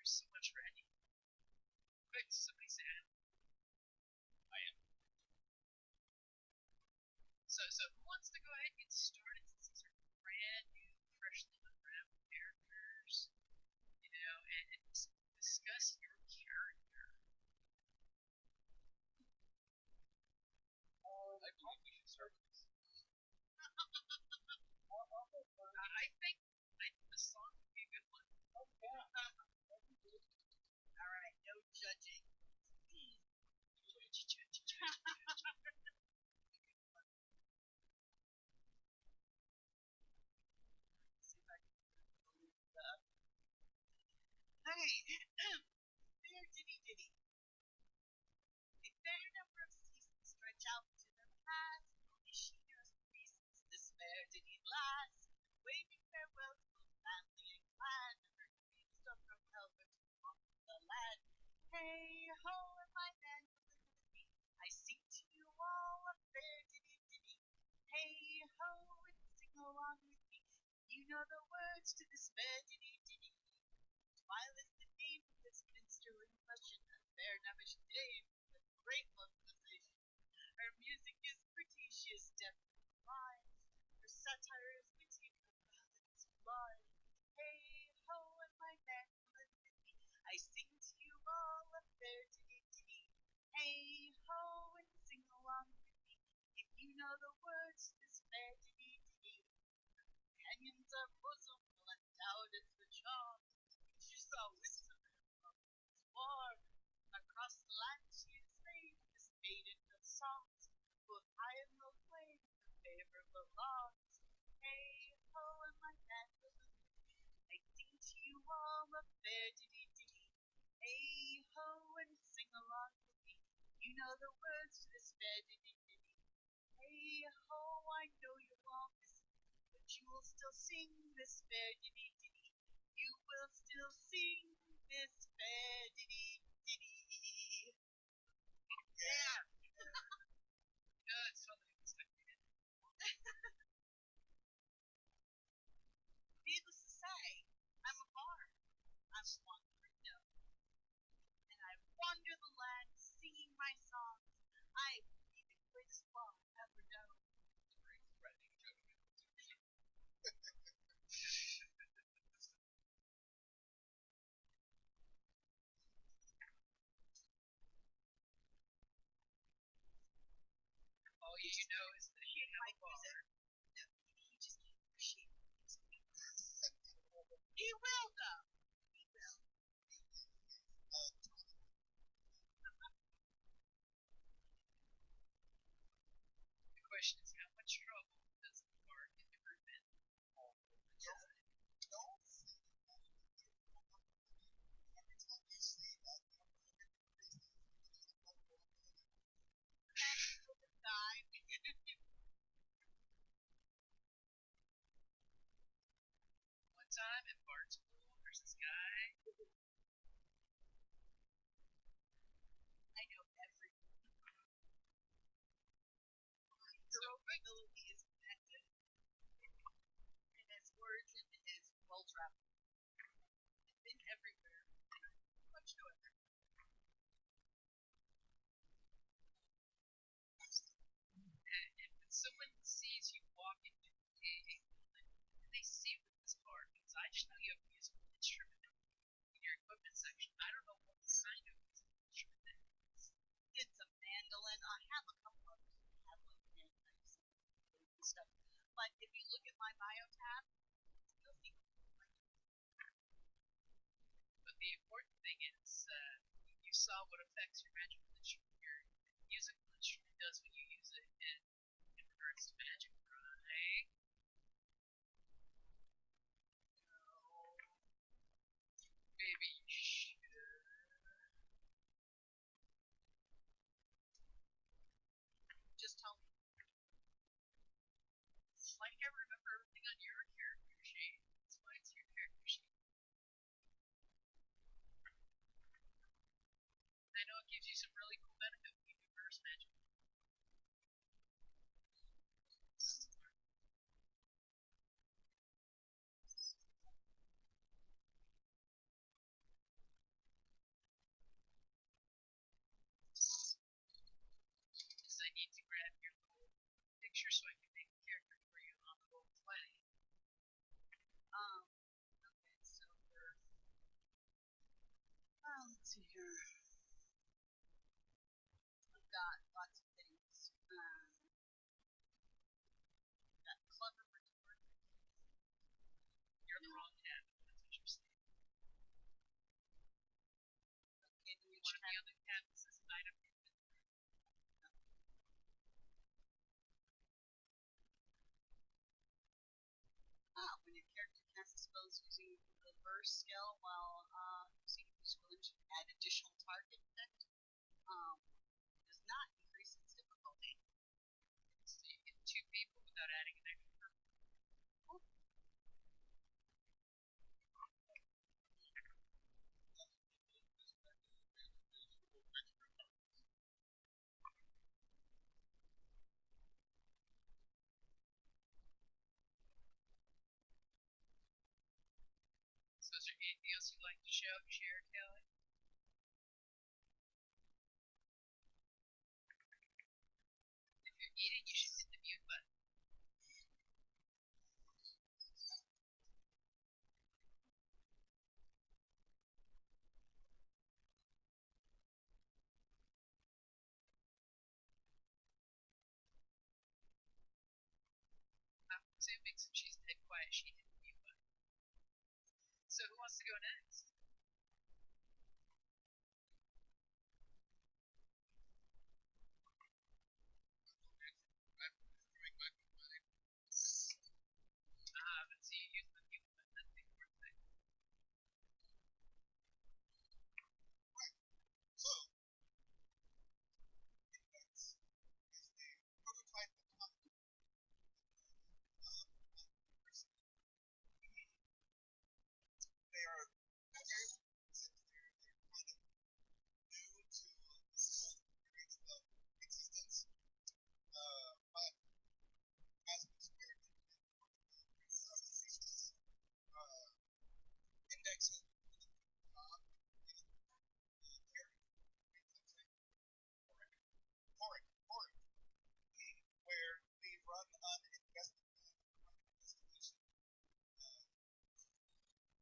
there's so much ready. Quick, somebody said. I am. So who wants to go ahead and get started since these are brand new, freshly unwrapped characters, and discuss your character? I probably should start with this. I think the song would be a good one. Oh, yeah. Alright, no judging. See if I can believe that. Okay. Fairdiddy. A fair number of seasons stretch out to the past. Only she knows the reasons this Fairdiddy lasts. Waving farewell to both family and clan. Her dreams come from Helver to walk the land. Hey ho, and my man with me. I sing to you all a Fairdiddy. Hey ho, and sing along with me. You know the words to this Fairdiddy. Twyla's the name of this minstrel in question, a fair Gnomish dame with great vocalization. Her music is pretty, she is depth of mind. Her satire is witty, her ballads blind. Hey ho, and my man with me, I sing to you all a Fairdiddy. Hey ho, and sing along with me. If you know the words to this Fairdiddy. Companions are bosom, well endowed as the charm. She saw wisdom from his war. Across the land she is made, this maiden of songs. Both high and low claim the favor belongs. Hey ho, and my man I sing to you all a Fairdiddy. Hey ho, and sing along with me. You know the words to this Fairdiddy. Hey ho, I know you won't listen, but you will still sing this Fairdiddy. You will still sing this Fairdiddy. Yeah. It's something that's like Needless to say, I'm a bard. I'm a wandering gnome. And I wander the land singing my songs. I be the greatest bard ever known. all you know is that you have a bard. No, he just can't appreciate music. He will, though. He will. The question is, how much trouble does the bard get the group in all the time? Every time you say that number, One time in Bard School, there's this guy. I know everything. Hero ability is connected, and its origin is well traveled. I've been everywhere. Pretty much know everything. And when someone sees you walk into a building, and they see with this bard, because I just know you have a musical instrument in your equipment section. I don't know what kind of musical instrument that is. It's a mandolin. I have a couple of them. I have like bagpipes and stuff. But if you look at my bio tab, you'll see. But the important thing is, you saw what effects your magical instrument, your musical instrument does when you use it in regards to magic, right? No. Maybe you should. Just tell me. It's like I remember everything on your character sheet. That's why it's your character sheet. I know it gives you some really cool benefit when you do burst magic. tab that says item inventory. When your character casts spells using the burst skill while using physical engine to add additional target effect, does not increase its difficulty. So you get 2 people without adding an extra. So is there anything else you'd like to share, Kellie? If you're eating, you should hit the mute button. I'm assuming since she's dead quiet, she hit the mute button. So who wants to go next? But see, you use the mute button. That's the important thing. So, index is the prototype automaton. They are better since they're kind of new to this whole experience of existence. But as an experiment in index has been doing a good job in Korrick, where we run an investigation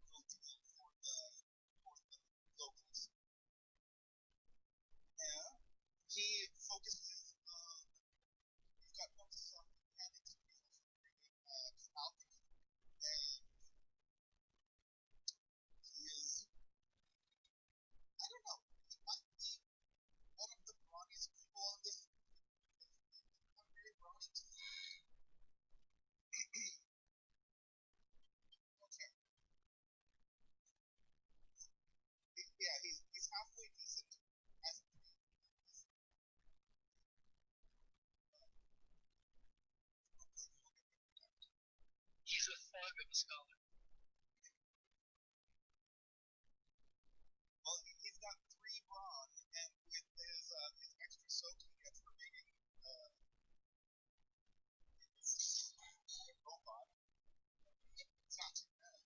little deal for the locals. And he focuses on, he's got focuses on mechanics, but he's also very good at alchemy, and he is, I don't know, he might be one of the brawniest people on this. I'm very brawny to me. Okay. Yeah, he's halfway decent as a thief. He's a thug of a scholar. Well, he's got 3 brawn, and with his extra soak he gets for being a robot, it's not too bad.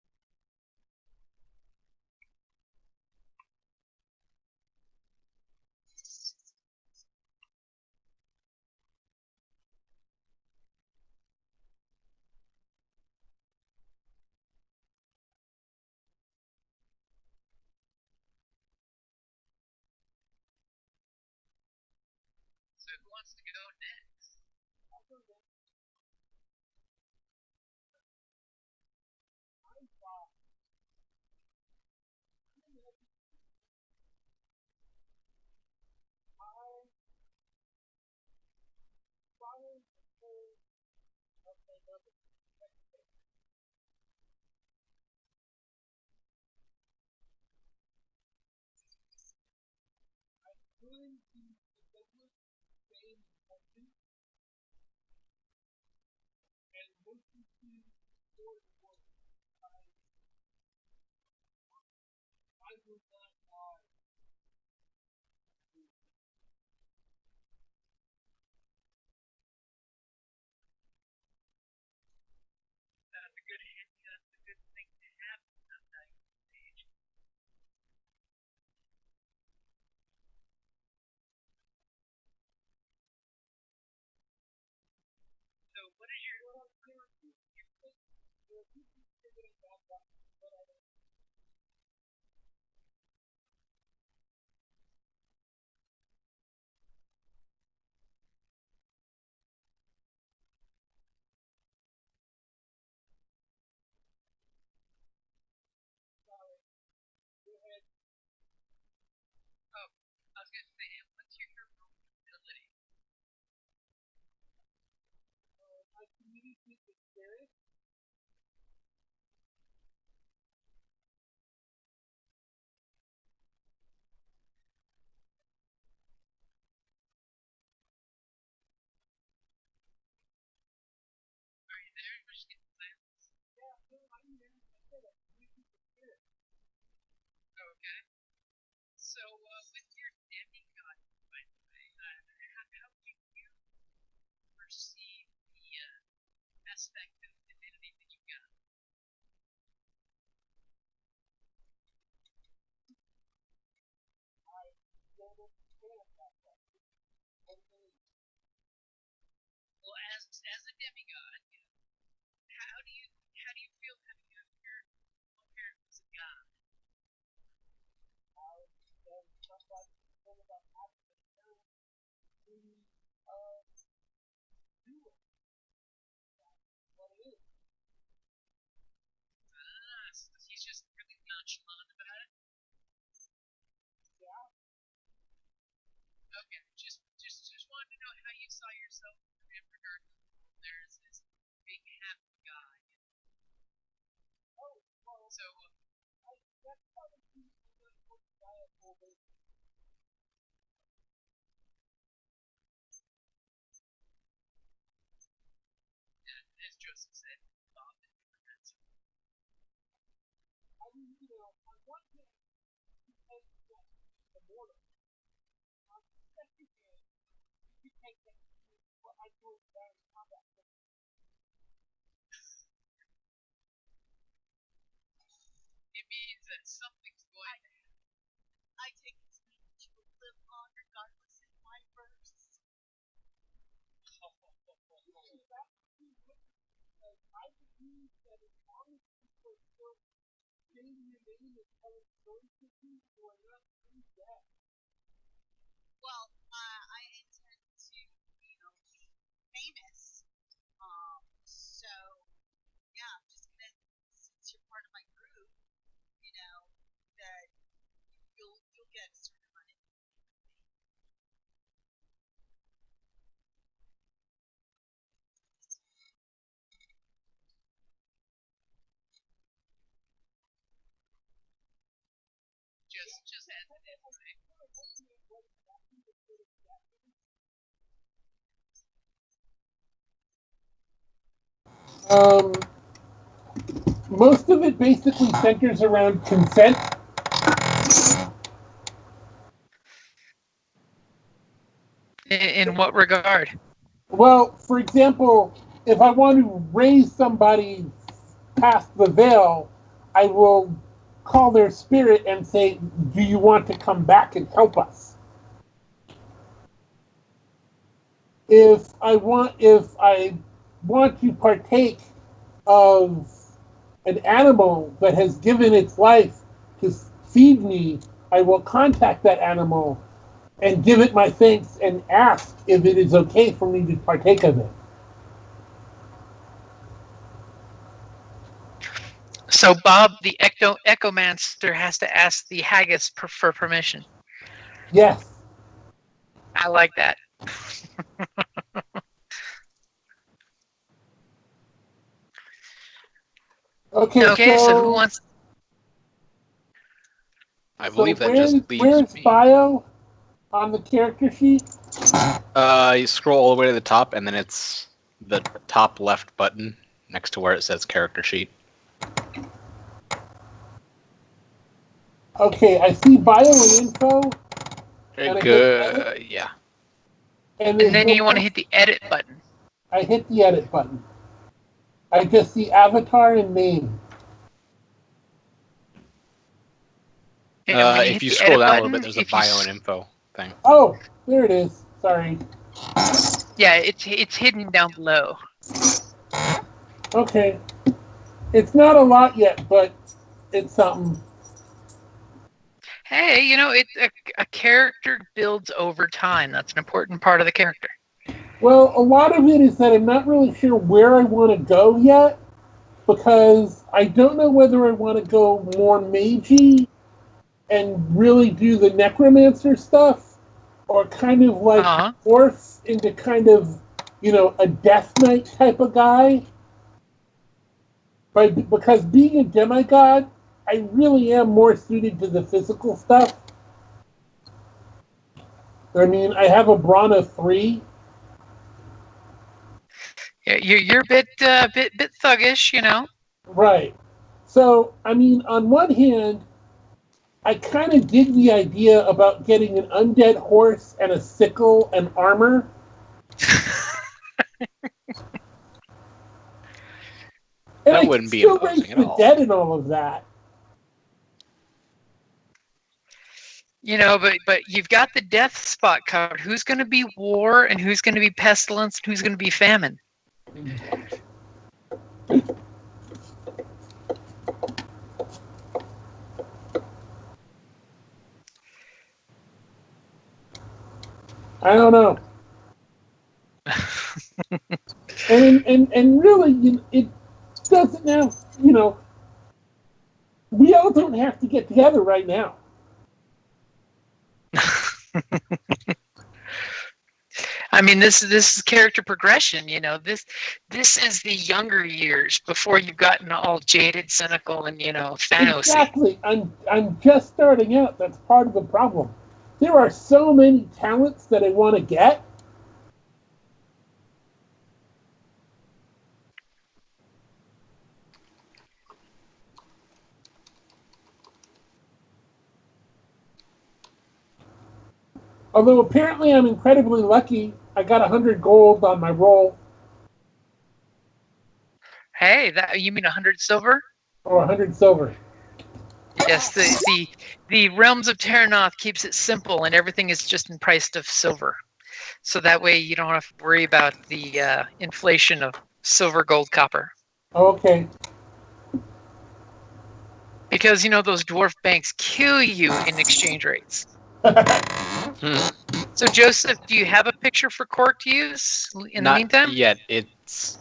So who wants to go next? I'll go next. I'm fine. I'm happy. I followed the whole of another perspective. I'm going to establish the same intention and listen to story work. I will not lie. That's a good thing to have sometimes on stage. So what is your character? There are people figuring out what I don't. Sorry. Go ahead. I was gonna say you keep the spirit? Are you there? We're just getting silence. Yeah, no, I'm there. I said it. You keep the spirit. Okay. So, with your demigod, by the way, how do you perceive the aspect of divinity that you got? I don't understand that. What do you mean? Well, as a demigod, how do you feel having a parent who's a god? There's somebody saying about having the spirit to do it. That's what it is. So he's just really nonchalant about it. Yeah. Okay, just wanted to know how you saw yourself in regard to the world. There's this big happy guy. Oh, well, So, that's probably a good dialogue over. as Joseph said, Bob and necromancy. I mean, on one hand, you take that the mortal. On the second hand, you take that what I do in combat. It means that something's going to happen. I take it to mean that you will live on regardless in my verse. I believe that as long as people are still saying your name and telling stories to you, you are not true dead. Well, I intend to, be famous. So yeah, I'm just gonna, since you're part of my group, that you'll get a certain amount of Just as it is, right? Most of it basically centers around consent. In what regard? Well, for example, if I want to raise somebody past the veil, I will call their spirit and say, "Do you want to come back and help us?" If I want to partake of an animal that has given its life to feed me, I will contact that animal and give it my thanks and ask if it is okay for me to partake of it. So Bob, the echomancer, has to ask the haggis for permission. Yes. I like that. Okay, so who wants? I believe that where's just leaves me. bio on the character sheet? You scroll all the way to the top, and then it's the top left button next to where it says character sheet. Okay, I see bio and info. Good. Yeah. And then you want to hit the edit button. I hit the edit button. I just see avatar and name. If you scroll down a little bit, there's a bio and info thing. Oh, there it is. Sorry. Yeah, it's hidden down below. Okay. It's not a lot yet, but it's something. Hey, a character builds over time. That's an important part of the character. Well, a lot of it is that I'm not really sure where I want to go yet, because I don't know whether I want to go more magey and really do the necromancer stuff, or kind of like morph into kind of a Death Knight type of guy. But because being a demigod, I really am more suited to the physical stuff. I mean, I have a brawn of 3. Yeah, you're a bit thuggish, Right. So, I mean, on one hand, I kind of dig the idea about getting an undead horse and a sickle and armor. And That I wouldn't can be still imposing raise at the all. dead and all of that. But you've got the death spot covered. Who's going to be war and who's going to be pestilence and who's going to be famine? I don't know. and really, it doesn't now. We all don't have to get together right now. I mean, this is character progression. This is the younger years before you've gotten all jaded, cynical, and Thanos. Exactly. I'm just starting out. That's part of the problem. There are so many talents that I want to get. Although apparently I'm incredibly lucky. I got 100 gold on my roll. Hey, you mean 100 silver? Or 100 silver. Yes, the Realms of Terrinoth keeps it simple, and everything is just in price of silver. So that way you don't have to worry about the inflation of silver, gold, copper. Okay. Because those dwarf banks kill you in exchange rates. So Joseph, do you have a picture for Korrick to use in the meantime? Not yet. It's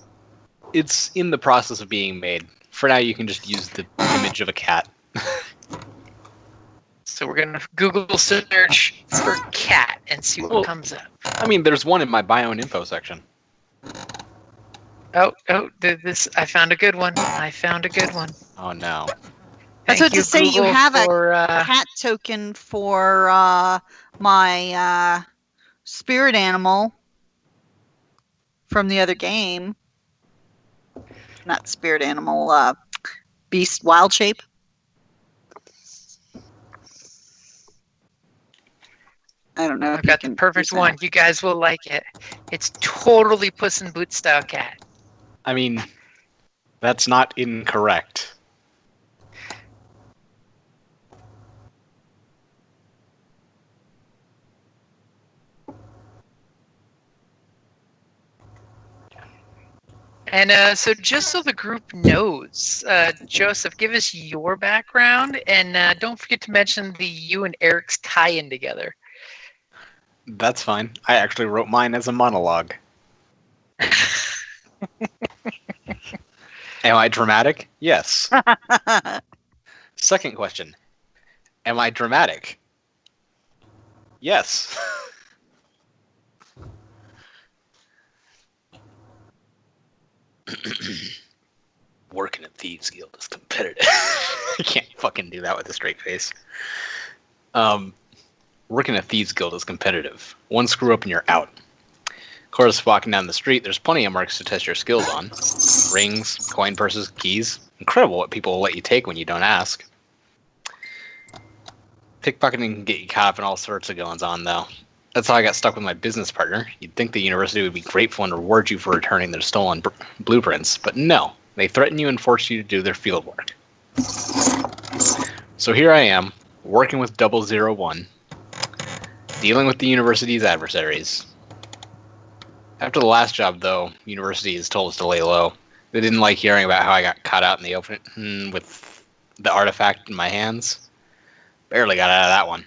in the process of being made. For now, you can just use the image of a cat. So we're gonna Google search for cat and see what comes up. I mean, there's one in my bio and info section. Oh, this I found a good one. Oh no. That's what to say. You Google, have for, a cat token for my spirit animal from the other game. Not spirit animal, beast wild shape. I don't know. I've got the perfect one. You guys will like it. It's totally Puss in Boots style cat. I mean, that's not incorrect. And so just so the group knows, Joseph, give us your background, and don't forget to mention you and Eric's tie-in together. That's fine. I actually wrote mine as a monologue. Am I dramatic? Yes. Second question. Am I dramatic? Yes. Working at Thieves Guild is competitive. I can't fucking do that with a straight face. Working at Thieves Guild is competitive. One screw up and you're out. Of course, walking down the street, there's plenty of marks to test your skills on. Rings, coin purses, keys. Incredible what people will let you take when you don't ask. Pickpocketing can get you caught up in all sorts of goings on, though. That's how I got stuck with my business partner. You'd think the university would be grateful and reward you for returning their stolen blueprints, but no. They threaten you and force you to do their field work. So here I am, working with 001, dealing with the university's adversaries. After the last job, though, university has told us to lay low. They didn't like hearing about how I got caught out in the open with the artifact in my hands. Barely got out of that one.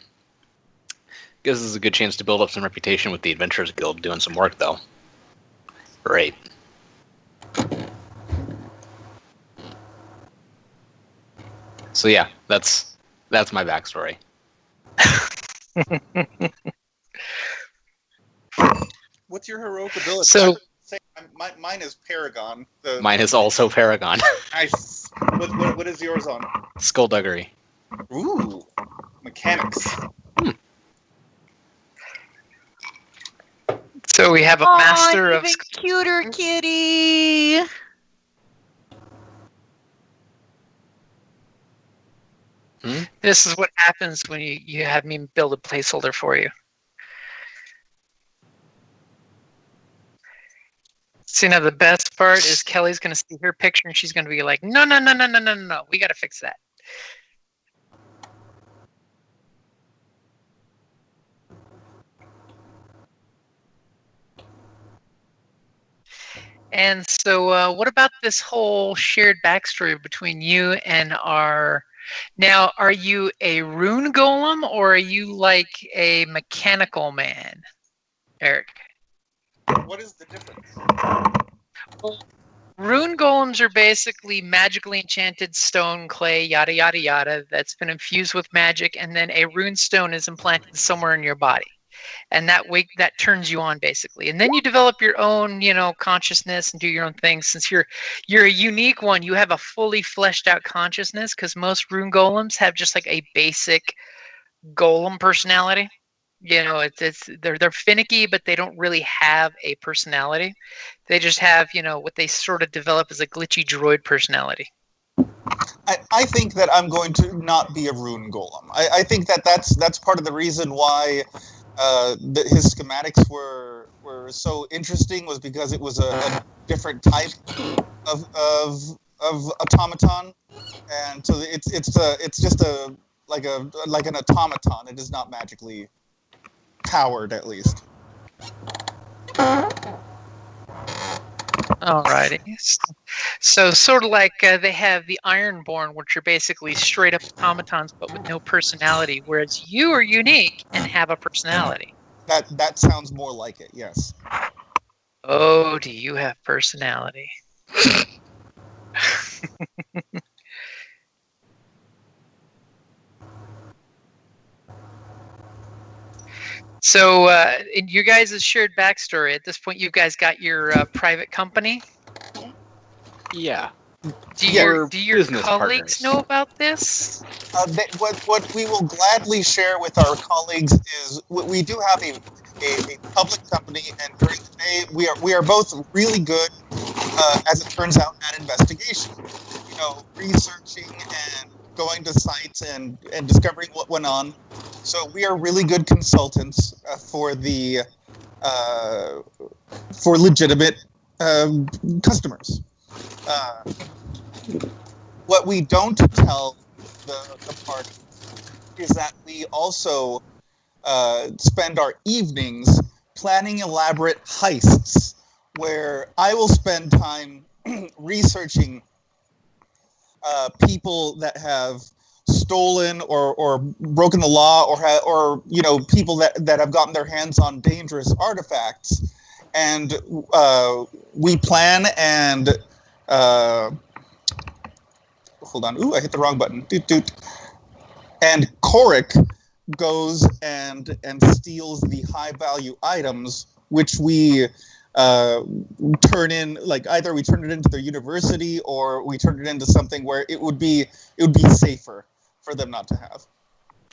Gives us a good chance to build up some reputation with the Adventurers Guild doing some work, though. Great. So yeah, that's my backstory. What's your heroic ability? So say mine is Paragon. Mine is also Paragon. Nice. What is yours on? Skullduggery. Ooh, mechanics. So we have a master of. Even cuter kitty. This is what happens when you have me build a placeholder for you. See, now the best part is Kellie's going to see her picture and she's going to be like, no, we got to fix that. And so what about this whole shared backstory between you and our... Now, are you a rune golem or are you like a mechanical man, Eric? What is the difference? Well, rune golems are basically magically enchanted stone, clay, yada, yada, yada, that's been infused with magic, and then a rune stone is implanted somewhere in your body. And that turns you on, basically. And then you develop your own, consciousness and do your own thing. Since you're a unique one, you have a fully fleshed out consciousness, because most rune golems have just like a basic golem personality. They're finicky, but they don't really have a personality. They just have, what they sort of develop as a glitchy droid personality. I think that I'm going to not be a rune golem. I think that's part of the reason why his schematics were so interesting, was because it was a different type of automaton, and so it's just like an automaton. It is not magically powered, at least. Alrighty. So sort of like they have the Ironborn, which are basically straight up automatons but with no personality, whereas you are unique and have a personality. That sounds more like it, yes. Oh, do you have personality? So, in your guys' shared backstory, at this point, you guys got your private company? Yeah. Do your business colleagues partners. know about this? What we will gladly share with our colleagues is we do have a public company, and during the day we are both really good, as it turns out, at investigation. Researching and going to sites and discovering what went on. So we are really good consultants for legitimate customers. What we don't tell the party is that we also spend our evenings planning elaborate heists, where I will spend time researching people that have stolen or broken the law, or people that have gotten their hands on dangerous artifacts, and we plan and hold on. Ooh, I hit the wrong button. Doot, doot. And Korrick goes and steals the high value items, which we turn in, like either we turn it into their university or we turn it into something where it would be safer for them not to have.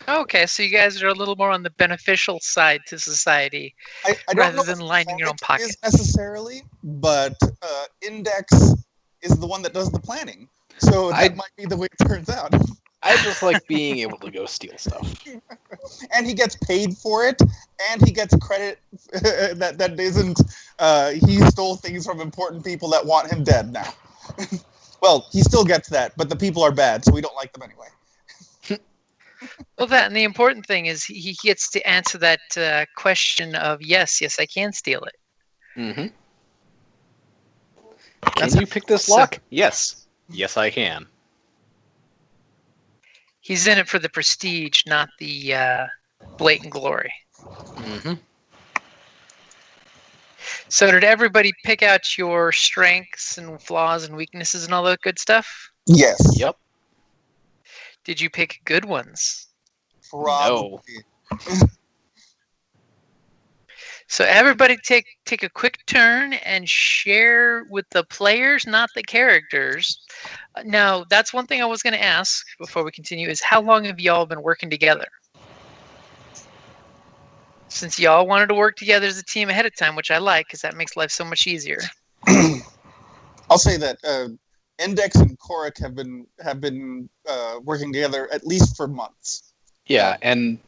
Okay, so you guys are a little more on the beneficial side to society, I don't rather know than if lining your own Korrick pocket. is necessarily, but Index is the one that does the planning, so that might be the way it turns out. I just like being able to go steal stuff. And he gets paid for it, and he gets credit that isn't, he stole things from important people that want him dead now. Well, he still gets that, but the people are bad, so we don't like them anyway. Well, and the important thing is he gets to answer that question of, yes, I can steal it. Mm-hmm. Can you pick this lock? Yes, I can. He's in it for the prestige, not the blatant glory. Mm-hmm. So did everybody pick out your strengths and flaws and weaknesses and all that good stuff? Yes. Yep. Did you pick good ones? Probably. No. So everybody take a quick turn and share with the players, not the characters. Now, that's one thing I was going to ask before we continue is how long have y'all been working together? Since y'all wanted to work together as a team ahead of time, which I like because that makes life so much easier. I'll say that Index and Korrick have been working together at least for months. Yeah, and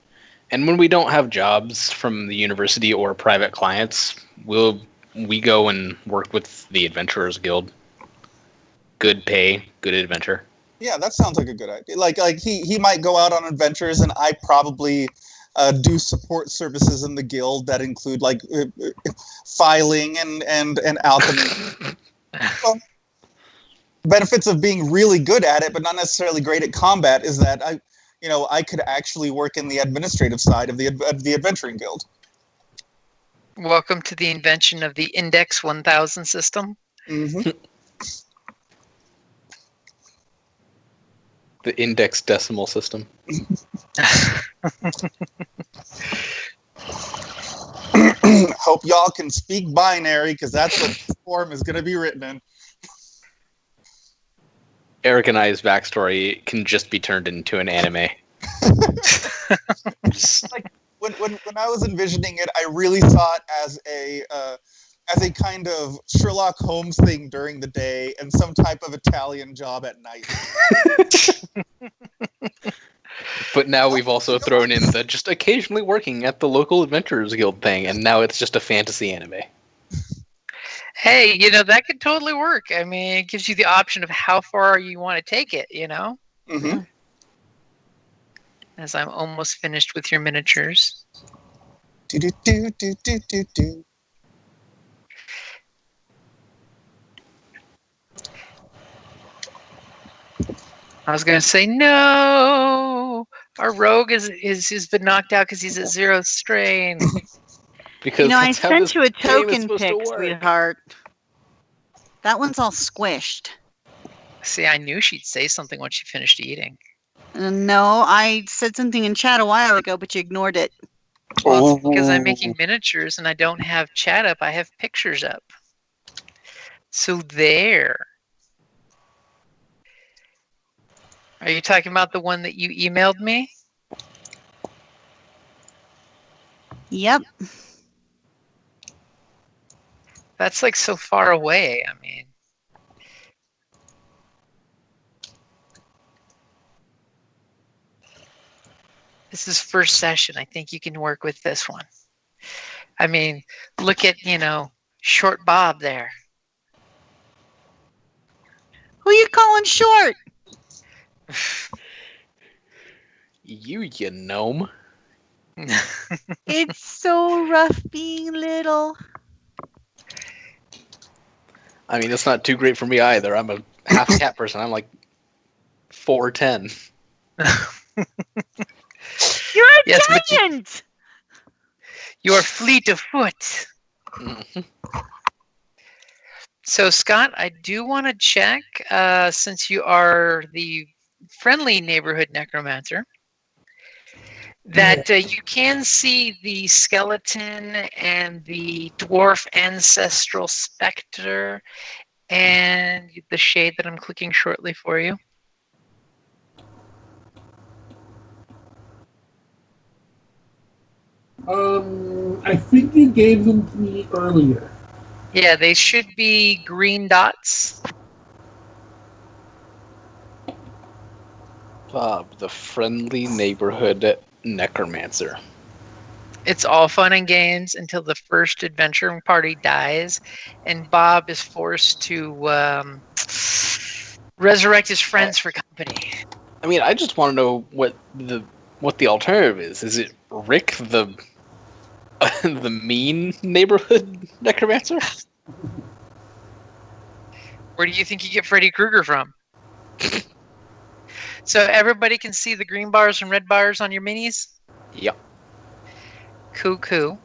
when we don't have jobs from the university or private clients, we go and work with the Adventurers Guild. Good pay, good adventure. Yeah, that sounds like a good idea. Like he might go out on adventures, and I probably do support services in the guild that include like filing and alchemy. Well, benefits of being really good at it, but not necessarily great at combat, is that I could actually work in the administrative side of the adventuring guild. Welcome to the invention of the Index 1000 system. Mm-hmm. The index decimal system. Hope y'all can speak binary, because that's what this form is going to be written in. Eric and I's backstory can just be turned into an anime. Like when I was envisioning it, I really saw it as a kind of Sherlock Holmes thing during the day and some type of Italian job at night. But now we've also thrown in the just occasionally working at the local Adventurers Guild thing, and now it's just a fantasy anime. Hey, that could totally work. I mean, it gives you the option of how far you want to take it, Mm-hmm. As I'm almost finished with your miniatures. Do. I was going to say, no! Our rogue has been knocked out because he's at 0 strain. Because I that's how sent this you a game is token supposed pic, to work. sweetheart. That one's all squished. See, I knew she'd say something when she finished eating. No, I said something in chat a while ago, but you ignored it. Well, it's because I'm making miniatures and I don't have chat up. I have pictures up. So there. Are you talking about the one that you emailed me? Yep. That's like so far away. I mean. This is first session. I think you can work with this one. I mean, look at, short Bob there. Who you calling short? You gnome. It's so rough being little. I mean, it's not too great for me either. I'm a half cat person. I'm like 4'10". You're a Yes, but giant! You're fleet of foot. Mm-hmm. So, Scott, I do want to check, since you are the friendly neighborhood necromancer, that you can see the skeleton and the dwarf ancestral specter and the shade that I'm clicking shortly for you. I think you gave them to me earlier. Yeah, they should be green dots. Bob, the friendly neighborhood necromancer. It's all fun and games until the first adventuring party dies, and Bob is forced to resurrect his friends for company. I mean, I just want to know what the alternative is. Is it Rick, the the mean neighborhood necromancer? Where do you think you get Freddy Krueger from? So everybody can see the green bars and red bars on your minis? Yep. Cool.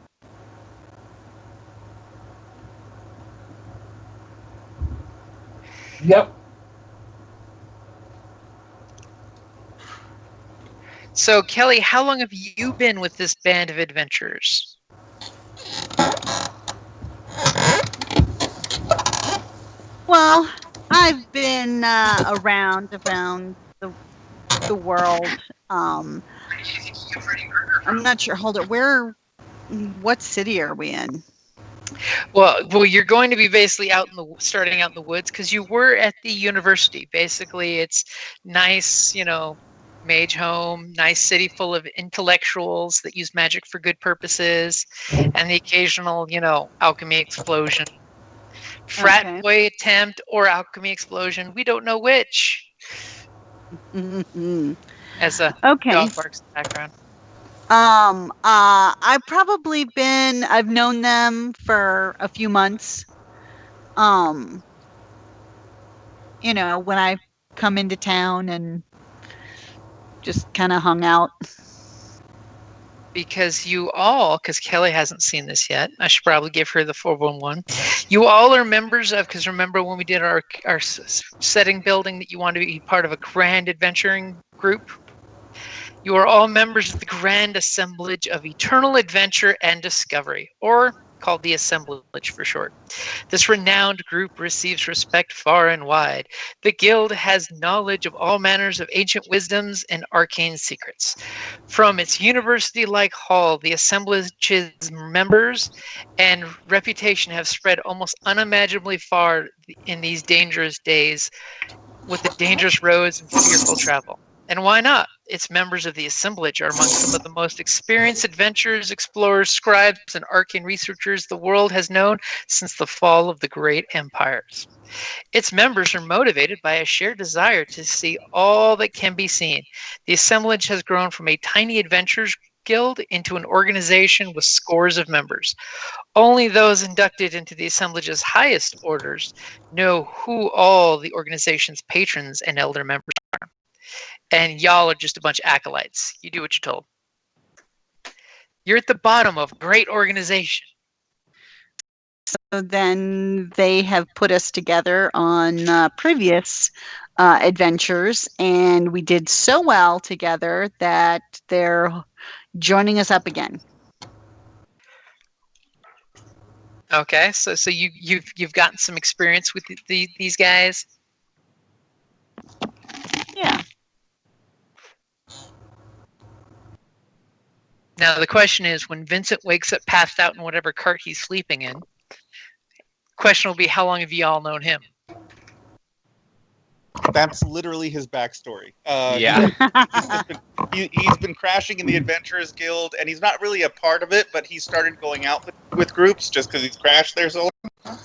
Yep. So, Kellie, how long have you been with this band of adventurers? Well, I've been around the world. I'm not sure. Hold it. What city are we in? Well, you're going to be basically starting out in the woods because you were at the university. Basically, it's nice, mage home, nice city full of intellectuals that use magic for good purposes, and the occasional, alchemy explosion. Frat Okay. boy attempt or alchemy explosion. We don't know which. As a Okay. dog barks in the background. I've known them for a few months. When I come into town and just kind of hung out. Because Kellie hasn't seen this yet. I should probably give her the 411. You all are members of, because remember when we did our setting building that you wanted to be part of a grand adventuring group? You are all members of the Grand Assemblage of Eternal Adventure and Discovery, or called the Assemblage for short. This renowned group receives respect far and wide. The guild has knowledge of all manners of ancient wisdoms and arcane secrets. From its university-like hall, the Assemblage's members and reputation have spread almost unimaginably far in these dangerous days with the dangerous roads and fearful travel. And why not? Its members of the assemblage are among some of the most experienced adventurers, explorers, scribes, and arcane researchers the world has known since the fall of the great empires. Its members are motivated by a shared desire to see all that can be seen. The assemblage has grown from a tiny adventurers guild into an organization with scores of members. Only those inducted into the assemblage's highest orders know who all the organization's patrons and elder members are. And y'all are just a bunch of acolytes. You do what you're told. You're at the bottom of a great organization. So then they have put us together on previous adventures, and we did so well together that they're joining us up again. Okay, so you've gotten some experience with these guys. Yeah. Now the question is, when Vincent wakes up passed out in whatever cart he's sleeping in, question will be, how long have you all known him? That's literally his backstory. Yeah. He's been crashing in the Adventurers Guild, and he's not really a part of it, but he started going out with groups just because he's crashed there so long.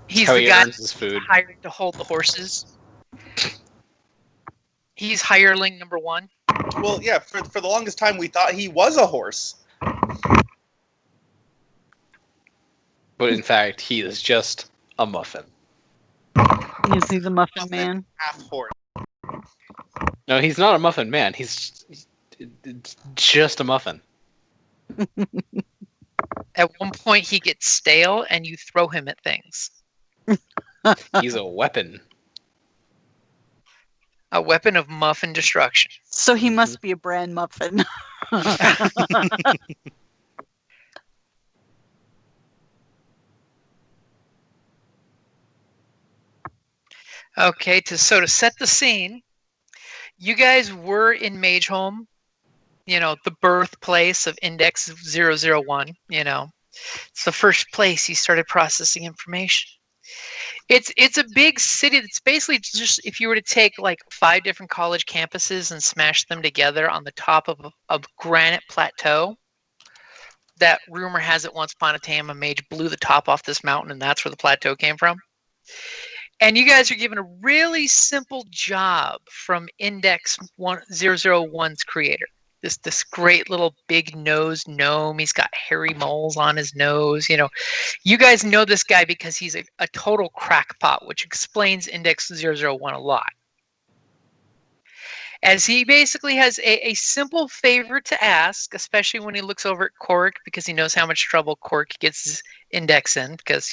He's How the he guy earns his food. hired to hold the horses. He's hireling number one. Well, yeah, for the longest time we thought he was a horse. But in fact, he is just a muffin. Is he the Muffin Man? Half horse. No, he's not a muffin man. He's just a muffin. At one point, he gets stale, and you throw him at things. He's a weapon. A weapon of muffin destruction. So he must be a brand muffin. Okay, to set the scene, you guys were in Magehome, the birthplace of Index 001, It's the first place he started processing information. It's a big city that's basically just, if you were to take like 5 different college campuses and smash them together on the top of a granite plateau, that rumor has it once upon a time a mage blew the top off this mountain and that's where the plateau came from. And you guys are given a really simple job from Index 001's creator. This great little big nosed gnome. He's got hairy moles on his nose. You guys know this guy because he's a total crackpot, which explains Index 001 a lot. As he basically has a simple favor to ask, especially when he looks over at Korrick, because he knows how much trouble Korrick gets his Index in, because,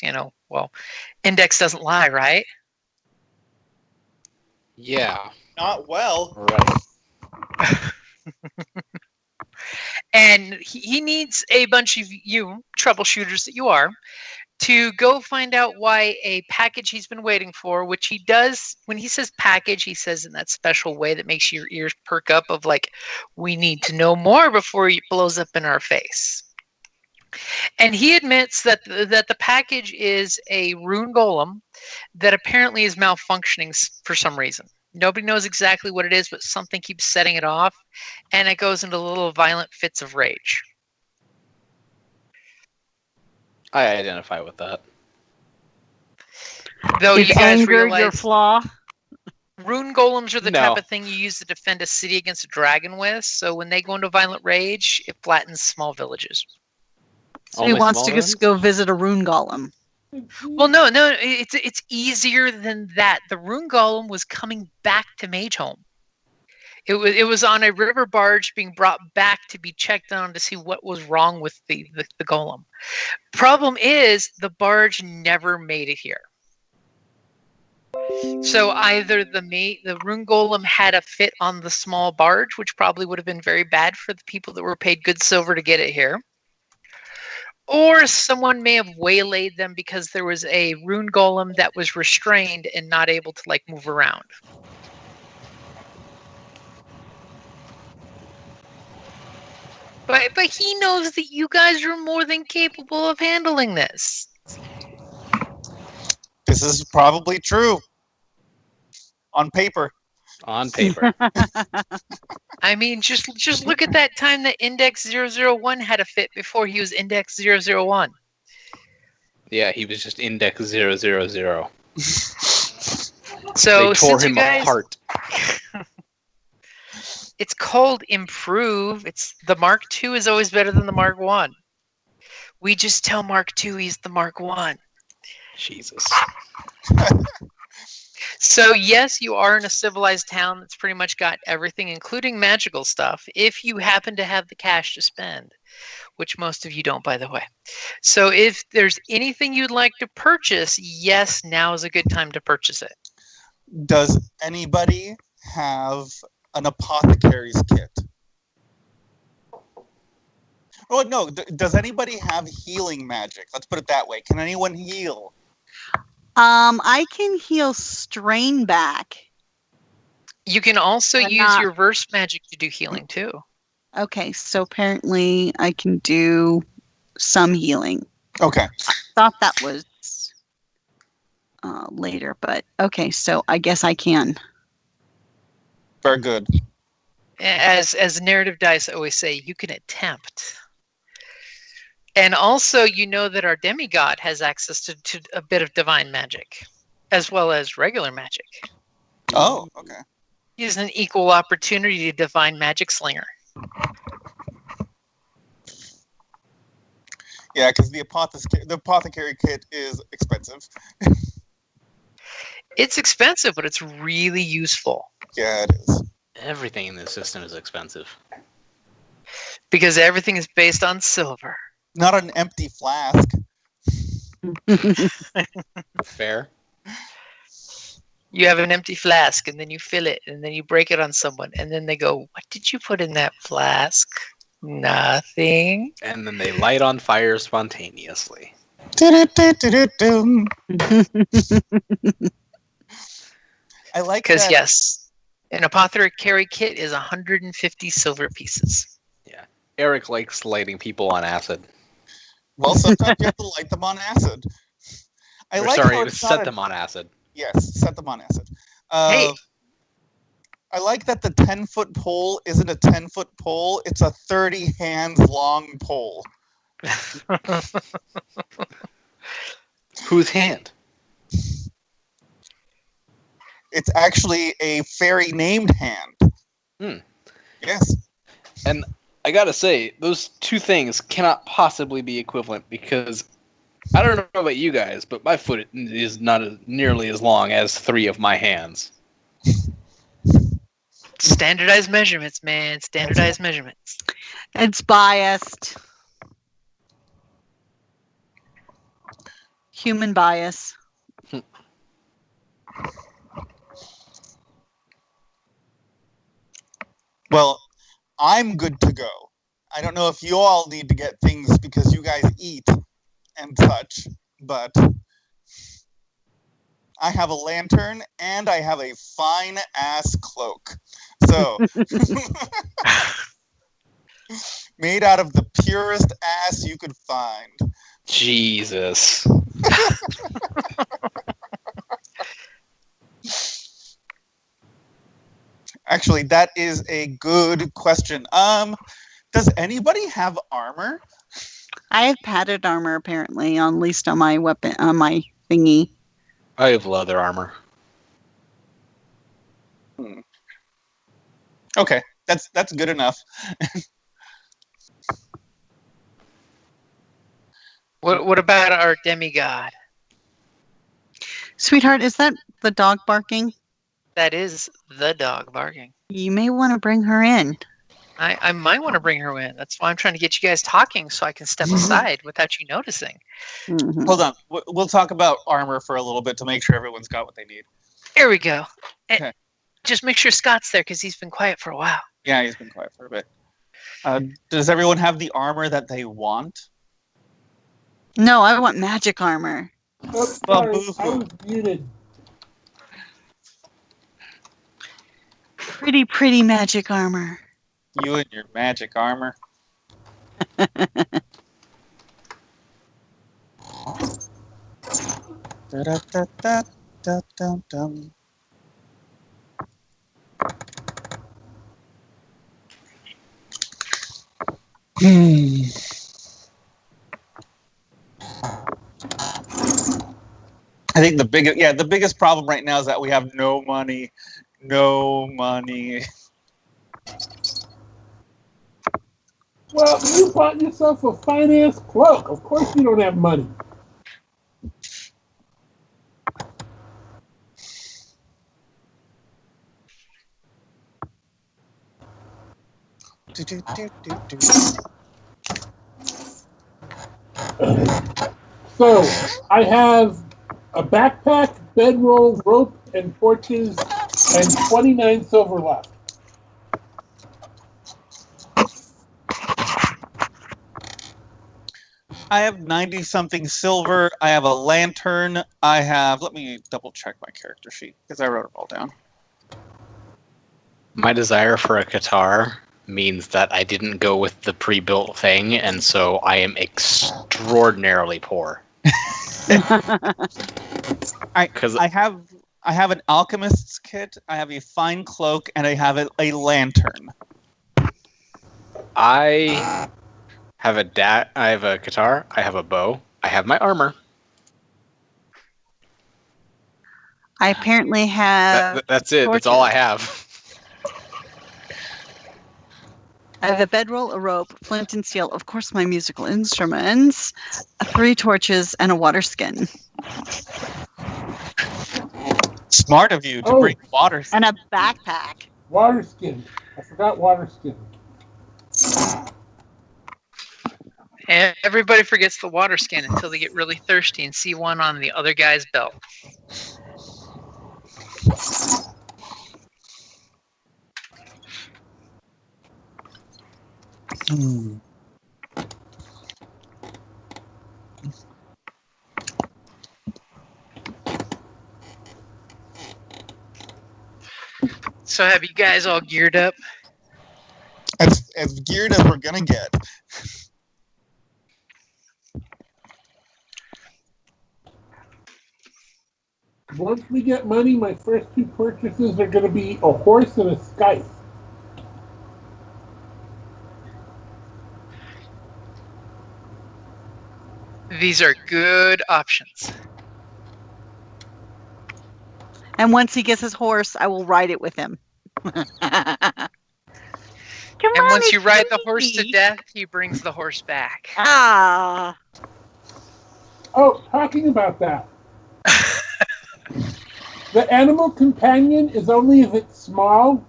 Index doesn't lie, right? Yeah. Not well. Right. And he needs a bunch of you troubleshooters that you are to go find out why a package he's been waiting for, which he does when he says package, he says in that special way that makes your ears perk up of like, we need to know more before it blows up in our face. And he admits that the package is a rune golem that apparently is malfunctioning for some reason. Nobody knows exactly what it is, but something keeps setting it off, and it goes into little violent fits of rage. I identify with that. Though Is you guys anger your realize flaw? rune golems are the No. type of thing you use to defend a city against a dragon with, so when they go into violent rage, it flattens small villages. So he Only wants small to ones? just go visit a rune golem. Well, no, it's easier than that. The rune golem was coming back to Mageholm. It was on a river barge being brought back to be checked on to see what was wrong with the golem. Problem is, the barge never made it here. So either the rune golem had a fit on the small barge, which probably would have been very bad for the people that were paid good silver to get it here, or someone may have waylaid them because there was a rune golem that was restrained and not able to like move around. But he knows that you guys are more than capable of handling this. This is probably true. On paper. On paper. I mean, just look at that time that Index 001 had a fit before he was Index 001. Yeah, he was just Index 000. So They tore since you him guys, apart. it's called improve. It's the Mark II is always better than the Mark I. We just tell Mark II he's the Mark I. Jesus. So yes, you are in a civilized town that's pretty much got everything, including magical stuff, if you happen to have the cash to spend, which most of you don't, by the way. So if there's anything you'd like to purchase, yes, now is a good time to purchase it. Does anybody have an apothecary's kit? Oh, no. Does anybody have healing magic? Let's put it that way. Can anyone heal? I can heal strain back. You can also But use not- your verse magic to do healing too. Okay, so apparently I can do some healing. Okay. Thought that was later, but okay, so I guess I can. Very good. As narrative dice always say, you can attempt. And also, you know that our demigod has access to a bit of divine magic, as well as regular magic. Oh, okay. He's an equal opportunity divine magic slinger. Yeah, because the apothecary kit is expensive. It's expensive, but it's really useful. Yeah, it is. Everything in this system is expensive. Because everything is based on silver. Not an empty flask. Fair. You have an empty flask, and then you fill it, and then you break it on someone, and then they go, "What did you put in that flask?" Nothing. And then they light on fire spontaneously. Du-du-du-du-du-dum. I like Because that. yes, an apothecary kit is 150 silver pieces. Yeah. Eric likes lighting people on acid. Well, sometimes you have to light them on acid. I Or like sorry, how it was it's set not a- them on acid. Yes, set them on acid. Hey. I like that the 10-foot pole isn't a 10-foot pole; it's a 30 hands long pole. Whose hand? It's actually a fairy named hand. Hmm. Yes. And I gotta say, those two things cannot possibly be equivalent because I don't know about you guys, but my foot is not nearly as long as 3 of my hands. Standardized measurements, man. Standardized measurements. It's biased. Human bias. Well, I'm good to go. I don't know if you all need to get things because you guys eat and such. but I have a lantern and I have a fine ass cloak. So made out of the purest ass you could find. Jesus. Actually, that is a good question. Does anybody have armor? I have padded armor apparently, at least on my weapon, on my thingy. I have leather armor. Okay, that's good enough. What about our demigod? Sweetheart, is that the dog barking? That is the dog barking. You may want to bring her in. I might want to bring her in. That's why I'm trying to get you guys talking so I can step aside without you noticing. Mhm. Hold on, we'll talk about armor for a little bit to make sure everyone's got what they need. Here we go. And Okay. just make sure Scott's there because he's been quiet for a while. Yeah, he's been quiet for a bit. Does everyone have the armor that they want? No, I want magic armor. Oh, sorry, boo-hoo. I was muted. Pretty, pretty magic armor. You and your magic armor. Da-da-da-da-da-dum-dum. I think the biggest problem right now is that we have no money. No money. Well, you bought yourself a fine-ass cloak. Of course you don't have money. So, I have a backpack, bedroll, rope, and torches, and 29 silver left. I have 90-something silver. I have a lantern. I have... Let me double-check my character sheet, because I wrote it all down. My desire for a guitar means that I didn't go with the pre-built thing, and so I am extraordinarily poor. I have an alchemist's kit, I have a fine cloak, and I have a lantern. I have I have a guitar, I have a bow, I have my armor. I apparently have. That's it. That's all I have. I have a bedroll, a rope, flint and steel, of course, my musical instruments, 3 torches, and a water skin. Smart of you to bring water. And a backpack. Water skin. I forgot water skin. And everybody forgets the water skin until they get really thirsty and see one on the other guy's belt. So have you guys all geared up? As geared as we're gonna get. Once we get money, my first 2 purchases are going to be a horse and a scythe. These are good options. And once he gets his horse, I will ride it with him. Come And on, once you it's ride the horse to free. death, he brings the horse back. Ah. Oh, talking about that. The animal companion is only if it's small.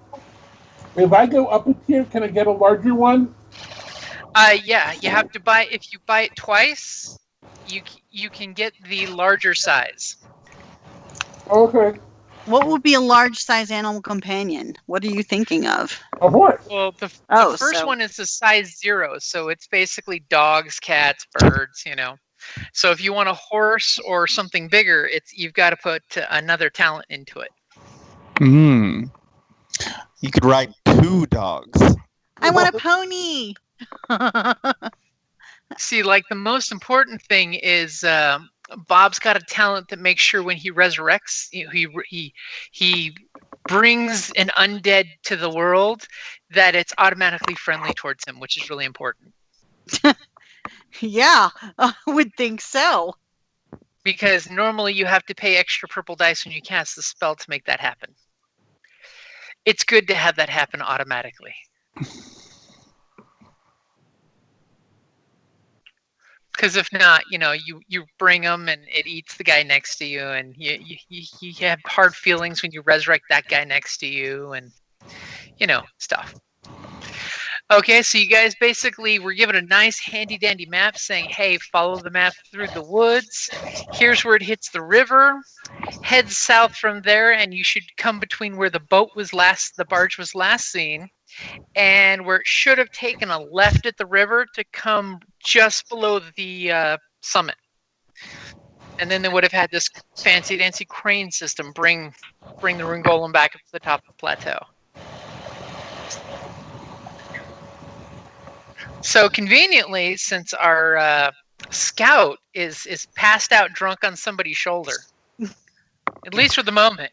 If I go up a tier, can I get a larger one? Yeah, you have to buy. If you buy it twice, you can get the larger size. Okay. What would be a large size animal companion? What are you thinking of? A horse. Well, the Oh, first so- one is a size 0, so it's basically dogs, cats, birds. You know. So if you want a horse or something bigger, you've got to put another talent into it. Hmm. You could ride 2 dogs. I want a pony. See, like the most important thing is Bob's got a talent that makes sure when he resurrects, he brings an undead to the world, that it's automatically friendly towards him, which is really important. Yeah, I would think so. Because normally you have to pay extra purple dice when you cast the spell to make that happen. It's good to have that happen automatically. Because if not, you bring them and it eats the guy next to you, and you have hard feelings when you resurrect that guy next to you, and stuff. Okay, so you guys basically were given a nice handy-dandy map saying, hey, follow the map through the woods. Here's where it hits the river. Head south from there, and you should come between where the barge was last seen, and where it should have taken a left at the river to come just below the summit. And then they would have had this fancy-dancy crane system bring the Rune Golem back up to the top of the plateau. So conveniently, since our scout is passed out drunk on somebody's shoulder, at least for the moment.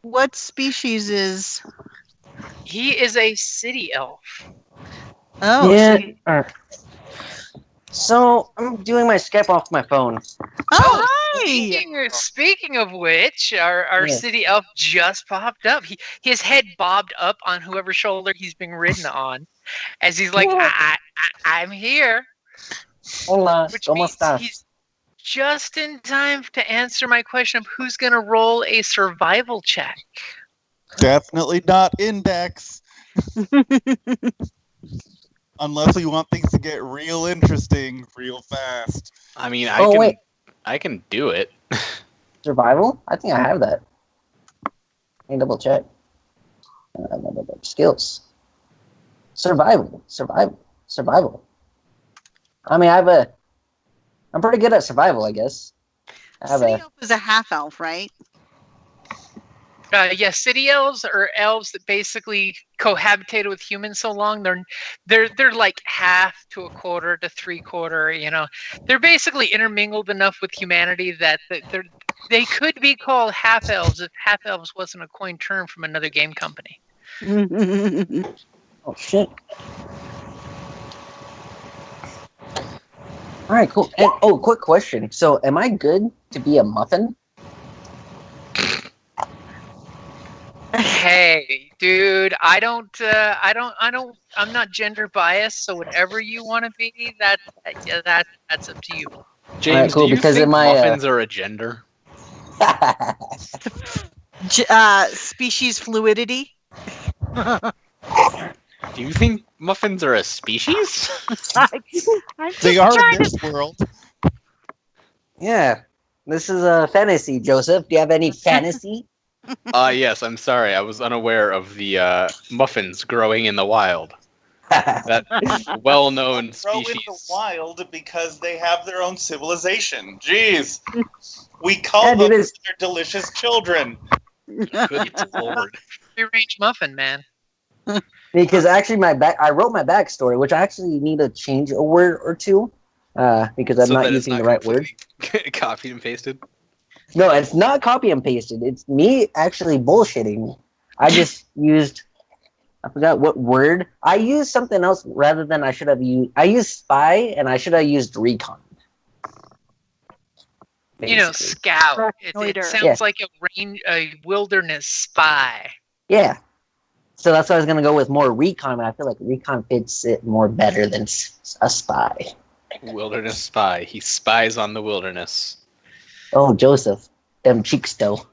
What species is? He is a city elf. Oh, Yeah. So I'm doing my Skype off my phone. Oh, hi! Speaking of which, our city elf just popped up. His head bobbed up on whoever's shoulder he's being ridden on, as he's like, I'm here. Hola, Which ¿cómo means estás? he's just in time to answer my question of who's going to roll a survival check. Definitely not index. Unless we want things to get real interesting real fast. I mean, Wait. I can do it. Survival? I think I have that. Let me double check. Skills. Survival. I mean, I'm pretty good at survival, I guess. City elf is a half elf, right? Yes, city elves are elves that basically cohabitated with humans so long they're like half to a quarter to 3/4. They're basically intermingled enough with humanity that they could be called half elves if half elves wasn't a coined term from another game company. Oh shit! All right, cool. And quick question. So, am I good to be a muffin? Hey, dude, I'm not gender biased, so whatever you want to be, that's up to you. James, cool, do you because think in my, muffins are a gender? Species fluidity. Do you think muffins are a species? They are in this world. Yeah, this is a fantasy. Joseph, do you have any fantasy? Yes, I'm sorry. I was unaware of the muffins growing in the wild. That well-known Grow in species. the wild because they have their own civilization. Jeez. We call Yeah, them dude, their delicious children. Good lord. Free-range muffin, man. Because actually, I wrote my backstory, which I actually need to change a word or two, because I'm So not that it's using the right word. completely copied and pasted. No, it's not copy and pasted. It's me actually bullshitting. I just used, I forgot what word. I used something else rather than I should have used. I used spy, and I should have used recon. Basically. Scout. It sounds Yeah. like a wilderness spy. Yeah. So that's why I was going to go with more recon, but I feel like recon fits it more better than a spy. Wilderness spy. He spies on the wilderness. Oh, Joseph. Them cheeks, though.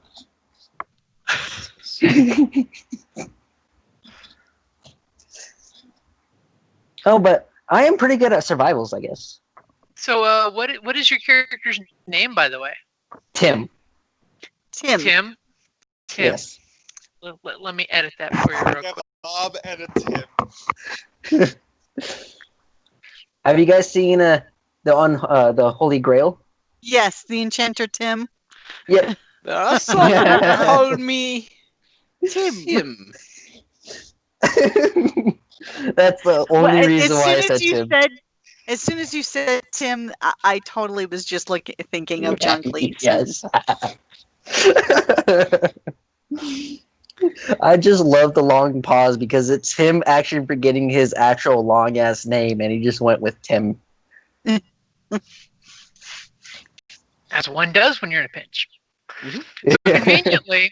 Oh, but I am pretty good at survivals, I guess. So, what is your character's name, by the way? Tim. Tim. Yes. Let me edit that for you real quick. Bob and a Tim. Have you guys seen the Holy Grail. Yes, the enchanter Tim. Yep. Someone called me Tim. That's the only Well, reason why I said Tim. As soon as you said Tim, I totally was just thinking of John Cleese. Yes. I just love the long pause because it's him actually forgetting his actual long ass name, and he just went with Tim. As one does when you're in a pinch. So conveniently,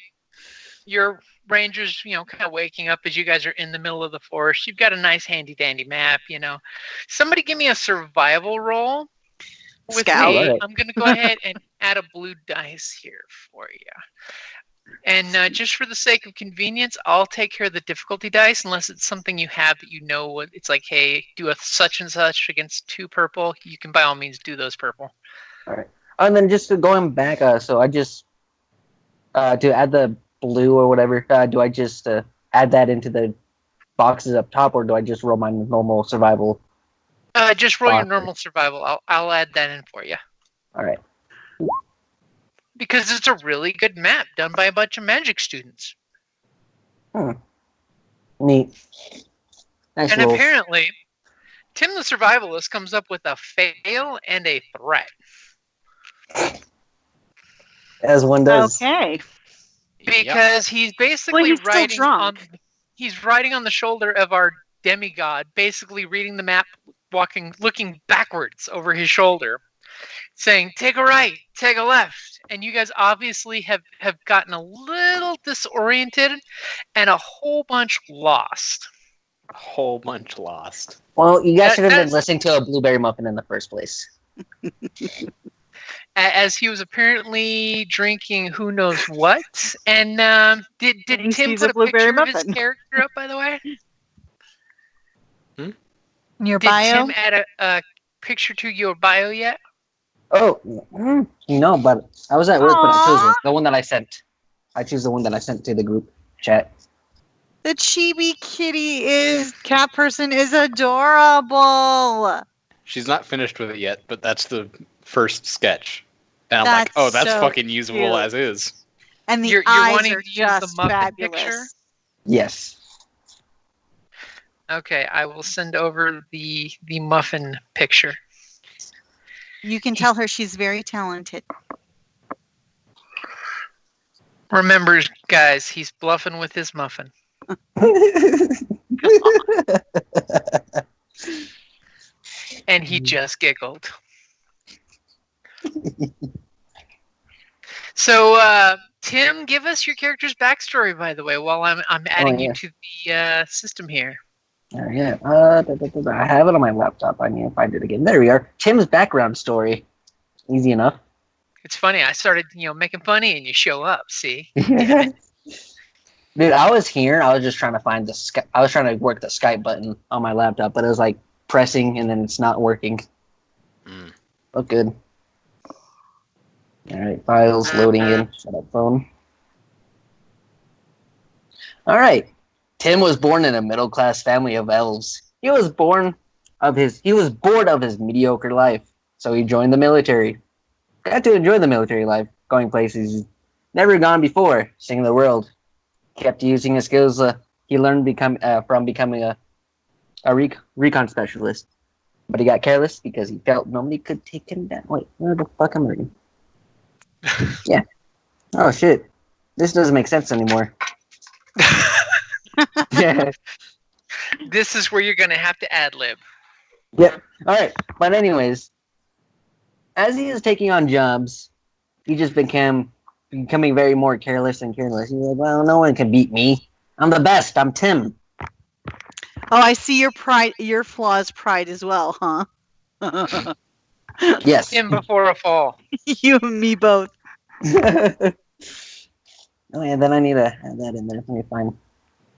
your rangers, kind of waking up as you guys are in the middle of the forest. You've got a nice handy dandy map, Somebody give me a survival roll with Scout. me. Right. I'm going to go ahead and add a blue dice here for you. And just for the sake of convenience, I'll take care of the difficulty dice unless it's something you have that you know what it's like, hey, do a such and such against 2 purple. You can by all means do those purple. All right. And then just going back, so I just to add the blue or whatever. Do I just add that into the boxes up top, or do I just roll my normal survival? Just roll your normal survival. I'll add that in for you. All right. Because it's a really good map done by a bunch of magic students. Neat. Nice And roll. apparently, Tim the Survivalist comes up with a fail and a threat. As one does. Okay. Because he's basically he's still riding on drunk. he's riding on the shoulder of our demigod, basically reading the map, looking backwards over his shoulder, saying, take a right, take a left. And you guys obviously have gotten a little disoriented and a whole bunch lost. A whole bunch lost. Well, you guys should have been That's- listening to a blueberry muffin in the first place. As he was apparently drinking who knows what. And did He Tim sees put a a blueberry picture of his muffin. character up, by the way? In your Did bio? Tim add a picture to your bio yet? Oh, no, but I was at work when I chose Aw. the one that I sent. I choose the one that I sent to the group chat. The chibi kitty cat person is adorable. She's not finished with it yet, but that's the first sketch. And I'm That's like, oh, that's so fucking usable cute. as is. And the You're eyes wanting are to use the just Muppet fabulous. picture? Yes. Okay, I will send over the muffin picture. You can tell her she's very talented. Remember, guys, he's bluffing with his muffin. And he just giggled. So, Tim, give us your character's backstory, by the way, while I'm adding yeah. you to the system here. Yeah. I have it on my laptop. I need to find it again. There we are. Tim's background story. Easy enough. It's funny. I started, making funny, and you show up. See? Dude, I was here. I was just trying to find I was trying to work the Skype button on my laptop, but it was like pressing and then it's not working. Look good. All right, files loading in. Shut up, phone. All right. Tim was born in a middle-class family of elves. He was bored of his mediocre life, so he joined the military. Got to enjoy the military life, going places he's never gone before, seeing the world. Kept using his skills he learned from becoming a recon specialist. But he got careless because he felt nobody could take him down. Wait, where the fuck am I reading? Yeah. Oh, shit. This doesn't make sense anymore. Yeah. This is where you're going to have to ad-lib. Yep. All right. But anyways, as he is taking on jobs, he just becoming very more careless and careless. He's like, well, no one can beat me. I'm the best. I'm Tim. Oh, I see your pride, your flaws pride as well, huh? Yes. Tim before a fall. You and me both. Oh, yeah, then I need to add that in there. Let me find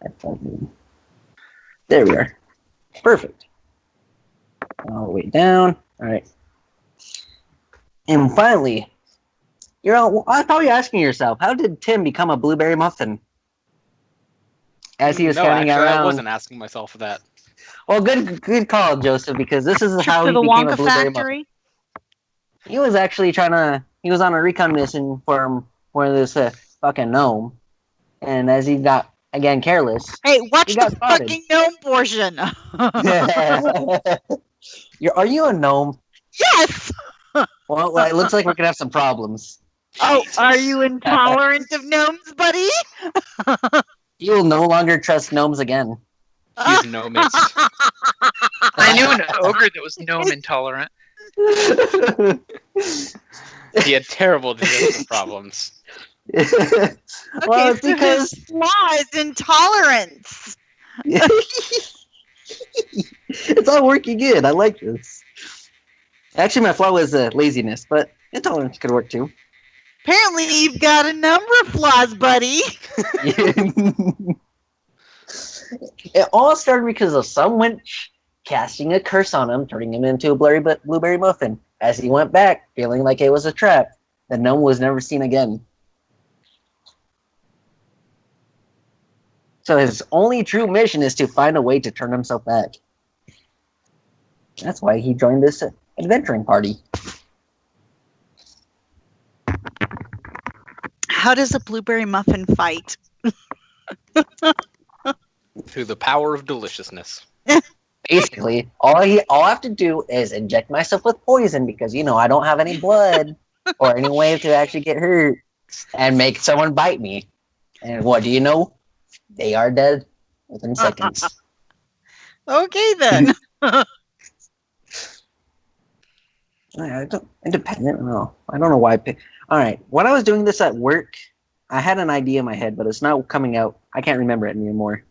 that plugin. There we are. Perfect. All the way down. All right. And finally, you're all probably asking yourself, how did Tim become a blueberry muffin? As he was scouting actually, around. I wasn't asking myself that. Well, good call, Joseph, because this is Trip how to he the became a Wonka blueberry muffin. factory. He was actually he was on a recon mission for this fucking gnome. And as he got, again, careless. Hey, watch he the got spotted. fucking gnome portion. Are you a gnome? Yes. Well, it looks like we're going to have some problems. Oh, are you intolerant of gnomes, buddy? You will no longer trust gnomes again. He's gnomish. I knew an ogre that was gnome intolerant. He had terrible digestive problems. Well, it's so because his flaw is intolerance. it's all working good. I like this. Actually, my flaw was laziness, but intolerance could work too. Apparently, you've got a number of flaws, buddy. It all started because of some witch casting a curse on him, turning him into a blueberry muffin. As he went back, feeling like it was a trap, the gnome was never seen again. So his only true mission is to find a way to turn himself back. That's why he joined this adventuring party. How does a blueberry muffin fight? Through the power of deliciousness. Basically, all I have to do is inject myself with poison because, I don't have any blood or any way to actually get hurt and make someone bite me. And what do you know? They are dead within seconds. Okay, then. Independent? No. I don't know why I picked. All right. When I was doing this at work, I had an idea in my head, but it's not coming out. I can't remember it anymore.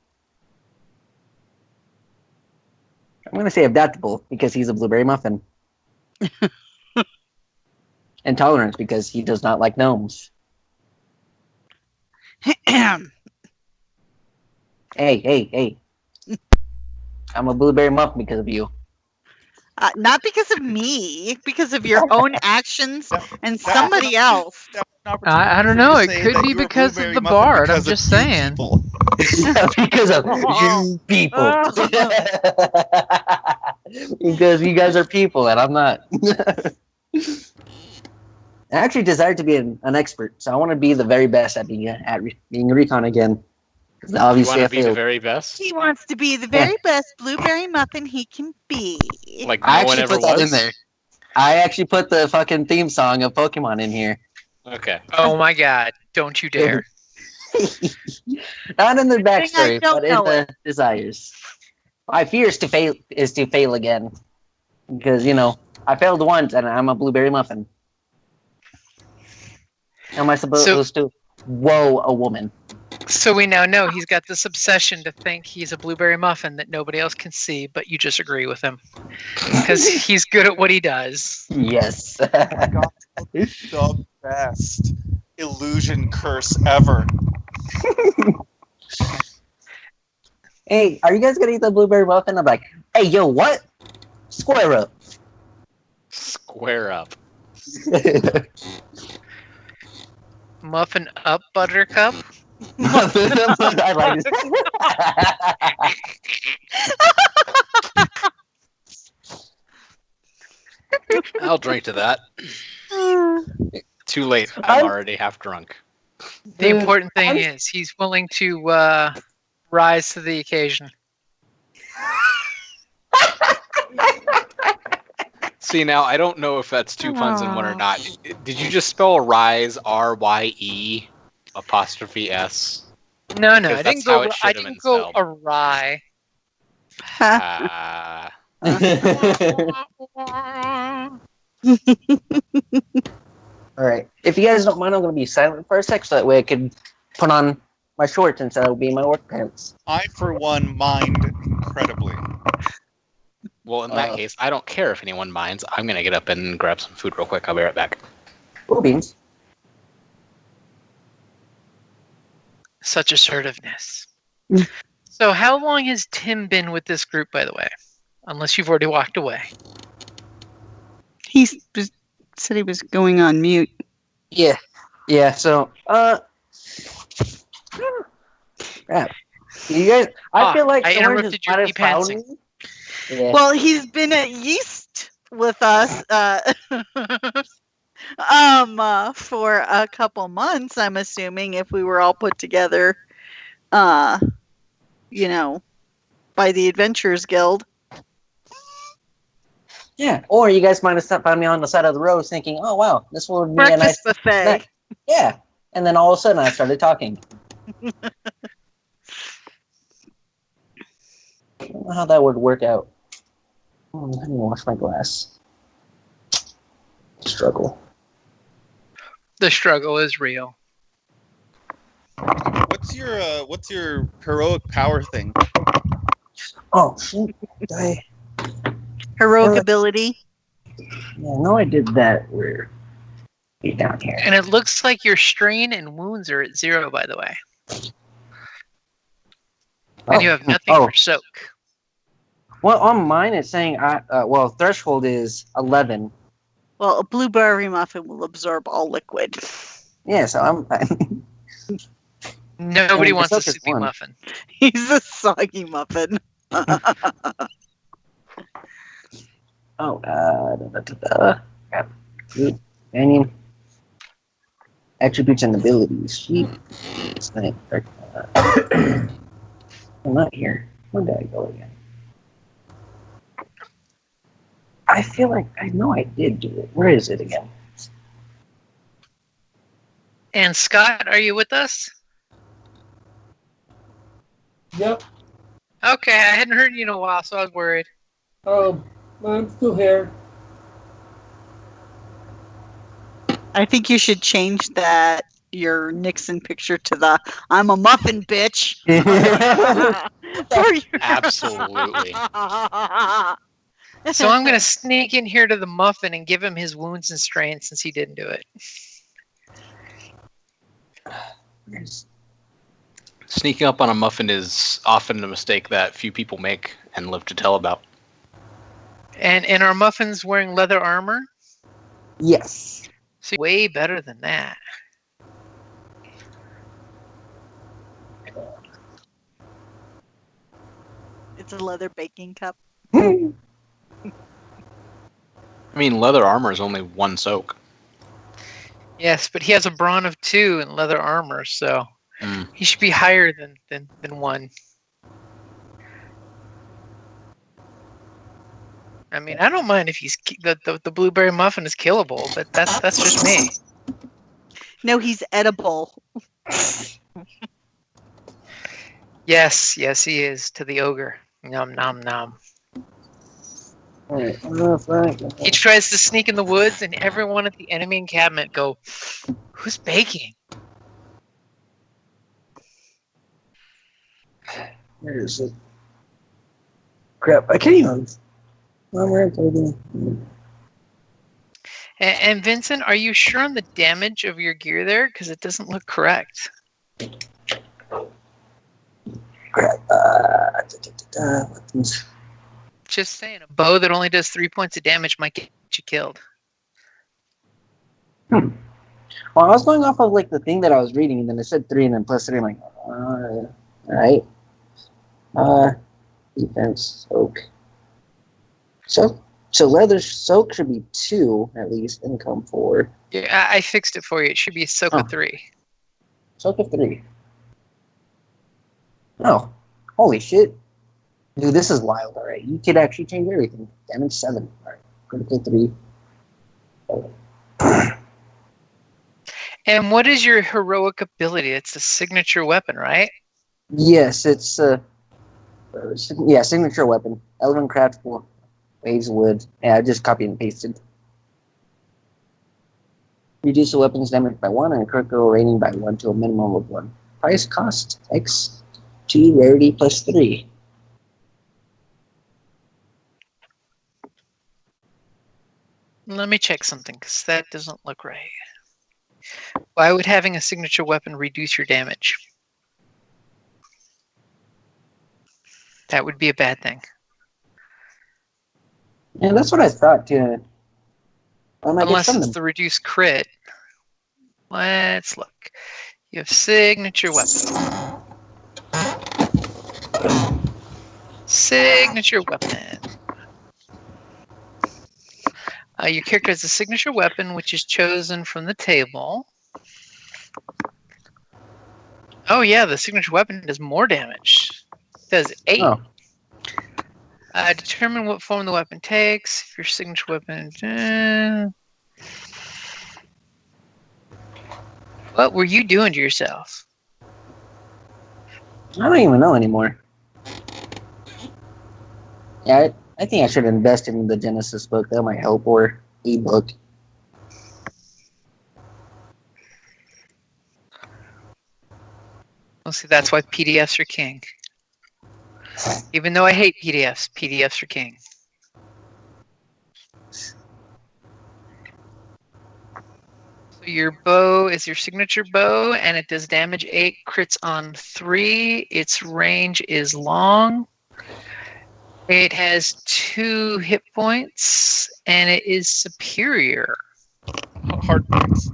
I'm going to say adaptable because he's a blueberry muffin. Intolerance because he does not like gnomes. Hey. I'm a blueberry muffin because of you. Not because of me, because of your own actions and somebody else. I don't know. It could be because of the bard. I'm just saying. Because of you people. Because you guys are people and I'm not. I actually desire to be an expert, so I want to be the very best at being a recon again. Obviously, You want to be the very best? He wants to be the very best blueberry muffin he can be. Like I no one actually ever put that was? in there. I actually put the fucking theme song of Pokemon in here. Okay. Oh my god, don't you dare. Not in the Good thing I backstory, don't but in know the desires. My fear is to fail again. Because, I failed once and I'm a blueberry muffin. How am I supposed to whoa a woman? So we now know he's got this obsession to think he's a blueberry muffin that nobody else can see, but you just agree with him. Because he's good at what he does. Yes. The best illusion curse ever. Hey, are you guys gonna eat the blueberry muffin? I'm like, hey, yo, what? Square up. Square up. Muffin up, buttercup? I like this. I'll drink to that. Too late. I'm already half drunk. The important thing is he's willing to rise to the occasion. See, now, I don't know if that's two puns in one or not. Did you just spell rise, R-Y-E, apostrophe S? No, Because I that's didn't go. how it I should have didn't been go spelled. awry. All right. If you guys don't mind, I'm going to be silent for a sec so that way I can put on my shorts instead of being my work pants. I, for one, mind incredibly. Well, in that case, I don't care if anyone minds. I'm going to get up and grab some food real quick. I'll be right back. Cool beans. Such assertiveness. So how long has Tim been with this group, by the way? Unless you've already walked away. He said he was going on mute. Yeah. So, crap. You guys, I feel like I someone interrupted just your might have found e-pantsing. me. Yeah. Well, he's been at yeast with us for a couple months, I'm assuming, if we were all put together, you know, by the Adventurers Guild. Yeah, or you guys might have found me on the side of the road thinking, "Oh wow, this will be a nice Breakfast buffet. snack." Yeah, and then all of a sudden I started talking. I don't know how that would work out. Oh, let me wash my glass. Struggle. The struggle is real. What's your heroic power thing? Oh, shoot. Heroic ability. Yeah, no, I did that. We're down here. And it looks like your strain and wounds are at 0, by the way. And you have nothing for soak. Well, on mine it's saying threshold is 11. Well, a blueberry muffin will absorb all liquid. Yeah, so I'm fine. Nobody wants a soak is soupy 1. muffin. He's a soggy muffin. Companion. Attributes and abilities. Sheep. I'm not here. Where did I go again? I feel like I know I did do it. Where is it again? And Scott, are you with us? Yep. Okay, I hadn't heard you in a while, so I was worried. I'm still here. I think you should change that, your Nixon picture, to the "I'm a muffin, bitch." Absolutely. So I'm going to sneak in here to the muffin and give him his wounds and strain since he didn't do it. Sneaking up on a muffin is often a mistake that few people make and live to tell about. And are muffins wearing leather armor? Yes. See, way better than that. It's a leather baking cup. I mean, leather armor is only 1 soak. Yes, but he has a brawn of 2 in leather armor, so he should be higher than 1. I mean, I don't mind if he's the blueberry muffin is killable, but that's just me. No, he's edible. Yes, he is to the ogre. Nom nom nom. He tries to sneak in the woods, and everyone at the enemy encampment go, "Who's baking?" Where is it? Crap, I can't even. And Vincent, are you sure on the damage of your gear there? Because it doesn't look correct. Crap. Weapons. Just saying, a bow that only does 3 points of damage might get you killed. Well, I was going off of like the thing that I was reading, and then it said 3 and then plus 3. I'm like, all right. Defense, soak. So leather soak should be 2 at least, income 4. Yeah, I fixed it for you. It should be a soak of 3. Soak of 3. Oh, holy shit. Dude, this is wild, alright. You could actually change everything. Damage 7. Alright, critical 3. Oh. And what is your heroic ability? It's a signature weapon, right? Yes, it's signature weapon. Elven craft waves wood. Yeah, I just copied and pasted. Reduce the weapon's damage by 1 and critical rating by 1 to a minimum of 1. Price cost X 2 rarity plus 3. Let me check something, because that doesn't look right. Why would having a signature weapon reduce your damage? That would be a bad thing. Yeah, that's what I thought too. Unless it's the reduced crit. Let's look. You have signature weapon. Signature weapon. Your character has a signature weapon, which is chosen from the table. Oh yeah, the signature weapon does more damage. It does 8. Oh. Determine what form the weapon takes. If your signature weapon... What were you doing to yourself? I don't even know anymore. Yeah, I think I should invest in the Genesys book. That might help, or ebook. Well, see, that's why PDFs are king. Even though I hate PDFs, PDFs are king. So your bow is your signature bow, and it does damage 8, crits on 3. Its range is long. It has 2 hit points, and it is superior. Hard points.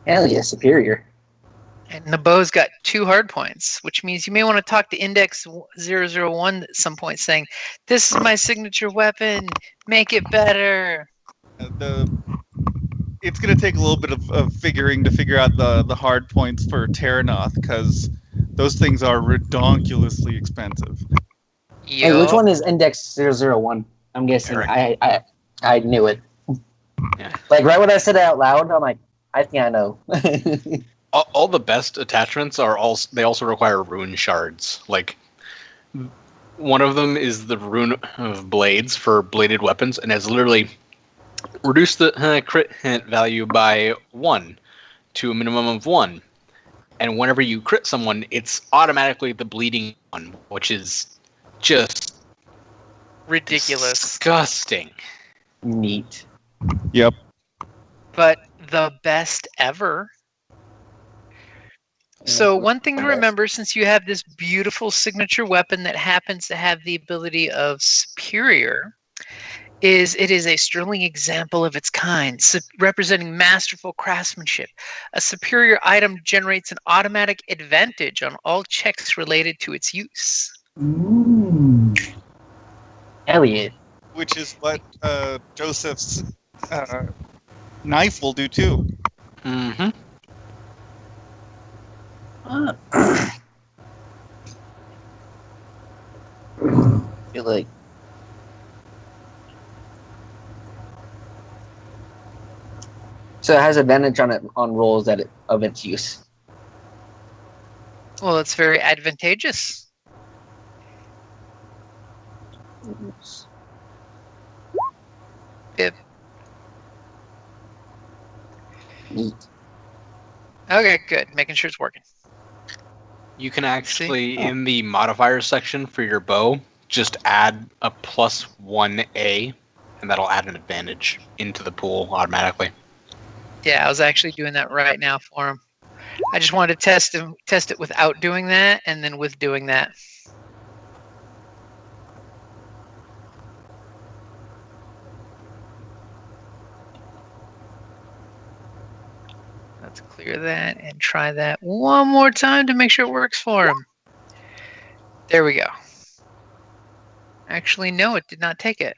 Hell yeah, superior. And the bow's got 2 hard points, which means you may want to talk to Index 001 at some point saying, "This is my signature weapon, make it better." It's going to take a little bit of figuring to figure out the hard points for Terrinoth, because those things are redonkulously expensive. Hey, which one is Index 001? I'm guessing I knew it. Yeah. Like right when I said it out loud, I'm like, I think I know. All the best attachments are they also require rune shards. Like one of them is the rune of blades for bladed weapons, and has literally reduced the crit hit value by 1 to a minimum of 1. And whenever you crit someone, it's automatically the bleeding one, which is just ridiculous, disgusting. Neat. Yep. but the best ever. So one thing to remember, since you have this beautiful signature weapon that happens to have the ability of superior, is it is a sterling example of its kind, representing masterful craftsmanship. A superior item generates an automatic advantage on all checks related to its use. Elliot. Which is what Joseph's knife will do too. Mm-hmm. Feel like so it has advantage on rolls of its use. Well, it's very advantageous. Yep. Neat. Okay, good. Making sure it's working. You can actually, in the modifiers section for your bow, just add a +1A, and that'll add an advantage into the pool automatically. Yeah, I was actually doing that right now for him. I just wanted to test it without doing that, and then with doing that. Let's clear that and try that one more time to make sure it works for him. There we go. Actually, no, it did not take it.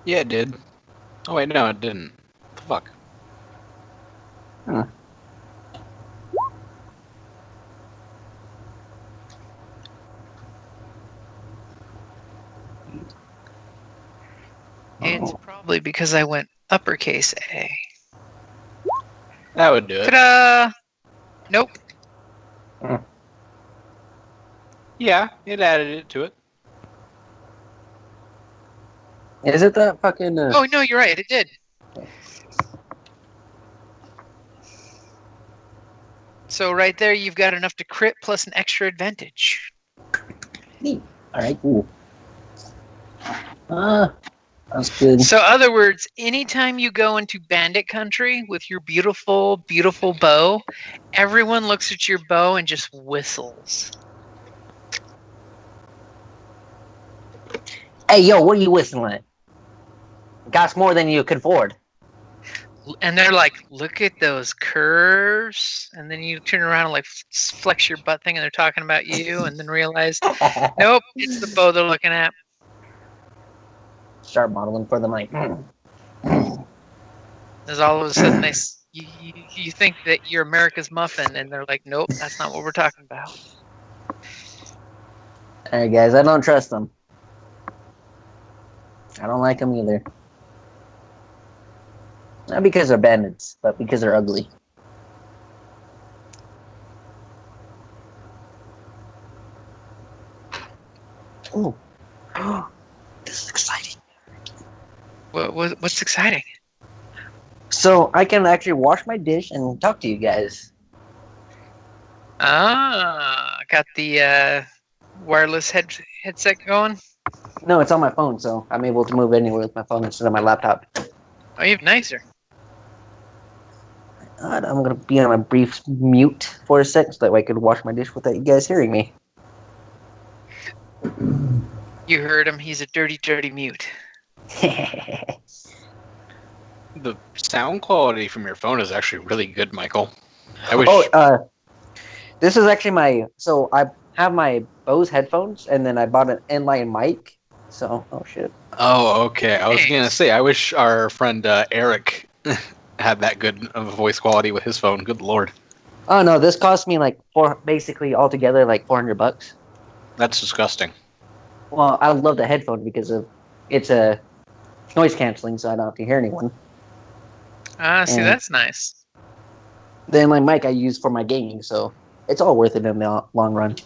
Yeah, it did. Oh wait, no, it didn't. What the fuck? Huh. It's probably because I went uppercase A. That would do it. Ta-da! Nope. Yeah, it added it to it. Is it that fucking? Oh no, you're right. It did. So right there, you've got enough to crit plus an extra advantage. Neat. All right, cool. That's good. So, other words, anytime you go into bandit country with your beautiful, beautiful bow, everyone looks at your bow and just whistles. Hey, yo, what are you whistling at? Got more than you could afford. and they're like, look at those curves, and then you turn around and like flex your butt thing, and they're talking about you, and then realize, nope, it's the bow they're looking at. Start modeling for them like. There's all of a sudden you think that you're America's muffin, and they're like, nope, that's not what we're talking about. All right, guys, I don't trust them. I don't like them either. Not because they're bandits, but because they're ugly. Oh, this is exciting. What's exciting? So I can actually wash my dish and talk to you guys. Ah, got the wireless headset going. No, it's on my phone, so I'm able to move anywhere with my phone instead of my laptop. Oh, you have nicer. God, I'm gonna be on a brief mute for a sec so that way I could wash my dish without you guys hearing me. You heard him. He's a dirty, dirty mute. The sound quality from your phone is actually really good, Michael. I wish. This is actually my. So I have my Bose headphones, and then I bought an inline mic. So, oh shit. Oh, okay. I was gonna say, I wish our friend Eric had that good of a voice quality with his phone. Good lord. Oh no, this cost me like basically altogether like $400. That's disgusting. Well, I love the headphone because it's a noise canceling, so I don't have to hear anyone. Ah, see, And that's nice. the inline mic I use for my gaming, so it's all worth it in the long run.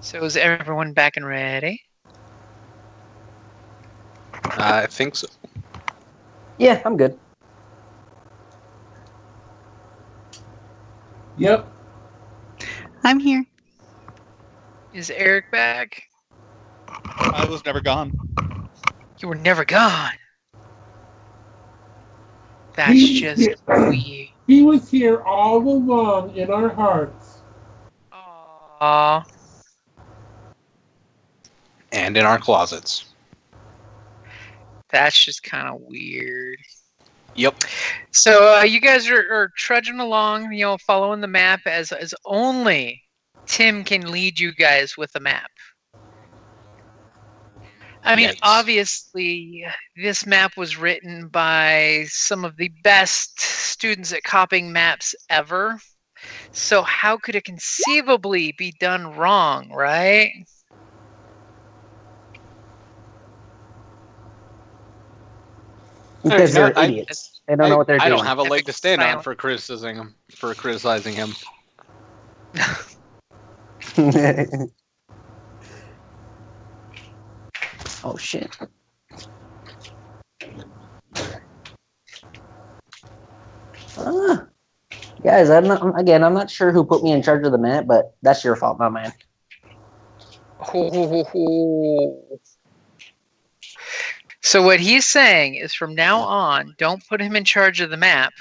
So is everyone back and ready? I think so. Yeah, I'm good. Yep. I'm here. Is Eric back? I was never gone. You were never gone. That's He- just weird. He was here all along in our hearts. Aww. And in our closets. That's just kind of weird. Yep. So you guys are trudging along, following the map as only Tim can lead you guys with the map. I mean, Yikes. obviously, this map was written by some of the best students at copying maps ever. So how could it conceivably be done wrong, right? Because Hey, they're I- idiots. They don't know what they're I doing. don't have a leg to stand on Silent. for criticizing him. Oh shit. Guys, I'm not sure who put me in charge of the map, but that's your fault, not mine. So what he's saying is from now on, don't put him in charge of the map.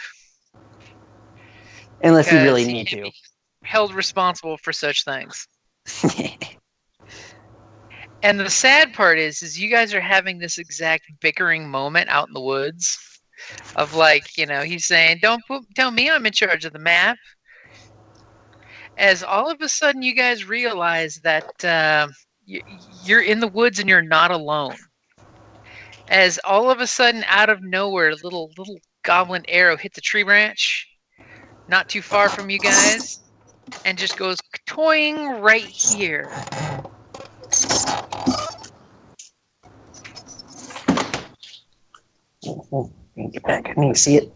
Unless you really because he need can't to. be held responsible for such things. And the sad part is you guys are having this exact bickering moment out in the woods of he's saying, don't tell me I'm in charge of the map. As all of a sudden you guys realize that you're in the woods and you're not alone. As all of a sudden out of nowhere, a little goblin arrow hits a tree branch not too far from you guys and just goes toing right here. Get back. I need to see it.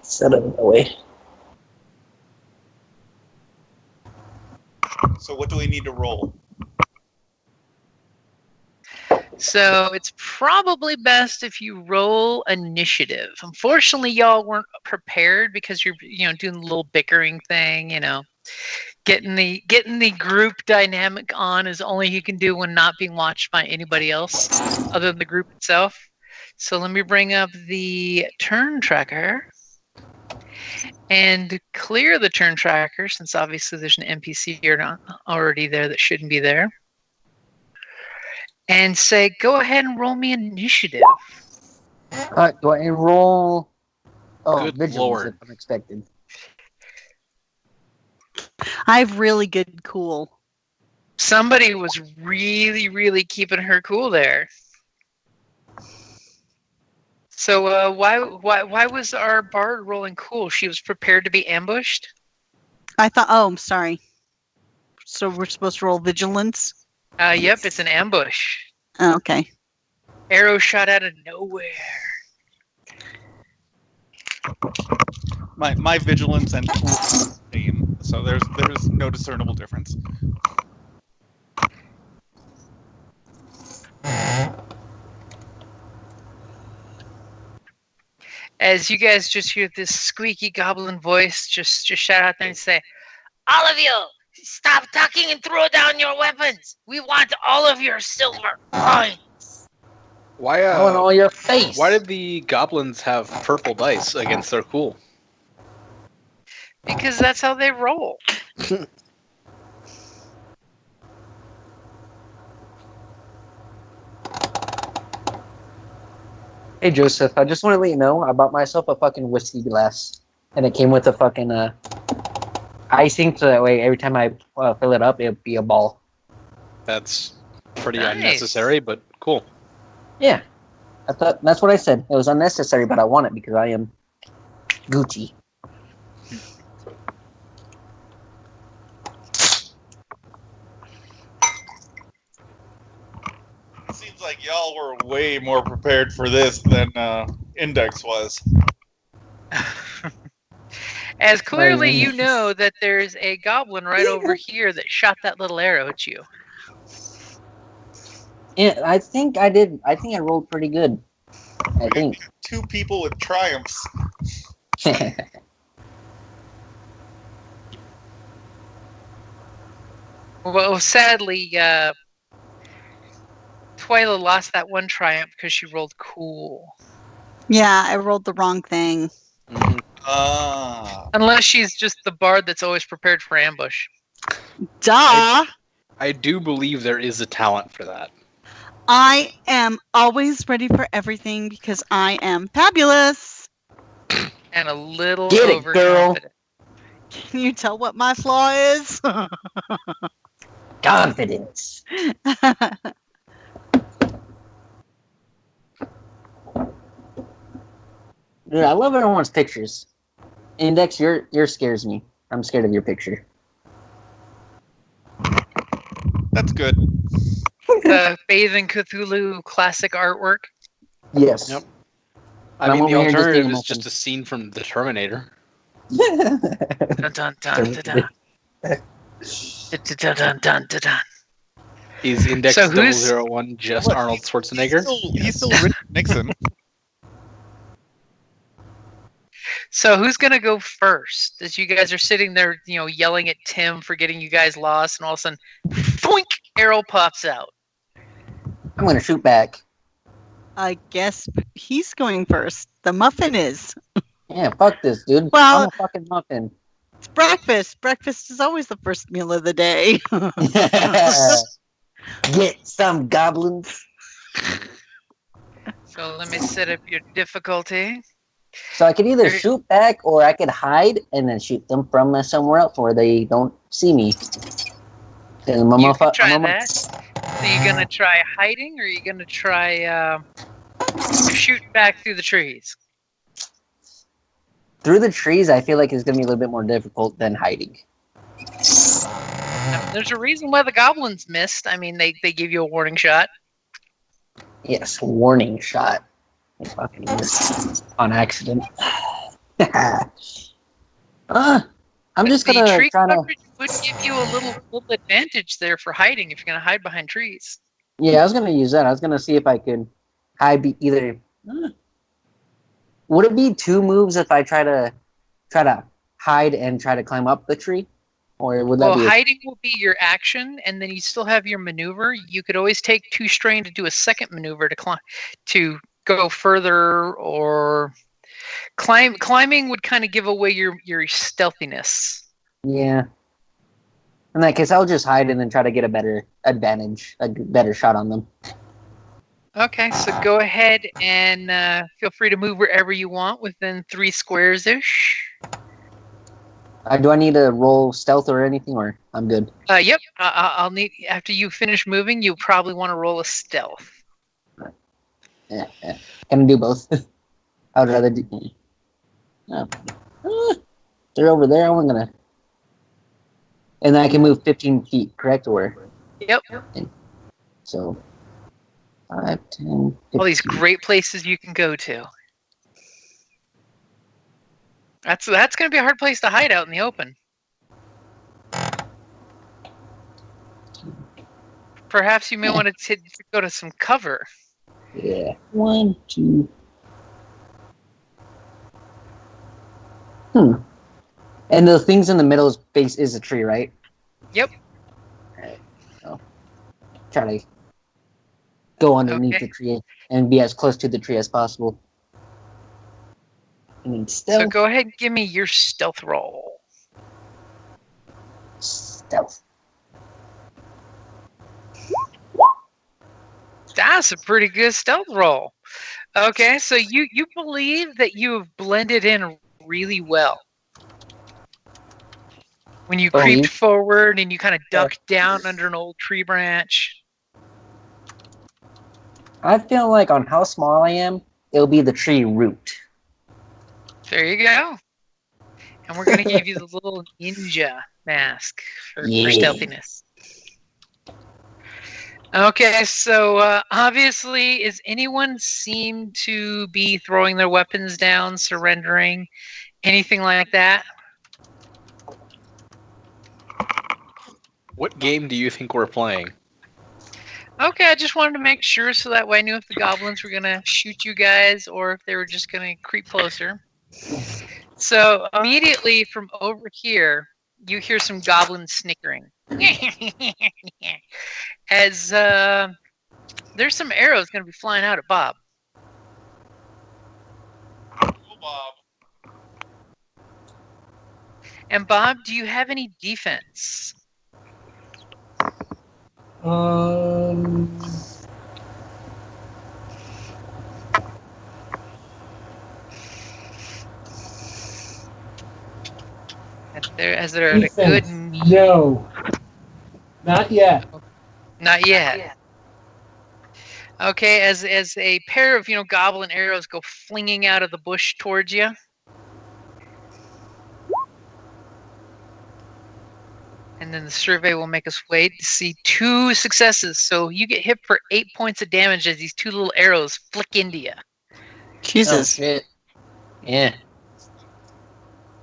Set it away. So what do we need to roll? So it's probably best if you roll initiative. Unfortunately, y'all weren't prepared because you're doing the little bickering thing. Getting the group dynamic on is only he can do when not being watched by anybody else other than the group itself. So let me bring up the turn tracker and clear the turn tracker, since obviously there's an NPC here already there that shouldn't be there. And say, go ahead and roll me initiative. Do I roll? Oh, Good vigilance lord. if unexpected. I have really good cool. Somebody was really, really keeping her cool there. So why was our bard rolling cool? She was prepared to be ambushed? I thought, oh, I'm sorry. So we're supposed to roll vigilance? Yep, it's an ambush. Oh, okay. Arrow shot out of nowhere. My vigilance and cool are the same, so there's no discernible difference. As you guys just hear this squeaky goblin voice just shout out there and say, all of you, stop talking and throw down your weapons. We want all of your silver coins. Why? I want all your face. Why did the goblins have purple dice against their cool? Because that's how they roll. Hey Joseph, I just want to let you know I bought myself a fucking whiskey glass, and it came with a fucking icing, so that way every time I fill it up, it'll be a ball. That's pretty Nice. unnecessary, but cool. Yeah, I thought that's what I said. It was unnecessary, but I want it because I am Gucci. Seems like y'all were way more prepared for this than Index was. As clearly you know that there's a goblin right over here that shot that little arrow at you. Yeah, I think I did. I think I rolled pretty good. I think. Two people with triumphs. Well, sadly, Twyla lost that one triumph because she rolled cool. Yeah, I rolled the wrong thing. Mhm. Unless she's just the bard that's always prepared for ambush. Duh! I do believe there is a talent for that. I am always ready for everything because I am fabulous. And a little Get it, girl. overconfident. Can you tell what my flaw is? Confidence. Dude, I love everyone's pictures. Index, your scares me. I'm scared of your picture. That's good. The Bathing Cthulhu classic artwork. Yes. Yep. And I mean, I'm the over here just alternative being is just a scene from The Terminator. Dun dun dun dun dun. Dun dun dun dun dun. Is Index So who's- 001 just What? Arnold Schwarzenegger? He's still Richard Nixon. So who's gonna go first? As you guys are sitting there, yelling at Tim for getting you guys lost, and all of a sudden, boink, arrow pops out. I'm gonna shoot back. I guess he's going first. The muffin is. Yeah, fuck this, dude. Well- I'm a fucking muffin. It's breakfast. Breakfast is always the first meal of the day. Get some goblins. So let me set up your difficulty. So I could either There- shoot back or I could hide and then shoot them from somewhere else where they don't see me. You can try that. So you gonna try hiding, or you gonna try shoot back through the trees? Through the trees, I feel like it's going to be a little bit more difficult than hiding. Now, there's a reason why the goblins missed. I mean, they give you a warning shot. Yes, warning shot. I fucking missed on accident. I'm just The going to tree try to... coverage would give you a little advantage there for hiding if you're gonna hide behind trees. Yeah, I was going to use that. I was going to see if I could hide either... Would it be 2 moves if I try to hide and try to climb up the tree? Or would that Well, be? hiding will be your action, and then you still have your maneuver. You could always take 2 strain to do a second maneuver to go further, or climbing would kind of give away your stealthiness. Yeah. In that case, I'll just hide and then try to get a better advantage, a better shot on them. Okay, so go ahead and feel free to move wherever you want within 3 squares-ish. Do I need to roll stealth or anything, or I'm good? Yep. I'll need, after you finish moving, you'll probably want to roll a stealth. Yeah. Can I do both? I would rather do. No. They're over there. I'm gonna. And then I can move 15 feet, correct? Or. Yep. So. 5, 10, 15. All these great places you can go to. That's going to be a hard place to hide out in the open. Perhaps you may want to go to some cover. Yeah. 1, 2. And the things in the middle is a tree, right? Yep. Alright. So, try to go underneath the tree and be as close to the tree as possible. And then stealth. So go ahead and give me your stealth roll. Stealth. That's a pretty good stealth roll. Okay, so you believe that you have blended in really well. When you creeped forward and you kind of ducked down under an old tree branch. I feel like on how small I am, it'll be the tree root. There you go. And we're going to give you the little ninja mask for stealthiness. Okay, so obviously, is anyone seem to be throwing their weapons down, surrendering, anything like that? What game do you think we're playing? Okay, I just wanted to make sure so that way I knew if the goblins were going to shoot you guys or if they were just going to creep closer. So immediately from over here, you hear some goblins snickering. As there's some arrows going to be flying out at Bob. Oh, Bob. And Bob, do you have any defense? As they're at a good meet. No. Not yet. Not yet. Okay, as a pair of goblin arrows go flinging out of the bush towards you. And then the survey will make us wait to see 2 successes. So you get hit for 8 points of damage as these 2 little arrows flick into you. Jesus. Oh, shit. Yeah.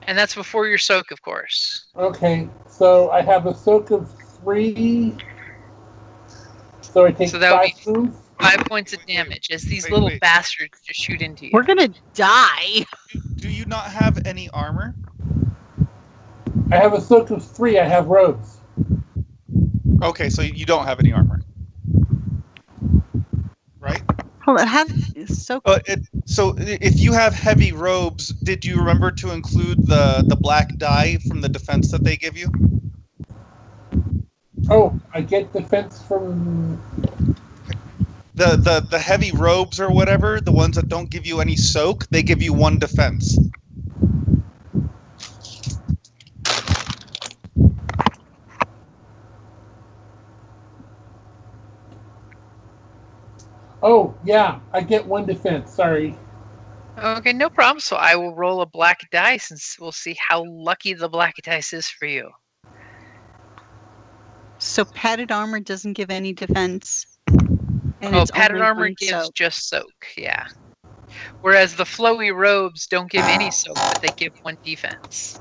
And that's before your soak, of course. Okay, so I have a soak of 3. So I take So that would 5 moves. 5 points of damage as these little bastards just shoot into you. We're gonna die. Do you not have any armor? I have a soak of 3. I have robes. Okay, so you don't have any armor, right? Hold on, so So if you have heavy robes, did you remember to include the black dye from the defense that they give you? Oh, I get defense from... The heavy robes or whatever, the ones that don't give you any soak, they give you 1 defense. Oh, yeah, I get 1 defense, sorry. Okay, no problem. So I will roll a black dice and we'll see how lucky the black dice is for you. So padded armor doesn't give any defense. And Oh, it's padded only armor 1 gives soak. just soak, yeah. Whereas the flowy robes don't give any soak, but they give 1 defense.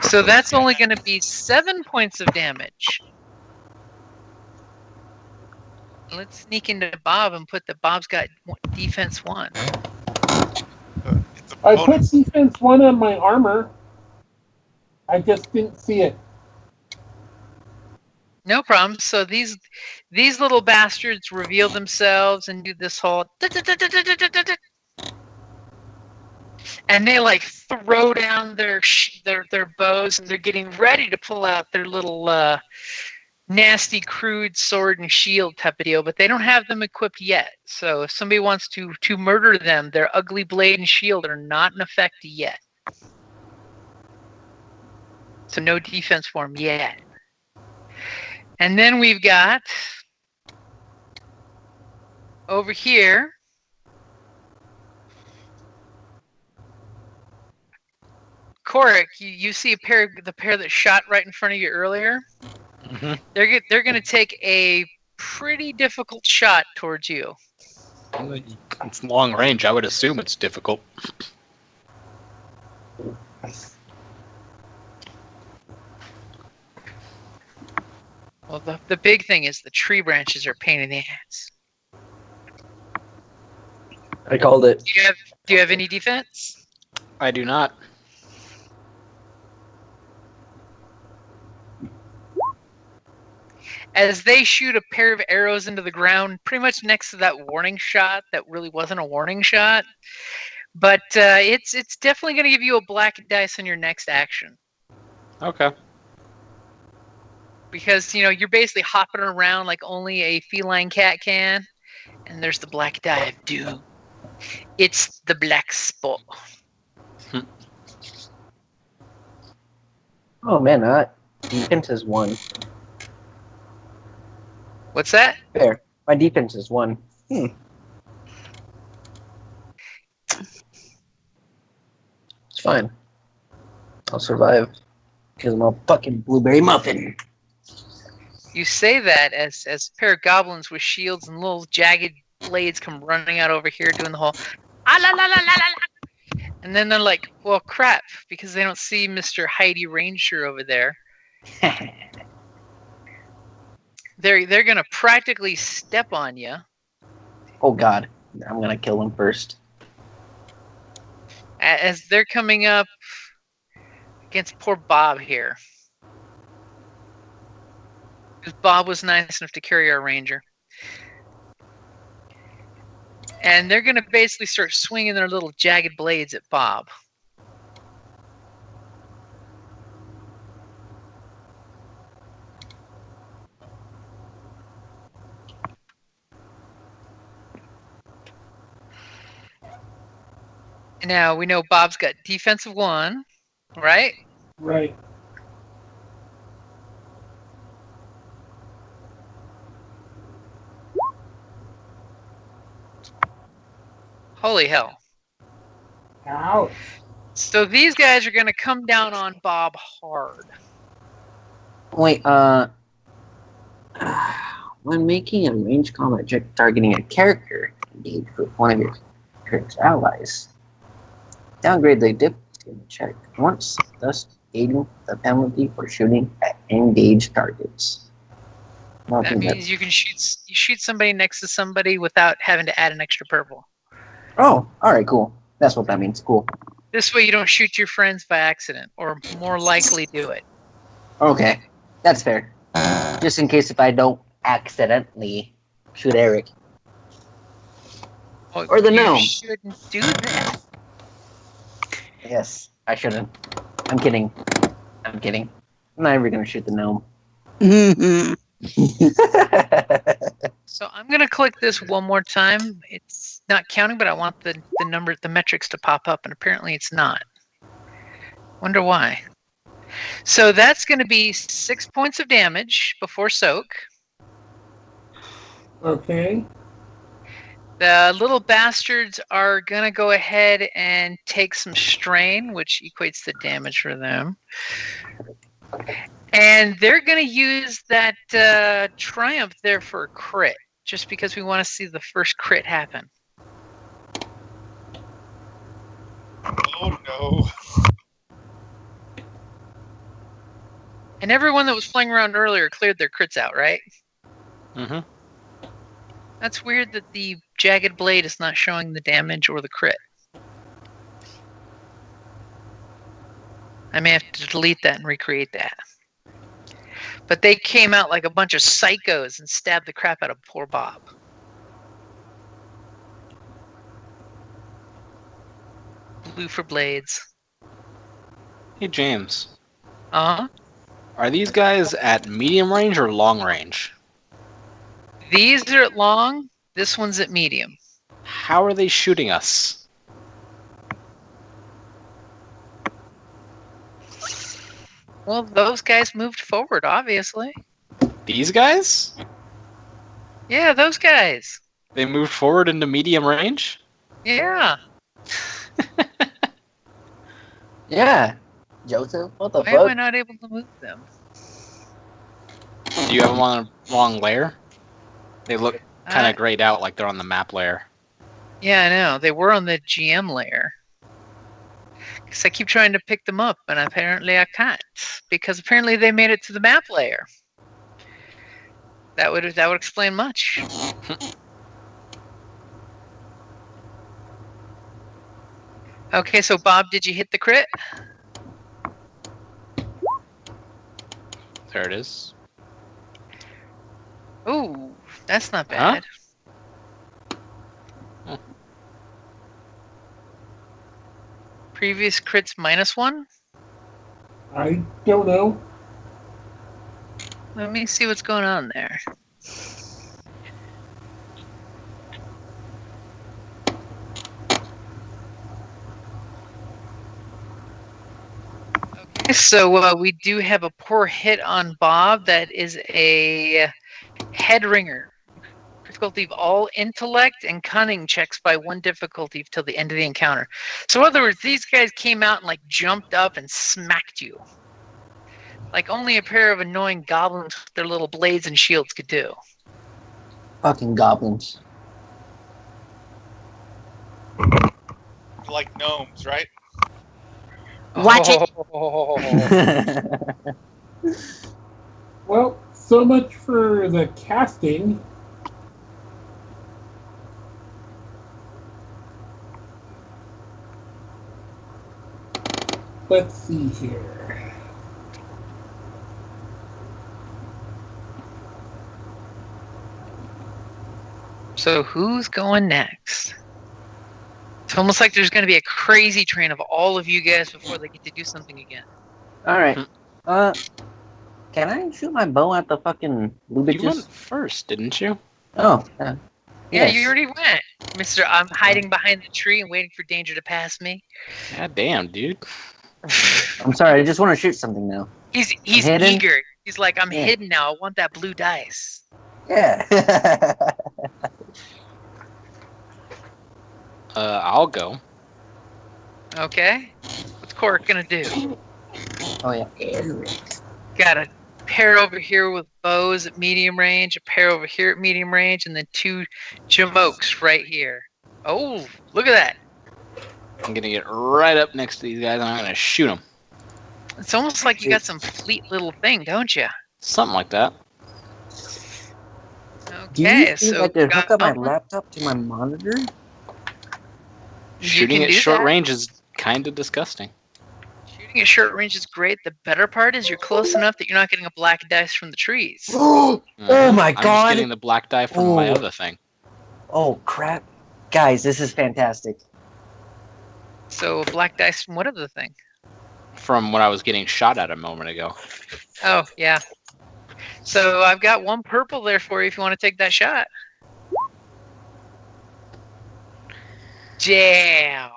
So that's only going to be 7 points of damage. Let's sneak into Bob and put that Bob's got defense 1. I Oh, put no. defense 1 on my armor. I just didn't see it. No problem. So these little bastards reveal themselves and do this whole and they like throw down their bows and they're getting ready to pull out their little nasty crude sword and shield type of deal, but they don't have them equipped yet. So if somebody wants to murder them, their ugly blade and shield are not in effect yet. So no defense for them yet. And then we've got over here Korrick, you see the pair that shot right in front of you earlier? Mm-hmm. They're going to take a pretty difficult shot towards you. It's long range. I would assume it's difficult. Well, the big thing is the tree branches are a pain in the ass. I called it. Do you have any defense? I do not. As they shoot a pair of arrows into the ground, pretty much next to that warning shot that really wasn't a warning shot. But it's definitely going to give you a black dice on your next action. Okay. Because, you're basically hopping around like only a feline cat can. And there's the black die of doom. It's the black spot. Oh man, defense is 1. What's that? Fair. My defense is 1. It's fine. I'll survive. Because I'm a fucking blueberry muffin. You say that as a pair of goblins with shields and little jagged blades come running out over here doing the whole ah la la la la la. And then they're like, well crap, because they don't see Mr. Heidi Ranger over there. They're gonna practically step on you. Oh god. I'm gonna kill them first. As they're coming up against poor Bob here. Because Bob was nice enough to carry our ranger. And they're going to basically start swinging their little jagged blades at Bob. Now, we know Bob's got defensive 1, right? Right. Holy hell. Ouch. So these guys are going to come down on Bob hard. Wait, when making a ranged combat check targeting a character, engage with one of your character's allies. Downgrade the difficulty check once, thus aiding the penalty for shooting at engaged targets. That means you can shoot somebody next to somebody without having to add an extra purple. Oh, alright, cool. That's what that means. Cool. This way you don't shoot your friends by accident, or more likely do it. Okay, that's fair. Just in case if I don't accidentally shoot Eric. Well, Or the gnome. You shouldn't do that. Yes, I shouldn't. I'm kidding. I'm not ever gonna shoot the gnome. So I'm going to click this one more time. It's not counting, but I want the metrics to pop up, and apparently it's not. Wonder why. So that's going to be 6 points of damage before soak. Okay. The little bastards are going to go ahead and take some strain, which equates to damage for them. And they're going to use that triumph there for a crit, just because we want to see the first crit happen. Oh no. And everyone that was flying around earlier cleared their crits out, right? Mm-hmm. That's weird that the jagged blade is not showing the damage or the crit. I may have to delete that and recreate that. But they came out like a bunch of psychos and stabbed the crap out of poor Bob. Blue for blades. Hey, James. Uh-huh. Are these guys at medium range or long range? These are at long. This one's at medium. How are they shooting us? Well, those guys moved forward, obviously. These guys? Yeah, those guys. They moved forward into medium range? Yeah. Yeah. Joseph, what the Why am I fuck? not able to move them? Do you have them on a long layer? They look kind Uh, of grayed out like they're on the map layer. Yeah, I know. They were on the GM layer. Because I keep trying to pick them up, and apparently I can't. Because apparently they made it to the map layer. That would explain much. Okay, so Bob, did you hit the crit? There it is. Ooh, that's not bad. Huh. Previous crits -1? I don't know. Let me see what's going on there. Okay, so we do have a poor hit on Bob. That is a head ringer. Difficulty of all intellect and cunning checks by 1 difficulty till the end of the encounter. So in other words, these guys came out and like jumped up and smacked you. Like only a pair of annoying goblins with their little blades and shields could do. Fucking goblins. Like gnomes, right? Watch it. Well, so much for the casting. Let's see here. So who's going next? It's almost like there's going to be a crazy train of all of you guys before they get to do something again. Alright. Can I shoot my bow at the fucking blue You went bitches? first, didn't you? Oh, Yeah, yes. you already went. Mr. I'm hiding behind the tree and waiting for danger to pass me. God damn, dude. I'm sorry, I just want to shoot something now. He's Hidden? eager. He's like, I'm Yeah. hidden now. I want that blue dice. Yeah. I'll go. Okay. What's Korrick gonna do? Oh, yeah. Got a pair over here with bows at medium range, a pair over here at medium range, and then 2 jamokes right here. Oh, look at that. I'm gonna get right up next to these guys and I'm gonna shoot them. It's almost like you got some fleet little thing, don't you? Something like that. Do you Okay, think so I could hook up my Goblin, laptop to my monitor? you Shooting can at do short that. range is kind of disgusting. Shooting at short range is great. The better part is you're close enough that you're not getting a black dice from the trees. Oh my I'm just god! getting the black die from my Oh. other thing. Oh crap. Guys, this is fantastic. So a black dice from what other thing? From what I was getting shot at a moment ago. Oh, yeah. So I've got 1 purple there for you if you want to take that shot. Damn.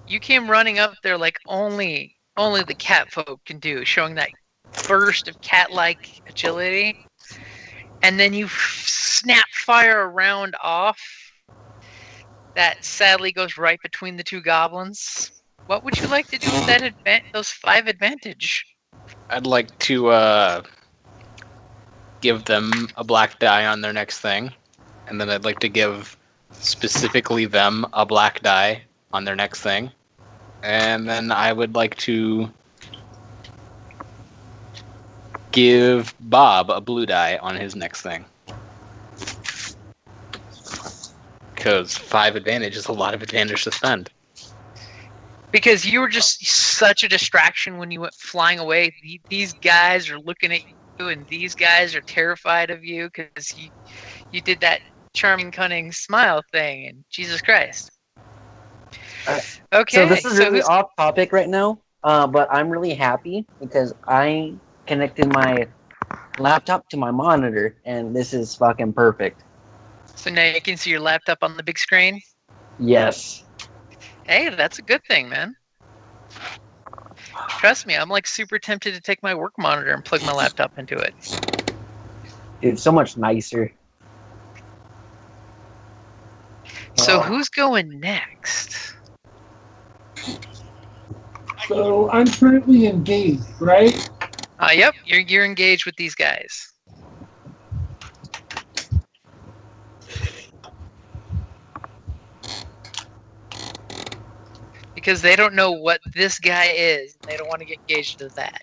You came running up there like only the cat folk can do, showing that burst of cat-like agility. And then you snap fire a round off that sadly goes right between the 2 goblins. What would you like to do with that those 5 advantage? I'd like to give them a black die on their next thing. And then I'd like to give specifically them a black die on their next thing. And then I would like to give Bob a blue die on his next thing. Because 5 advantage is a lot of advantage to spend. Because you were just such a distraction when you went flying away. These guys are looking at you, and these guys are terrified of you because you did that charming, cunning smile thing. And Jesus Christ. Okay. So this is really off topic right now, but I'm really happy because I connected my laptop to my monitor, and this is fucking perfect. So now you can see your laptop on the big screen? Yes. Hey, that's a good thing, man. Trust me, I'm like super tempted to take my work monitor and plug my laptop into it. It's so much nicer. So who's going next? So I'm currently engaged, right? Yep, you're engaged with these guys. Because they don't know what this guy is. They don't want to get engaged to that.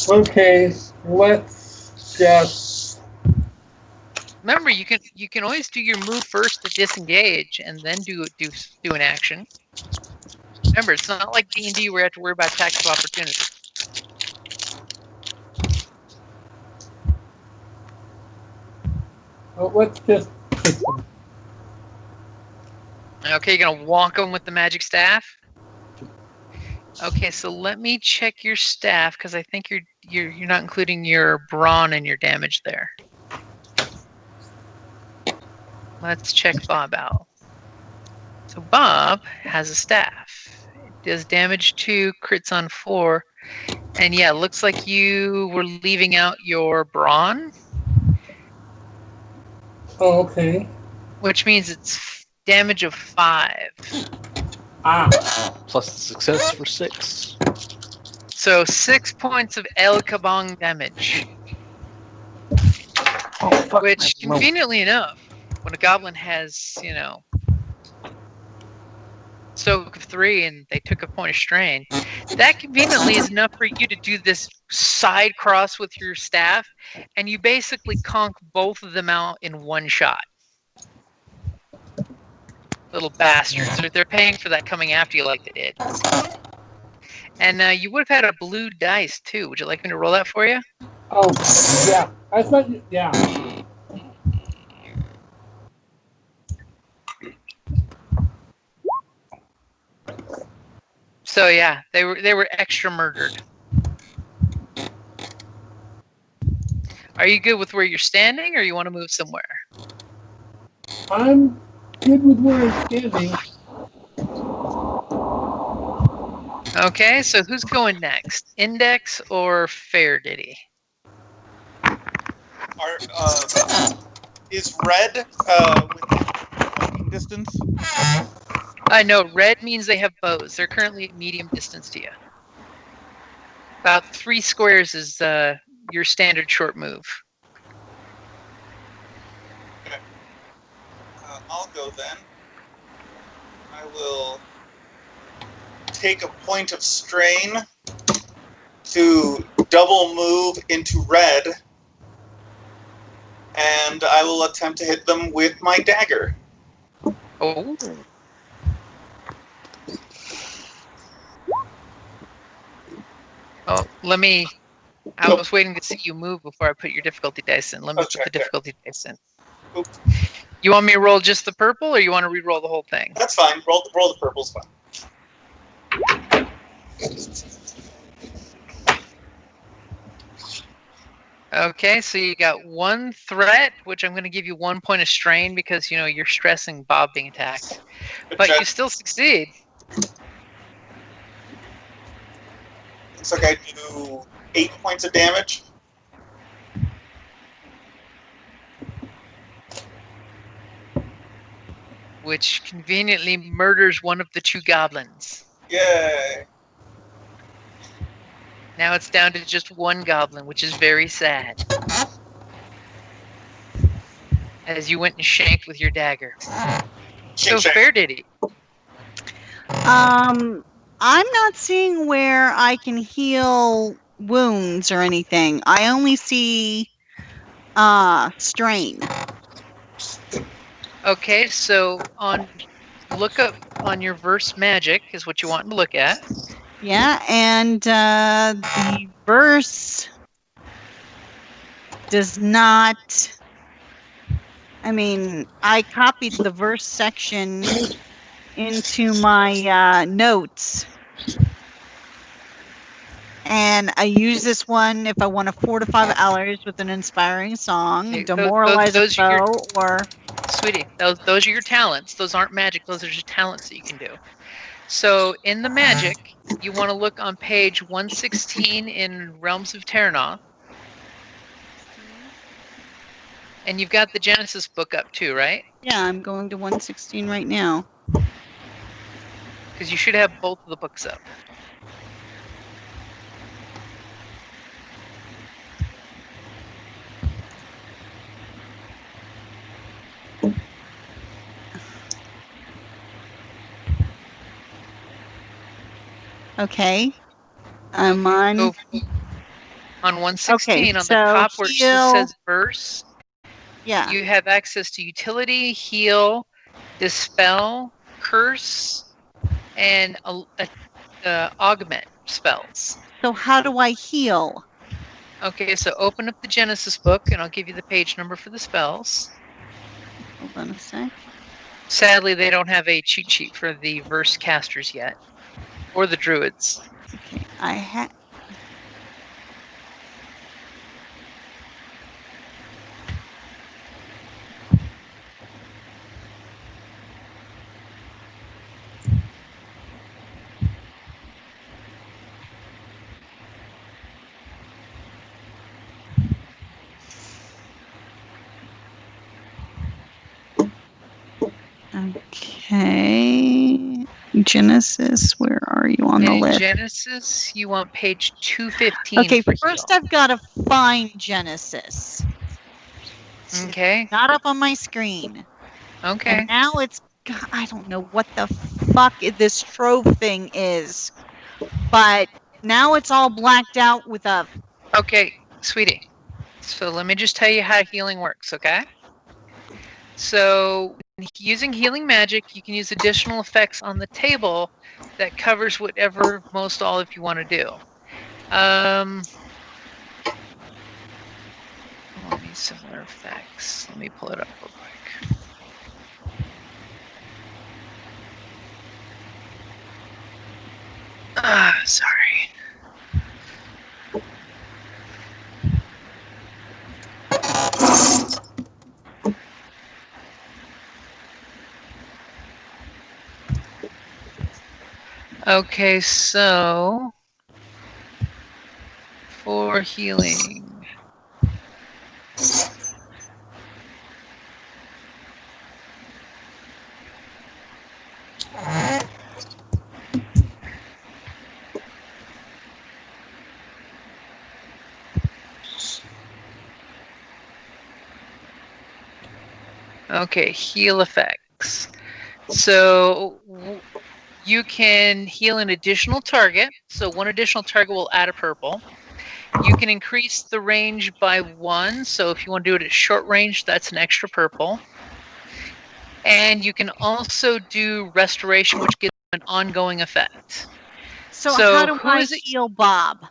Okay, let's just. Remember, you can always do your move first to disengage, and then do an action. Remember, it's not like D&D where you have to worry about attacks of opportunity. Well, let's just hit them. Okay, you're gonna wonk them with the magic staff. Okay, so let me check your staff because I think you're not including your brawn and your damage there. Let's check Bob out. So Bob has a staff. It does damage 2, crits on 4, and yeah, it looks like you were leaving out your brawn. Oh, okay. Which means it's damage of 5. Plus the success for 6. So 6 points of El Kabong damage. Oh, fuck. Which, conveniently enough, when a goblin has, soak of 3 and they took a point of strain, that conveniently is enough for you to do this side cross with your staff, and you basically conk both of them out in one shot. Little bastards. They're paying for that coming after you like they did. And you would have had a blue dice, too. Would you like me to roll that for you? Oh, yeah. I thought, yeah. So yeah, they were extra murdered. Are you good with where you're standing, or you want to move somewhere? I'm good with where I'm standing. Okay, so who's going next? Index or Fairdiddy? Is red within walking distance? No, red means they have bows. They're currently at medium distance to you. About 3 squares is your standard short move. Okay. I'll go then. I will take a point of strain to double move into red, and I will attempt to hit them with my dagger. Oh. Oh, I was waiting to see you move before I put your difficulty dice in. Let me put the difficulty dice in. Oop. You want me to roll just the purple, or you want to re-roll the whole thing? That's fine. Roll the purple's fine. Okay, so you got 1 threat, which I'm going to give you 1 point of strain because, you're stressing Bob being attacked. But you still succeed. Looks like I do 8 points of damage. Which conveniently murders one of the 2 goblins. Yay! Now it's down to just 1 goblin, which is very sad. As you went and shanked with your dagger. So Fairdiddy. I'm not seeing where I can heal wounds or anything. I only see strain. Okay, so look up on your verse magic is what you want to look at. Yeah, and the verse does not. I mean, I copied the verse section into my notes. And I use this one if I want to fortify allies with an inspiring song, Hey, demoralize a those are your- foe, or... Sweetie, those are your talents. Those aren't magic. Those are just talents that you can do. So in the magic, you want to look on page 116 in Realms of Terrinoth. And you've got the Genesys book up too, right? Yeah, I'm going to 116 right now. Because you should have both of the books up. Okay. I'm on... Go on 116, Okay, on the so top where it heal. just says verse, Yeah. you have access to utility, heal, dispel, curse, and augment spells. So how do I heal? Okay, so open up the Genesys book, and I'll give you the page number for the spells. Hold on a sec. Sadly, they don't have a cheat sheet for the verse casters yet, or the druids. Okay, I have... Okay. Genesys, where are you on the In list? Genesys, you want page 215. Okay, for first heal. I've got to find Genesys. Okay. Not up on my screen. Okay. And now it's... God, I don't know what the fuck this trove thing is. But now it's all blacked out with a... Okay, sweetie. So let me just tell you how healing works, okay? So using healing magic, you can use additional effects on the table that covers whatever most all of you want to do. Let me similar effects. Let me pull it up real quick. Sorry. Okay, so for healing. Okay, heal effects. So you can heal an additional target. So one additional target will add a purple. You can increase the range by 1. So if you want to do it at short range, that's an extra purple. And you can also do restoration, which gives an ongoing effect. So how do I is it? heal Bob?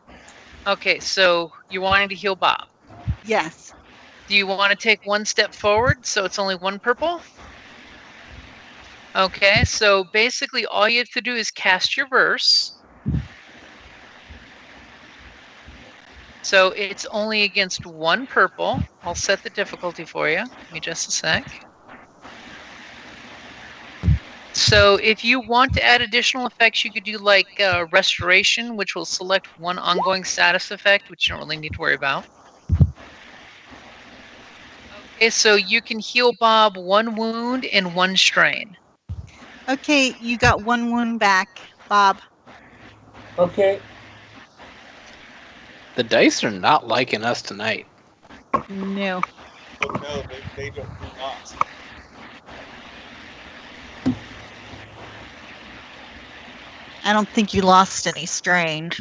Okay, so you're wanting to heal Bob. Yes. Do you want to take one step forward so it's only 1 purple? Okay, so basically all you have to do is cast your verse. So it's only against 1 purple. I'll set the difficulty for you. Give me just a sec. So if you want to add additional effects, you could do like restoration, which will select 1 ongoing status effect, which you don't really need to worry about. Okay, so you can heal Bob 1 wound and 1 strain. Okay, you got 1 wound back, Bob. Okay. The dice are not liking us tonight. No. Oh, no, they do not. I don't think you lost any strain.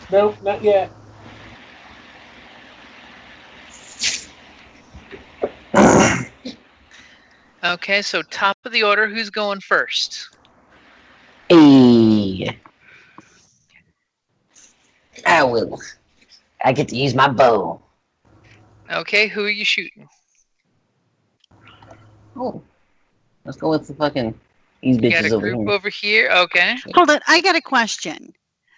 No, not yet. Okay, so top of the order, who's going first? Hey. I will. I get to use my bow. Okay, who are you shooting? Oh. Let's go with the fucking these You got bitches a over group here. over here. Okay. Hold on, I got a question.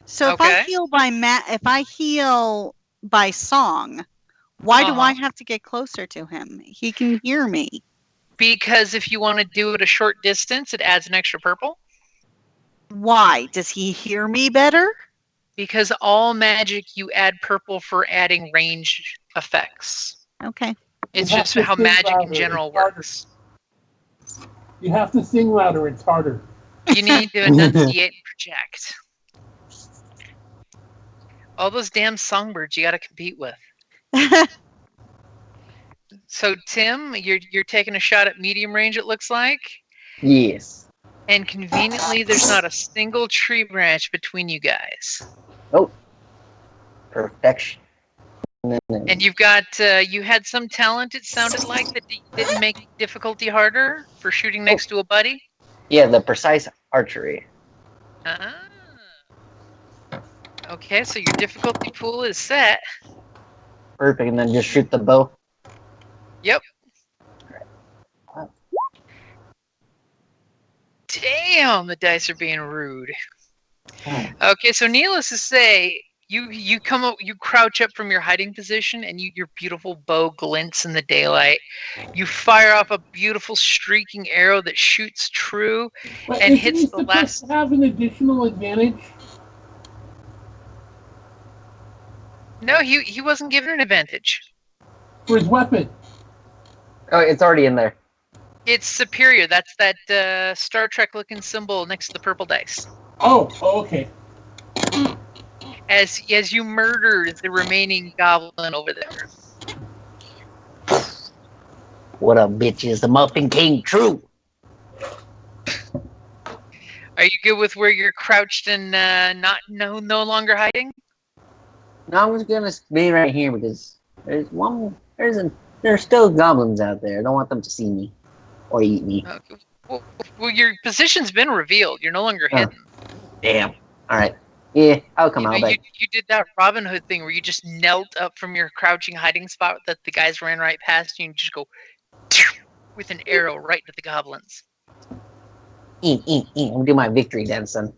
So if I Okay. heal by if I heal by song, why do I have to get closer to him? He can hear me. Because if you want to do it a short distance, it adds an extra purple. Why? Does he hear me better? Because all magic you add purple for adding range effects. Okay. It's You have just to how sing magic in louder, general it's harder. works. You have to sing louder. It's harder. You need to enunciate and project. All those damn songbirds you got to compete with. So Tim, you're taking a shot at medium range. It looks like. Yes. And conveniently, there's not a single tree branch between you guys. Oh. Perfection. And you've got, you had some talent, it sounded like, that didn't make difficulty harder for shooting next to a buddy? Yeah, the precise archery. Ah. Okay, so your difficulty pool is set. Perfect, and then just shoot the bow. Yep. Damn, the dice are being rude. Okay, so needless to say, you come up, you crouch up from your hiding position, and your beautiful bow glints in the daylight. You fire off a beautiful streaking arrow that shoots true But and isn't hits he the supposed last. to have an additional advantage? No, he wasn't given an advantage. For his weapon. Oh, it's already in there. It's superior. That's that Star Trek looking symbol next to the purple dice. Oh, okay. As you murdered the remaining goblin over there. What up, bitches? The Muffin King, true. Are you good with where you're crouched and no longer hiding? No, I'm just gonna be right here because there's still goblins out there. I don't want them to see me or eat me. Okay. Well, your position's been revealed. You're no longer hidden. Damn. All right. Yeah, I'll come out. You did that Robin Hood thing where you just knelt up from your crouching hiding spot that the guys ran right past you and just go with an arrow right into the goblins. I'll do my victory dance, son.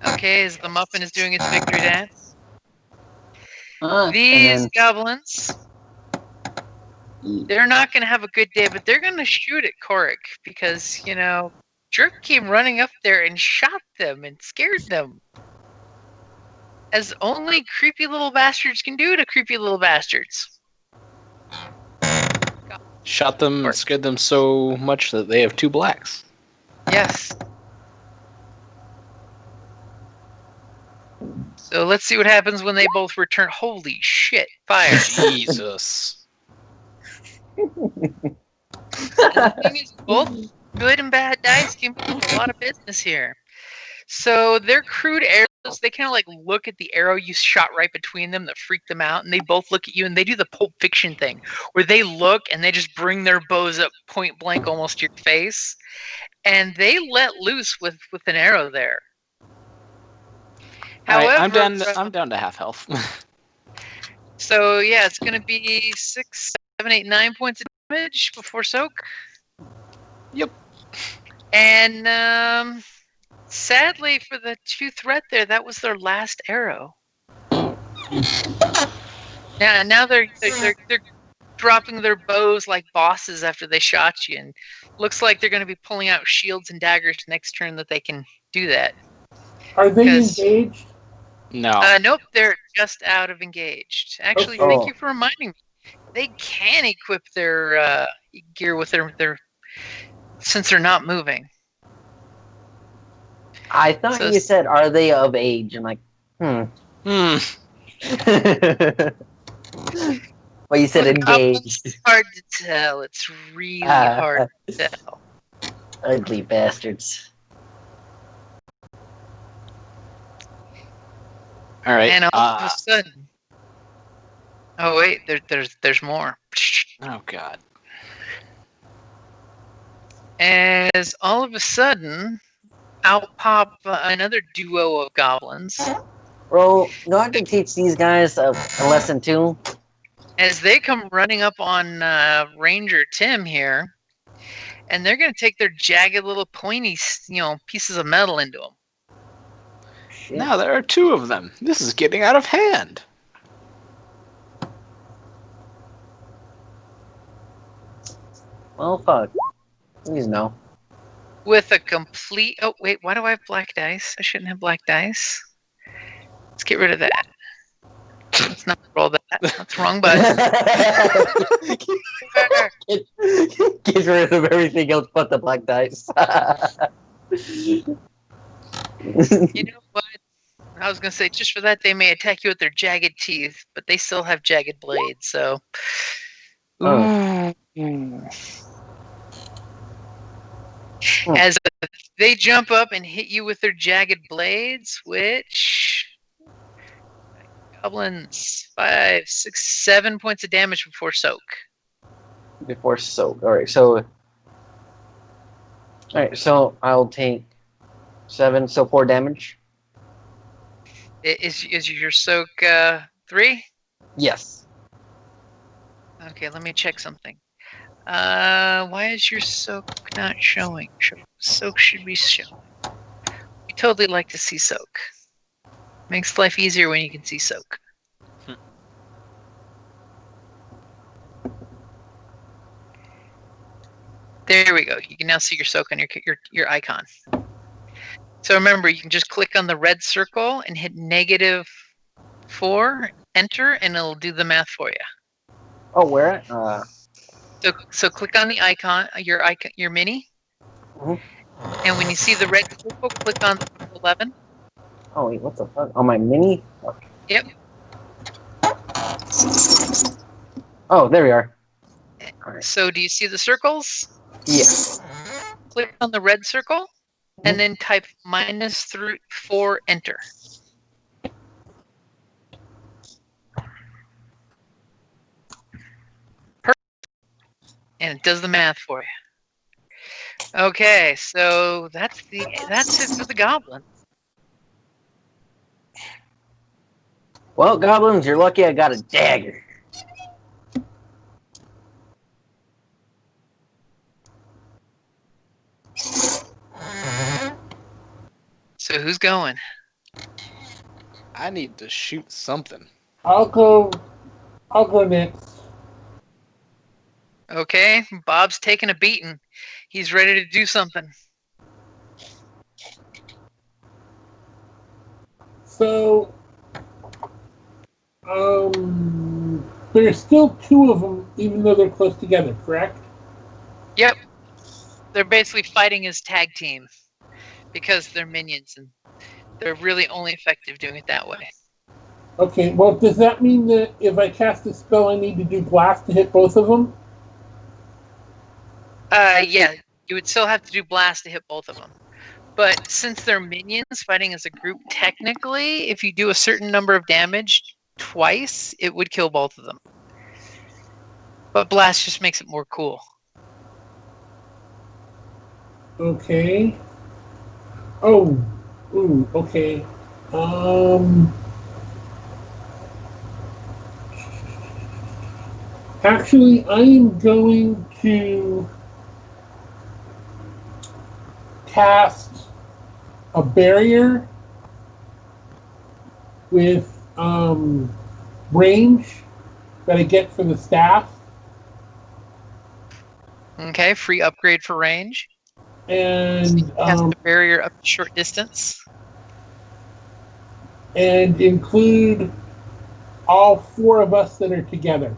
Okay, as the muffin is doing its victory dance. And These then- goblins, they're not going to have a good day, but they're going to shoot at Korrick because, Jerk came running up there and shot them and scared them. As only creepy little bastards can do to creepy little bastards. Shot them and scared them so much that they have 2 blacks. Yes. So let's see what happens when they both return. Holy shit, fire. Jesus. The thing is, both good and bad dice can do a lot of business here. So their crude arrows, they kind of like look at the arrow you shot right between them that freaked them out, and they both look at you and they do the Pulp Fiction thing where they look and they just bring their bows up point blank almost to your face, and they let loose with an arrow there. However, right, I'm down to half health. So yeah, it's gonna be 6, 7, 8, 9 points of damage before soak. Yep. And sadly for the 2 threat there, that was their last arrow. Now they're dropping their bows like bosses after they shot you, and looks like they're gonna be pulling out shields and daggers next turn that they can do that. Are they engaged? No. Nope, they're just out of engaged. Actually, thank you for reminding me. They can equip their gear with their since they're not moving. I thought you said, "Are they of age?" I'm like, Well, you said engaged. It's hard to tell. It's really hard to tell. Ugly bastards. All right. And all of a sudden, oh wait, there's more. Oh god. As all of a sudden, out pop another duo of goblins. Bro, do I have to teach these guys a lesson too? As they come running up on Ranger Tim here, and they're going to take their jagged little pointy, pieces of metal into them. Shit. Now there are 2 of them. This is getting out of hand. Well, fuck. Please no. With a complete... Oh, wait, why do I have black dice? I shouldn't have black dice. Let's get rid of that. Let's not roll that. That's the wrong button. Get rid of everything else but the black dice. You know what? I was going to say, just for that, they may attack you with their jagged teeth, but they still have jagged blades, so... Oh. As they jump up and hit you with their jagged blades, which... Goblins, 5, 6, 7 points of damage before soak. Before soak. Alright, so I'll take 7, so 4 damage. Is your soak 3? Yes. Okay, let me check something. Why is your soak not showing? Soak should be showing. We totally like to see soak. Makes life easier when you can see soak. There we go. You can now see your soak on your icon. So remember, you can just click on the red circle and hit -4, enter, and it'll do the math for you. Oh, where? So click on the icon, your mini, and when you see the red circle, click on 11. Oh wait, what the fuck? On my mini? Okay. Yep. Oh, there we are. Alright. So do you see the circles? Yes. Click on the red circle, and then type -4, enter. Perfect. And it does the math for you. Okay, so that's it for the goblin. Well, goblins, you're lucky I got a dagger. So who's going? I need to shoot something. I'll go next. Okay, Bob's taking a beating. He's ready to do something. So, there's still 2 of them, even though they're close together, correct? Yep. They're basically fighting as tag team because they're minions and they're really only effective doing it that way. Okay, well, does that mean that if I cast a spell, I need to do blast to hit both of them? Yeah, you would still have to do blast to hit both of them. But since they're minions fighting as a group, technically, if you do a certain number of damage twice, it would kill both of them. But blast just makes it more cool. Okay. Oh. Ooh, okay. Actually, I am going to cast a barrier with range that I get for the staff. Okay, free upgrade for range. And Cast the barrier up to short distance. And include all 4 of us that are together.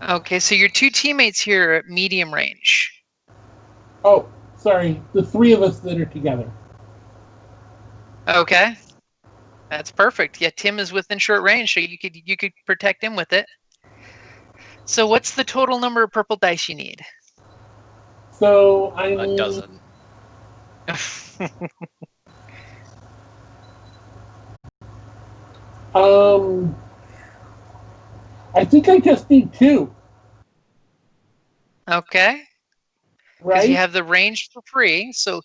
Okay, so your 2 teammates here are at medium range. Oh, sorry, the 3 of us that are together. Okay, that's perfect. Yeah, Tim is within short range, so you could protect him with it. So what's the total number of purple dice you need? So I A need dozen. I think I just need 2. Okay. Because you right? have the range for free, so,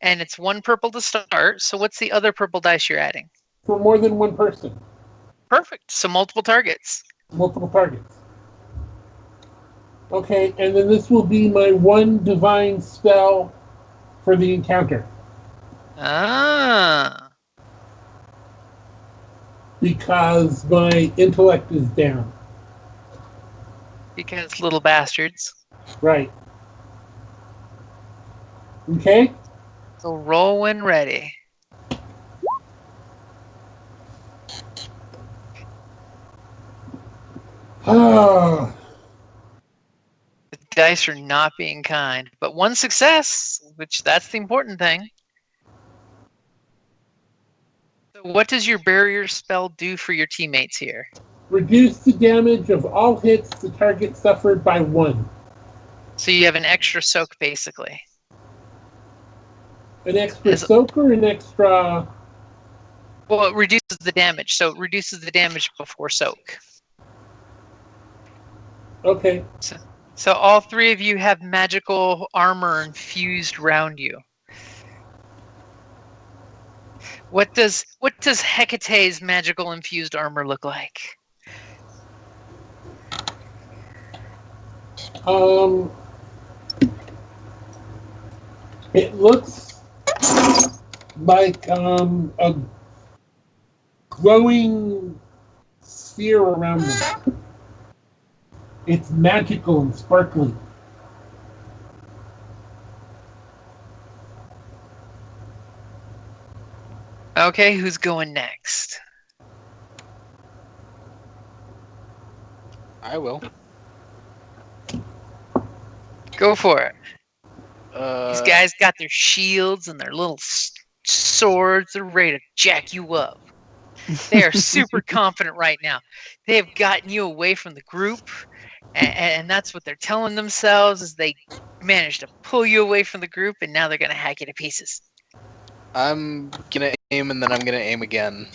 and it's 1 purple to start. So what's the other purple dice you're adding? For more than one person, Perfect. So multiple targets. multiple targets. Okay, and then this will be my 1 divine spell for the encounter. Ah. Because my intellect is down. Because little bastards. Right. Okay? So roll when ready. Ah, The dice are not being kind, but 1 success, which that's the important thing. So what does your barrier spell do for your teammates here? reduce the damage of all hits the target suffered by 1. So you have an extra soak, basically. An extra Is- soak or an extra... Well, it reduces the damage, so it reduces the damage before soak. Okay. So all 3 of you have magical armor infused around you. What does Hecate's magical infused armor look like? It looks like a glowing sphere around them. It's magical and sparkly. Okay, who's going next? I will. Go for it. Uh, These guys got their shields and their little swords. They're ready to jack you up. They are super confident right now. They have gotten you away from the group, and that's what they're telling themselves is they managed to pull you away from the group, and now they're going to hack you to pieces. I'm gonna aim and then I'm gonna aim again.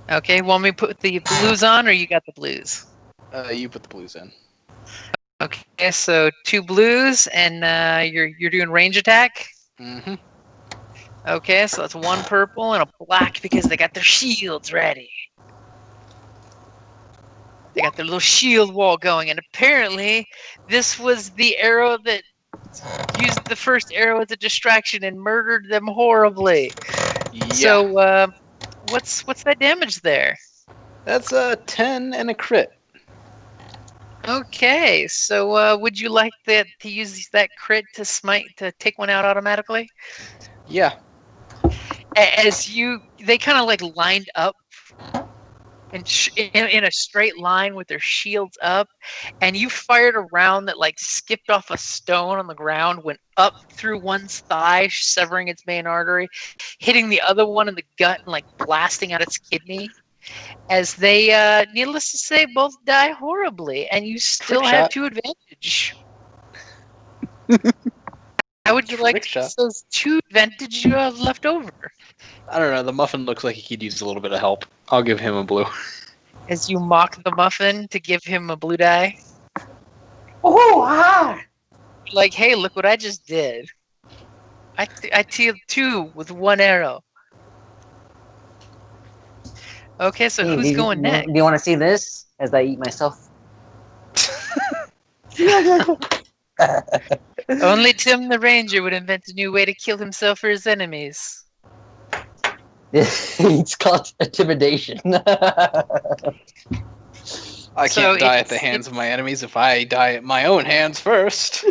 Okay, want me to put the blues on, or you got the blues? You put the blues in. Okay, so 2 blues, and you're doing range attack. Mm-hmm. Okay, so that's 1 purple and a black because they got their shields ready. They got their little shield wall going, and apparently this was the arrow that used the first arrow as a distraction and murdered them horribly. Yeah. So what's that damage there? That's a 10 and a crit. Okay, so would you like to use that crit to take 1 out automatically? Yeah. As they kind of like lined up in a straight line with their shields up, and you fired a round that like skipped off a stone on the ground, went up through one's thigh, severing its main artery, hitting the other one in the gut and like blasting out its kidney. As they, needless to say, both die horribly, and you still Trick have shot. 2 advantage. How would you like Trick to shot. use those 2 advantage you have left over? I don't know. The muffin looks like he could use a little bit of help. I'll give him a blue. As you mock the muffin to give him a blue die? Oh, ah! Like, hey, look what I just did. I killed 2 with 1 arrow. Okay, so Hey, who's going next? Do you want to see this as I eat myself? Only Tim the Ranger would invent a new way to kill himself or his enemies. It's called intimidation. I So can't die at it's- the hands of my enemies if I die at my own hands first. So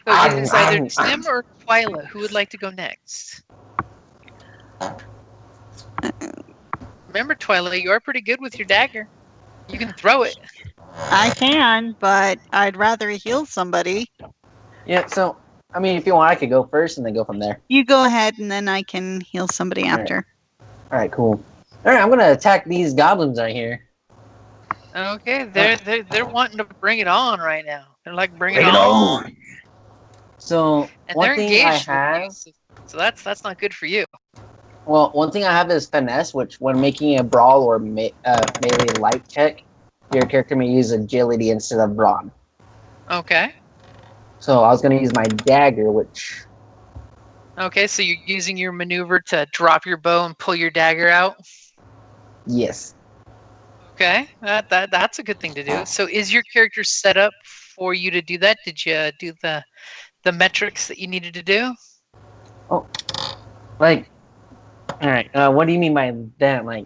it's either Tim or Twyla. Who would like to go next? Remember, Twyla, you are pretty good with your dagger. You can throw it. I can, but I'd rather heal somebody. Yeah, so, I mean, if you want, I could go first and then go from there. You go ahead, and then I can heal somebody after. Alright, cool. Alright, I'm gonna attack these goblins right here. Okay, they're wanting to bring it on right now. They're like, bring it on. So, And one they're thing I engaged with you, have... so that's not good for you. Well, one thing I have is finesse, which when making a brawl or melee light check, your character may use agility instead of brawn. Okay. So I was gonna use my dagger, which Okay, so you're using your maneuver to drop your bow and pull your dagger out. yes. Okay, that's a good thing to do. So is your character set up for you to do that? Did you do the metrics that you needed to do? Like, all right. What do you mean by that? Like,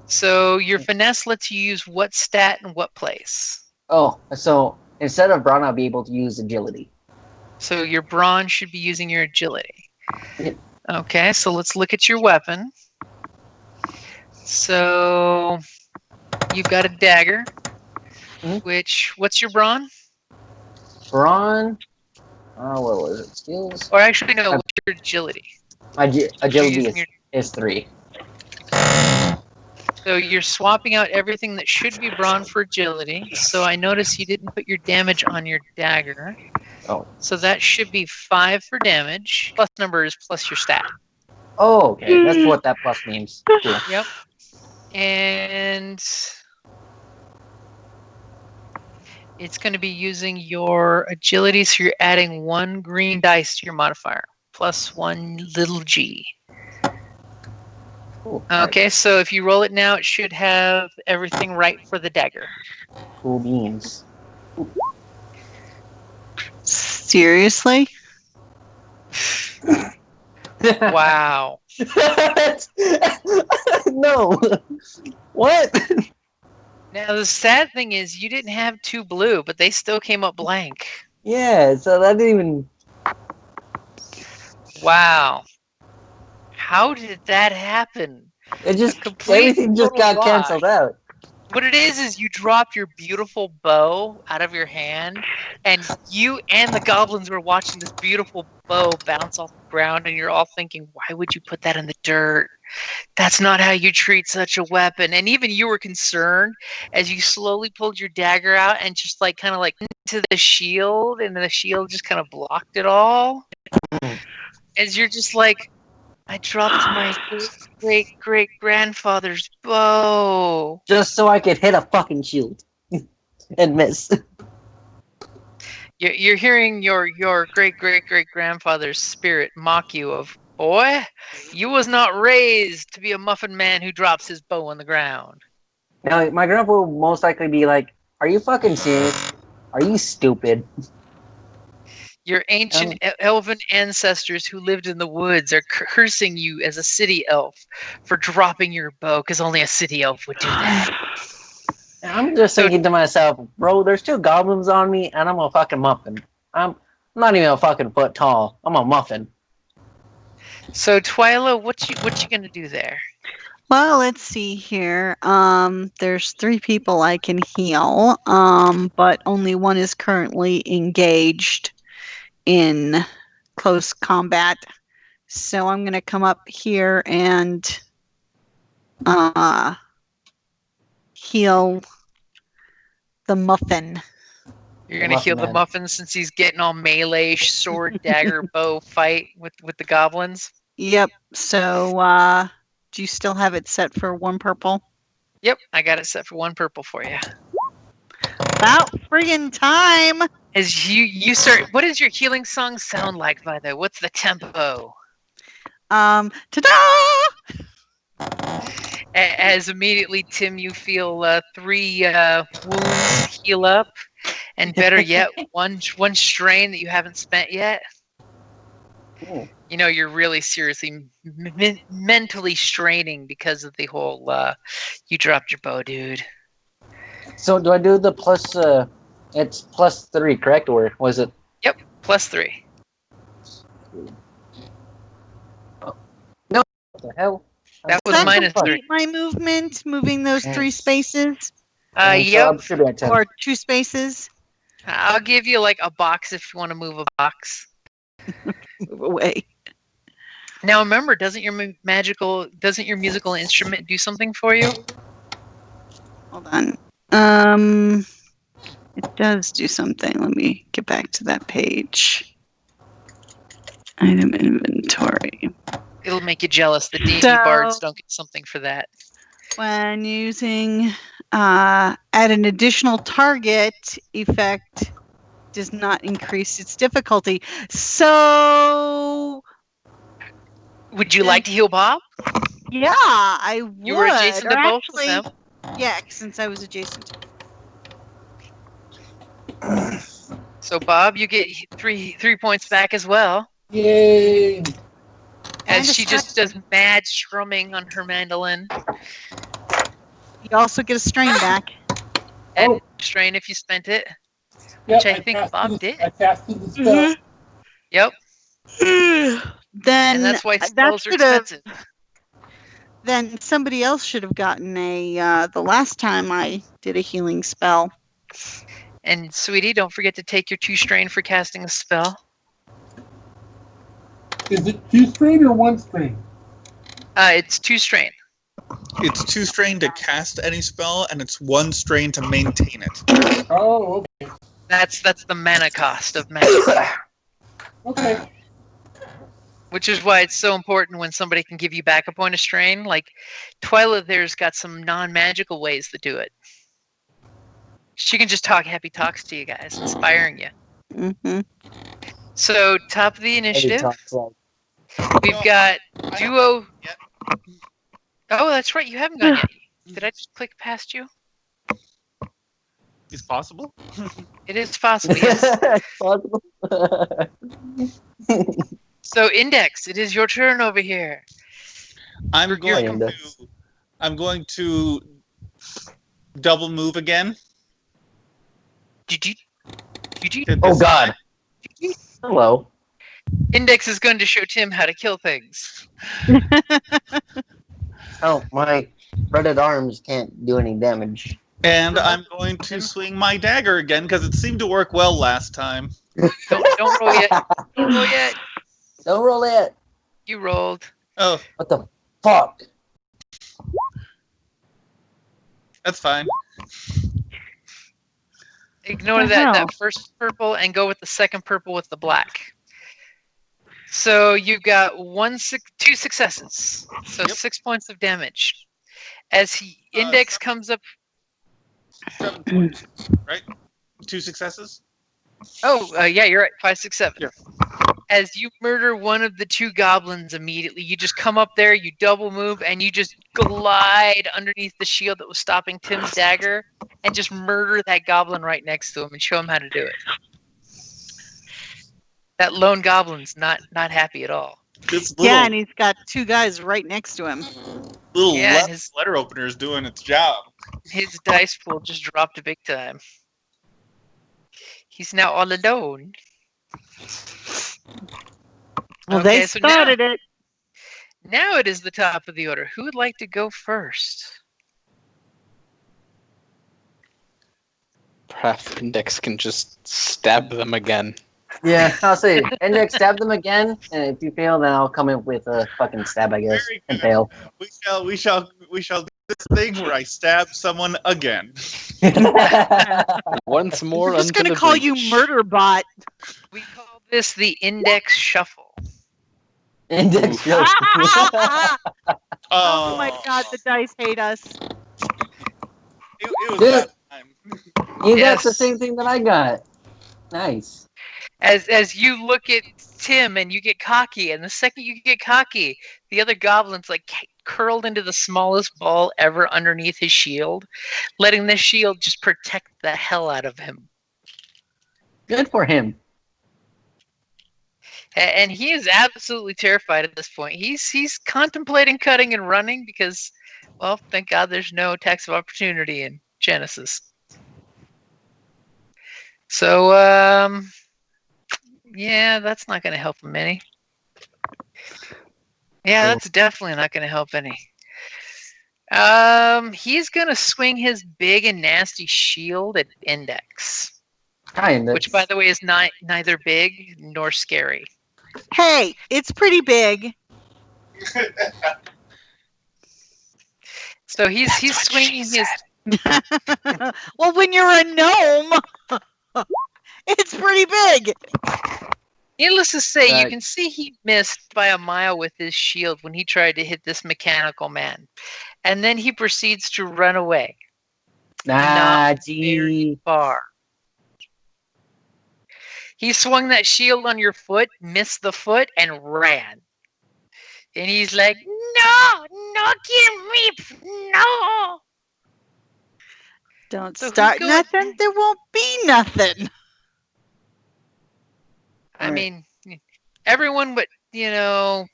So your finesse lets you use what stat and what place? oh, so instead of brawn, I'll be able to use agility. So your brawn should be using your agility. Yep. Okay, so let's look at your weapon. So you've got a dagger, what's your brawn? Brawn. What was it? Skills. Or actually, no, what's your agility? Agility is 3. So you're swapping out everything that should be brawn for agility. So I notice you didn't put your damage on your dagger. Oh. So that should be 5 for damage. Plus number is plus your stat. Oh, okay. That's what that plus means. Cool. Yep. And it's going to be using your agility, so you're adding 1 green dice to your modifier, plus 1 little g. Cool. Okay, so if you roll it now, it should have everything right for the dagger. Cool beans. Seriously? Wow. No. What? Now, the sad thing is you didn't have 2 blue, but they still came up blank. Yeah, so that didn't even... Wow. How did that happen? It just... Complete Everything just total got wash. canceled out. What it is you drop your beautiful bow out of your hand, and you and the goblins were watching this beautiful bow bounce off the ground, and you're all thinking, why would you put that in the dirt? That's not how you treat such a weapon. And even you were concerned as you slowly pulled your dagger out and just like kind of like into the shield, and the shield just kind of blocked it all. As you're just like, I dropped my great-great-grandfather's bow. Just so I could hit a fucking shield. And miss. You're hearing your great-great-great-grandfather's spirit mock you of, boy, you was not raised to be a muffin man who drops his bow on the ground. Now, my grandpa will most likely be like, are you fucking serious? Are you stupid? Your ancient elven ancestors who lived in the woods are cursing you as a city elf for dropping your bow, because only a city elf would do that. I'm just thinking to myself, bro, there's 2 goblins on me, and I'm a fucking muffin. I'm not even a fucking foot tall. I'm a muffin. So, Twyla, what you gonna do there? Well, let's see here. There's 3 people I can heal, but only one is currently engaged in close combat. So I'm going to come up here and heal the muffin. You're going to heal the muffin since he's getting all melee, sword, dagger, bow fight with the goblins? Yep. So do you still have it set for 1 purple? Yep, I got it set for 1 purple for you. About friggin' time! As you start, what does your healing song sound like, by the way? What's the tempo? Ta-da! As immediately, Tim, you feel 3 wounds heal up, and better yet, one strain that you haven't spent yet. Cool. You know, you're really seriously mentally straining because of the whole you dropped your bow, dude. So do I do the plus, it's plus 3, correct? Or was it? Yep, plus 3. Oh. No, what the hell? That was Does that minus complete 3. my movement, moving those 3 spaces? Yep. So should be at 10. Or 2 spaces? I'll give you like a box if you want to move a box. Move away. Now remember, doesn't your musical instrument do something for you? Hold on. It does do something. Let me get back to that page. Item inventory. It'll make you jealous. The D&D So- bards don't get something for that. When using add an additional target effect does not increase its difficulty. So, Would you like to heal Bob? yeah, I would. You were adjacent to Or both actually, of them. yeah, since I was adjacent. So Bob, you get 3 points back as well, Yay! as And a she just does mad strumming on her mandolin. You also get a strain back. And Oh. strain if you spent it, Yep, which I think Bob did. I casted the spell. Yep, Then and that's why that spells are should have. expensive. Then somebody else should have gotten a. The last time I did a healing spell. And sweetie, don't forget to take your 2 strain for casting a spell. Is it 2 strain or 1 strain? It's 2 strain. It's 2 strain to cast any spell, and it's 1 strain to maintain it. Oh, okay. That's the mana cost of magic. Okay. Which is why it's so important when somebody can give you back a point of strain. Like Twyla there's got some non-magical ways to do it. She can just talk happy talks to you guys, inspiring you. Mm-hmm. So top of the Maybe initiative, talks like, we've got duo. Yet. Oh, that's right. You haven't gone yet. Did I just click past you? It's possible. It is possible. Yes. possible. So Index, it is your turn over here. I'm You're going going, to. Index. I'm going to double move again. Did you? to Oh this God. side. Hello. Index is going to show Tim how to kill things. Oh, my breaded arms can't do any damage. And I'm going to swing my dagger again because it seemed to work well last time. Don't roll yet. Don't roll yet. Don't roll it. You rolled. Oh, What the fuck? that's fine. Ignore The that hell? first purple and go with the second purple with the black. So you've got 2 successes. So Yep. 6 points of damage. As Index comes up. 7 points, right? 2 successes. Oh, yeah, you're right. 5, 6, 7. Yeah. As you murder one of the 2 goblins immediately, you just come up there, you double move, and you just glide underneath the shield that was stopping Tim's dagger, and just murder that goblin right next to him and show him how to do it. That lone goblin's not happy at all. This little, Yeah, and he's got 2 guys right next to him. little Yeah, left his- letter opener is doing its job. His dice pool just dropped big time. He's now all alone. Well, Okay, they so started it. Now it is the top of the order. Who would like to go first? Perhaps Index can just stab them again. Yeah, I'll say Index, stab them again, and if you fail, then I'll come in with a fucking stab, I guess, Very and good. fail. We shall do this thing where I stab someone again. Once more We're just unto going to the call you breach. Murderbot. We call this the Index Shuffle. Index goes. Oh my God, the dice hate us. It was Dude. that time. You Yes. got the same thing that I got. Nice. As you look at Tim and you get cocky, and the second you get cocky, the other goblin's like curled into the smallest ball ever underneath his shield, letting the shield just protect the hell out of him. Good for him. And he is absolutely terrified at this point. He's contemplating cutting and running because, well, thank God there's no attacks of opportunity in Genesys. So, yeah, that's not going to help him any. Yeah, that's definitely not going to help any. He's going to swing his big and nasty shield at Index, Kind of. which, by the way, is neither big nor scary. Hey, it's pretty big. So he's swinging his. Well, when you're a gnome, it's pretty big. Needless to say, you Right. can see he missed by a mile with his shield when he tried to hit this mechanical man. And then he proceeds to run away Nah, very gee. far. He swung that shield on your foot, missed the foot, and ran. And he's like, "No, no, kill me, no." Don't So who's start going- nothing, there won't be nothing. I Alright. mean, everyone but, Korrick's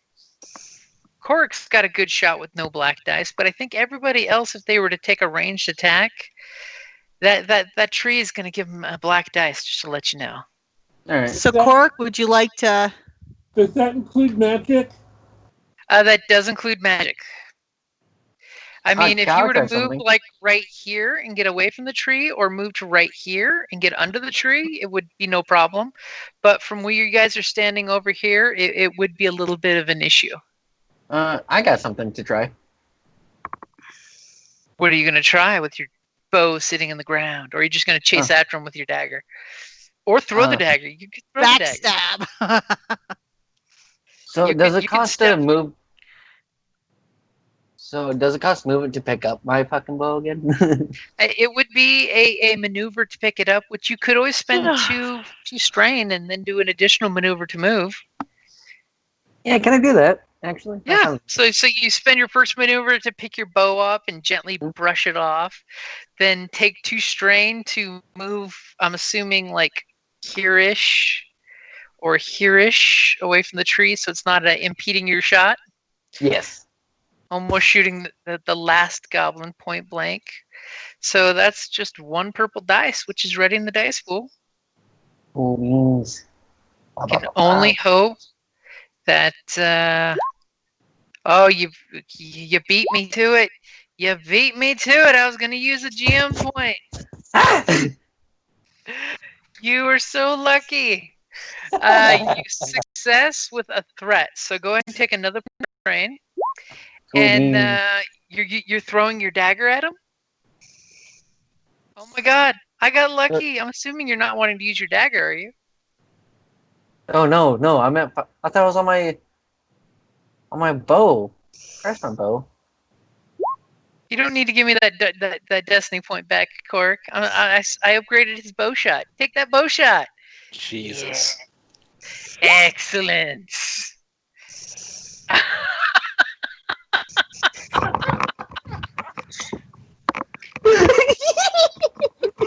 got a good shot with no black dice, but I think everybody else, if they were to take a ranged attack, that tree is going to give them a black dice, just to let you know. All right. So, Korrick, would you like to? Does that include magic? That does include magic. I mean, if you were to I'll move try something. like right here and get away from the tree, or move to right here and get under the tree, it would be no problem. But from where you guys are standing over here, it would be a little bit of an issue. I got something to try. What are you going to try with your bow sitting in the ground? Or are you just going to chase after him with your dagger? Or throw the dagger. You could throw the dagger. Backstab. So You does could- it you could cost to step- move? So does it cost movement to pick up my fucking bow again? It would be a maneuver to pick it up, which you could always spend two strain and then do an additional maneuver to move. Yeah, can I do that? Actually, That Yeah. sounds- So you spend your first maneuver to pick your bow up and gently brush it off, then take 2 strain to move. I'm assuming like here-ish or here-ish away from the tree, so it's not impeding your shot. Yes. Almost shooting the last goblin point blank. So that's just 1 purple dice, which is ready in the dice pool. Cool beans. Can only hope that you beat me to it. You beat me to it. I was going to use a GM point. You were so lucky. You success with a threat. So go ahead and take another strain. Cool And beans. you're throwing your dagger at him? Oh my god. I got lucky. I'm assuming you're not wanting to use your dagger, are you? Oh no, I thought it was on my bow. Where's my bow? You don't need to give me that destiny point back, Korrick. I upgraded his bow shot. Take that bow shot. Jesus. Excellent.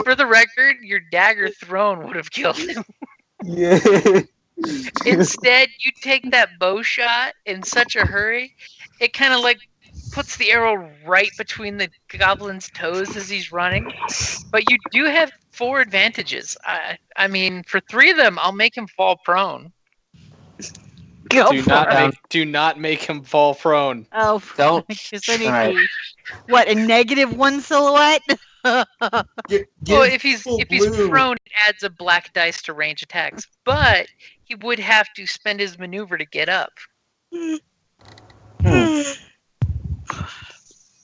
For the record, your dagger thrown would have killed him. Yeah. Instead, you take that bow shot in such a hurry, it kind of like puts the arrow right between the goblin's toes as he's running. But you do have 4 advantages. I mean, for 3 of them, I'll make him fall prone. Go Do for not it. make do not make him fall prone. Oh, Don't. because then he'd Alright. be, what, a -1 silhouette? Well, if he's blue. prone, it adds a black dice to range attacks. But he would have to spend his maneuver to get up.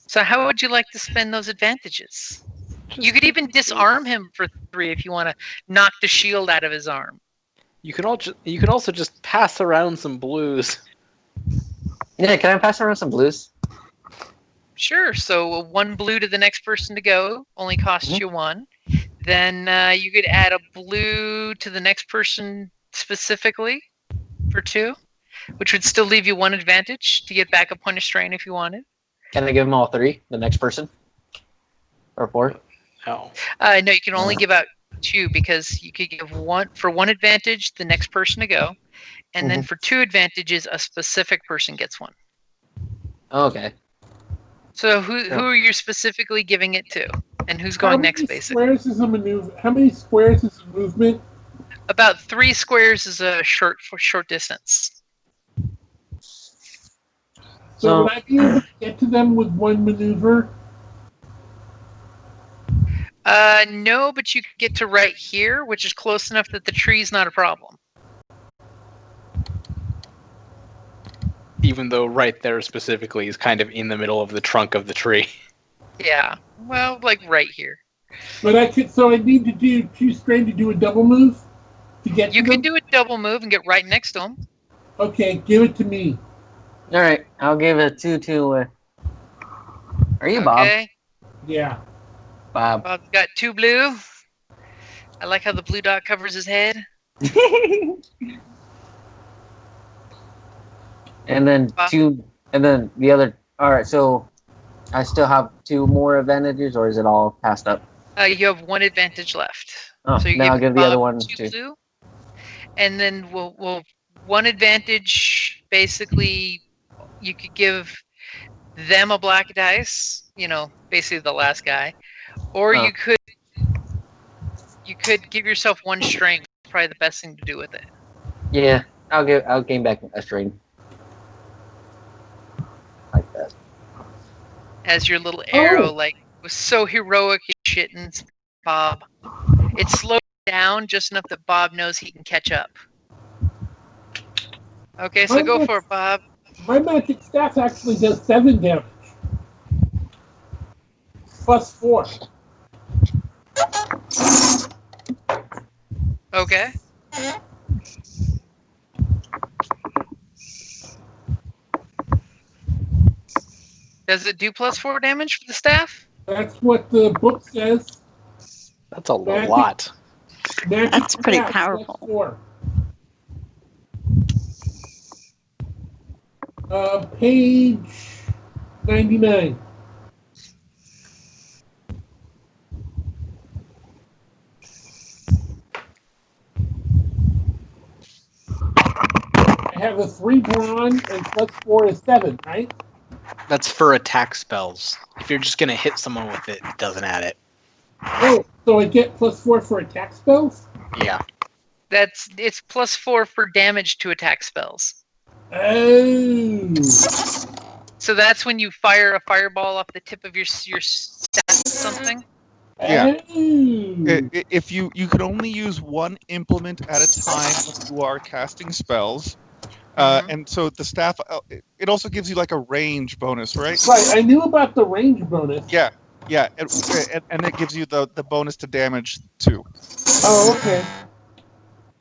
So how would you like to spend those advantages? You could even disarm him for 3 if you want to knock the shield out of his arm. You can also just pass around some blues. Yeah, can I pass around some blues? Sure. So 1 blue to the next person to go only costs you 1. Then you could add a blue to the next person specifically for 2, which would still leave you 1 advantage to get back a point of strain if you wanted. Can I give them all 3? The next person? Or 4? No. No, you can only give out 2 because you could give 1 for 1 advantage the next person to go, and then for 2 advantages a specific person gets 1. Okay. So who are you specifically giving it to, and who's going next? Basically, Squares is a maneuver. How many squares is a movement? about 3 squares is a short distance. So would I be able to get to them with 1 maneuver? No, but you could get to right here, which is close enough that the tree's not a problem. Even though right there specifically is kind of in the middle of the trunk of the tree. Yeah, well, like right here. But I could. So I need to do 2 strain to do a double move to get. You to can them? do a double move and get right next to him. Okay, give it to me. Alright, I'll give it 2 to... Are you Bob? Okay, Yeah. Bob. Bob's got 2 blue. I like how the blue dot covers his head. And then two, and then the other. All right, so I still have 2 more advantages, or is it all passed up? You have 1 advantage left. Oh, So you then I'll give the Bob other one 2 too. blue, and then we'll 1 advantage. Basically, you could give them a black dice. You know, basically the last guy, or Oh. you could give yourself 1 strength. Probably the best thing to do with it. Yeah, I'll gain back a string. Like that. As your little arrow, like, was so heroic and shit, and Bob. It slowed down just enough that Bob knows he can catch up. Okay, so go for it, Bob. My magic staff actually does 7 damage. Plus 4. Okay. Does it do plus 4 damage for the staff? That's what the book says. That's a lot. Magic That's pretty staff, powerful. plus 4. Page 99. I have a 3 bronze and plus 4 is 7, right? That's for attack spells. If you're just gonna hit someone with it, it doesn't add it. Oh, so I get plus 4 for attack spells? Yeah. It's plus 4 for damage to attack spells. Oh. So that's when you fire a fireball off the tip of your staff or something. Yeah. Oh. If you can only use 1 implement at a time when you are casting spells, and so the staff, it also gives you like a range bonus, right? Right, I knew about the range bonus. Yeah, and it gives you the bonus to damage too. Oh, okay.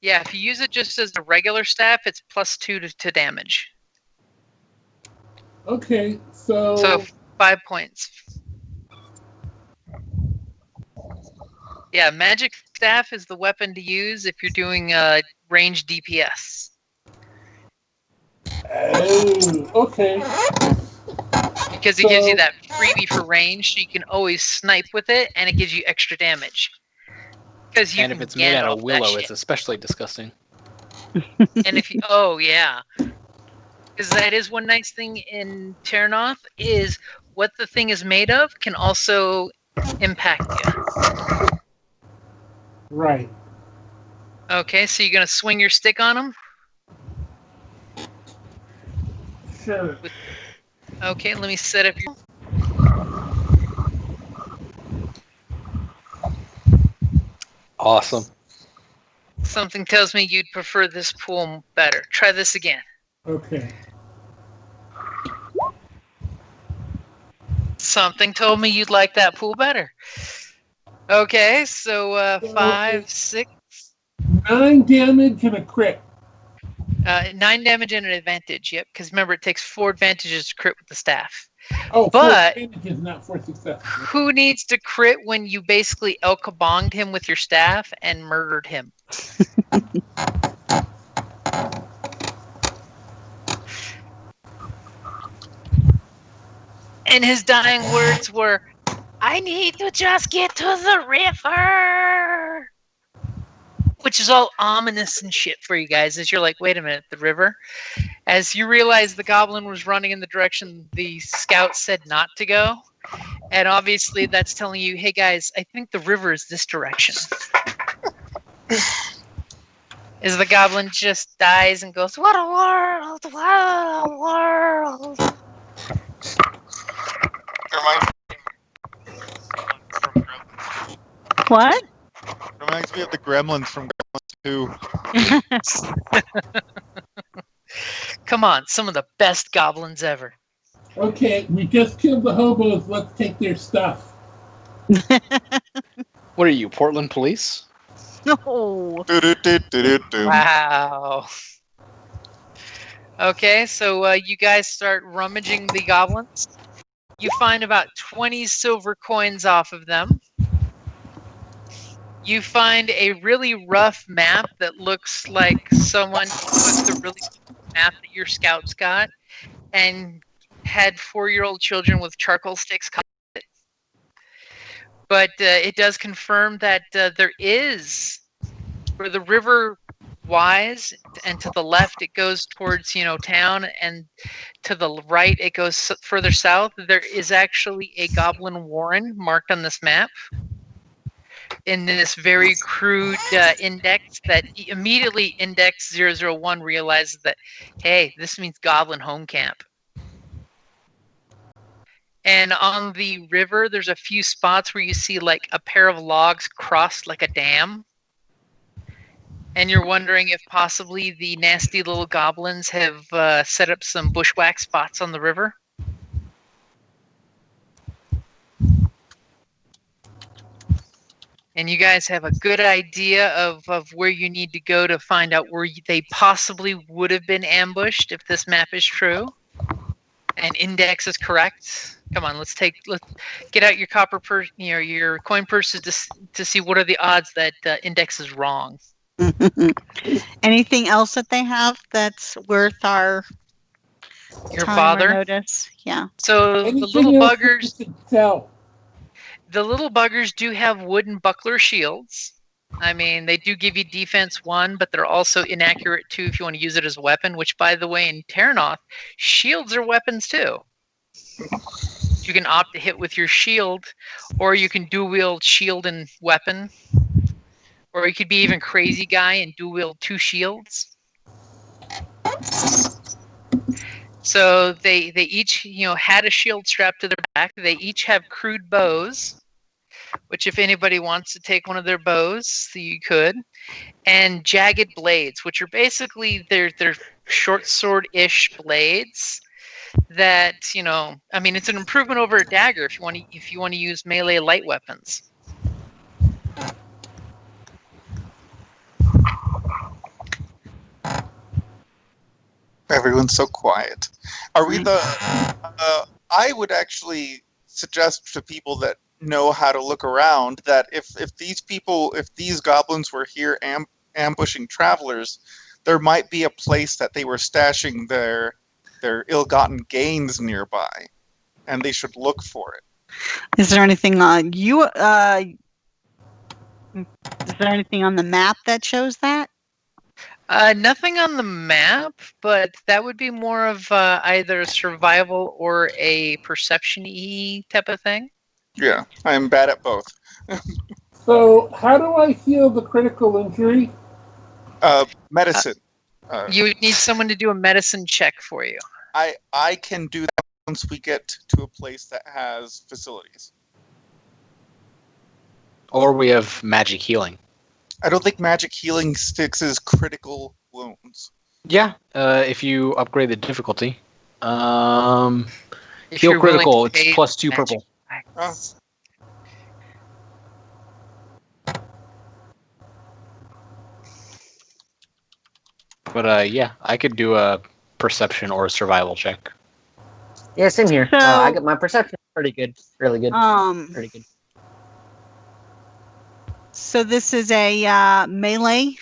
Yeah, if you use it just as a regular staff, it's plus 2 to damage. Okay, so... So 5 points. Yeah, magic staff is the weapon to use if you're doing range DPS. Oh, okay. Because it gives you that freebie for range, so you can always snipe with it, and it gives you extra damage. Because you And can if it's made out of Gandalf that willow, shit. it's especially disgusting. And if you, oh yeah, because that is one nice thing in Terrinoth is what the thing is made of can also impact you. Right. Okay, so you're gonna swing your stick on them. Sure. Okay, let me set up your. Awesome. Something tells me you'd prefer this pool better. Try this again. Okay. Something told me you'd like that pool better. Okay, so 5, 6. 9 damage and a crit. 9 damage and an advantage, yep. Because remember, it takes 4 advantages to crit with the staff. Oh, But 4 damage is not 4 successes. who needs to crit when you basically El Kabonged him with your staff and murdered him? And his dying words were, "I need to just get to the river." Which is all ominous and shit for you guys, as you're like, wait a minute, the river? As you realize the goblin was running in the direction the scout said not to go. And obviously that's telling you, hey guys, I think the river is this direction. As the goblin just dies and goes, what a world, what a world. What? Reminds me of the gremlins from Gremlins 2. Come on, some of the best goblins ever. Okay, we just killed the hobos. Let's take their stuff. What are you, Portland police? No. Wow. Okay, so you guys start rummaging the goblins. You find about 20 silver coins off of them. You find a really rough map that looks like someone took the really map that your scouts got and had 4-year-old children with charcoal sticks. But it does confirm that there is, where the river wise, and to the left it goes towards town, and to the right it goes further south. There is actually a goblin warren marked on this map in this very crude index that immediately index 001 realizes that, hey, this means goblin home camp. And on the river, there's a few spots where you see like a pair of logs crossed like a dam. And you're wondering if possibly the nasty little goblins have set up some bushwhack spots on the river. And you guys have a good idea of where you need to go to find out where they possibly would have been ambushed if this map is true and index is correct. Come on, let's get out your copper purse, your coin purses to see what are the odds that index is wrong. Anything else that they have that's worth our your time father or notice? Yeah. So Anything the little else buggers. you could tell? The little buggers do have wooden buckler shields. I mean, they do give you defense 1, but they're also inaccurate 2 if you want to use it as a weapon, which, by the way, in Terrinoth, shields are weapons too. You can opt to hit with your shield, or you can dual-wield shield and weapon. Or you could be even crazy guy and dual-wield 2 shields. So they each had a shield strapped to their back. They each have crude bows, which if anybody wants to take one of their bows, you could, and jagged blades, which are basically they're short sword-ish blades that I mean, it's an improvement over a dagger if you want to use melee light weapons. Everyone's so quiet. Are we the? I would actually suggest to people that know how to look around that if these goblins were here ambushing travelers, there might be a place that they were stashing their ill-gotten gains nearby, and they should look for it. Is there anything on you? Is there anything on the map that shows that? Nothing on the map, but that would be more of either a survival or a perception-y type of thing. Yeah, I'm bad at both. So, how do I heal the critical injury? Medicine. You would need someone to do a medicine check for you. I can do that once we get to a place that has facilities. Or we have magic healing. I don't think magic healing fixes critical wounds. Yeah, if you upgrade the difficulty. If Heal you're willing critical, to pay it's plus 2 magic purple. price. But yeah, I could do a perception or a survival check. Yeah, same here. So- I got my perception pretty good, really good, pretty good. So this is a melee.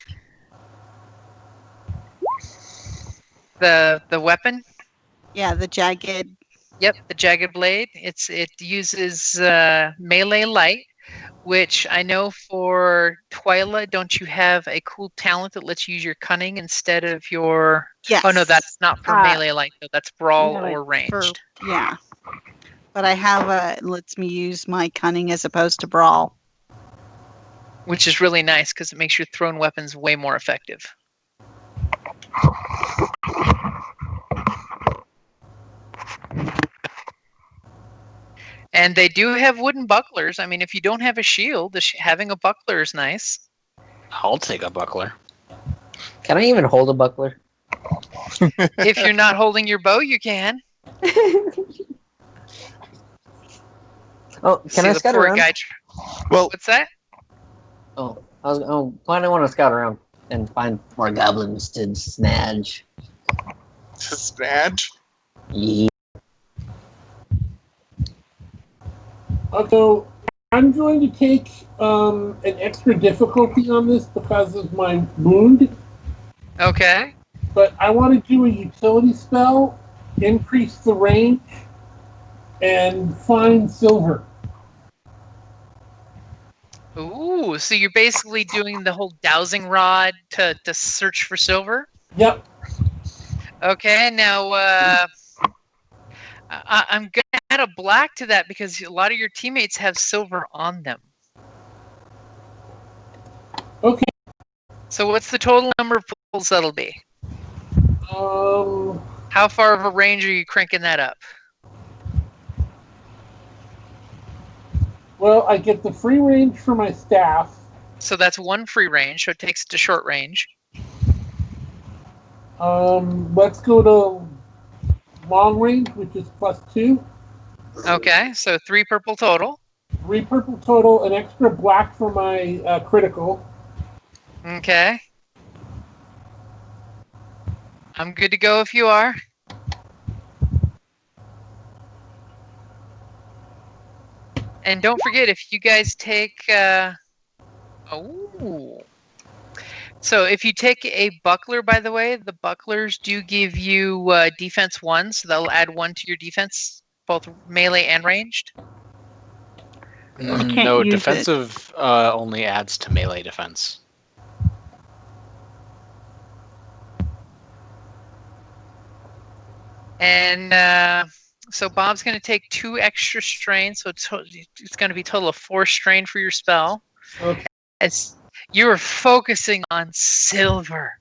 The weapon. Yeah, the jagged. Yep, the jagged blade. It uses melee light, which I know for Twyla, don't you have a cool talent that lets you use your cunning instead of your? Yes. Oh no, that's not for melee light. No, that's brawl No, or it's ranged. Yeah. But I have it lets me use my cunning as opposed to brawl. Which is really nice because it makes your thrown weapons way more effective. And they do have wooden bucklers. I mean, if you don't have a shield, having a buckler is nice. I'll take a buckler. Can I even hold a buckler? If you're not holding your bow, you can. Oh, can I scout around? Well, What's that? Oh, I want to scout around and find more goblins to snatch. snatch. Yeah. I'll go I'm going to take an extra difficulty on this because of my wound, Okay. but I want to do a utility spell, increase the range, and find silver. Ooh, so you're basically doing the whole dowsing rod to search for silver? Yep. Okay, now I'm going to add a black to that because a lot of your teammates have silver on them. Okay. So what's the total number of pulls that'll be? How far of a range are you cranking that up? Well, I get the free range for my staff. So that's one free range, so it takes it to short range. Let's go to long range, which is +2. Okay, so 3 purple total. 3 purple total, an extra black for my critical. Okay. I'm good to go if you are. And don't forget, if you guys take... So if you take a buckler, by the way, the bucklers do give you defense 1, so they'll add 1 to your defense, both melee and ranged. Can't No, use defensive only adds to melee defense. And so Bob's going to take 2 extra strain, so it's going to be a total of 4 strain for your spell. Okay. As you are focusing on silver.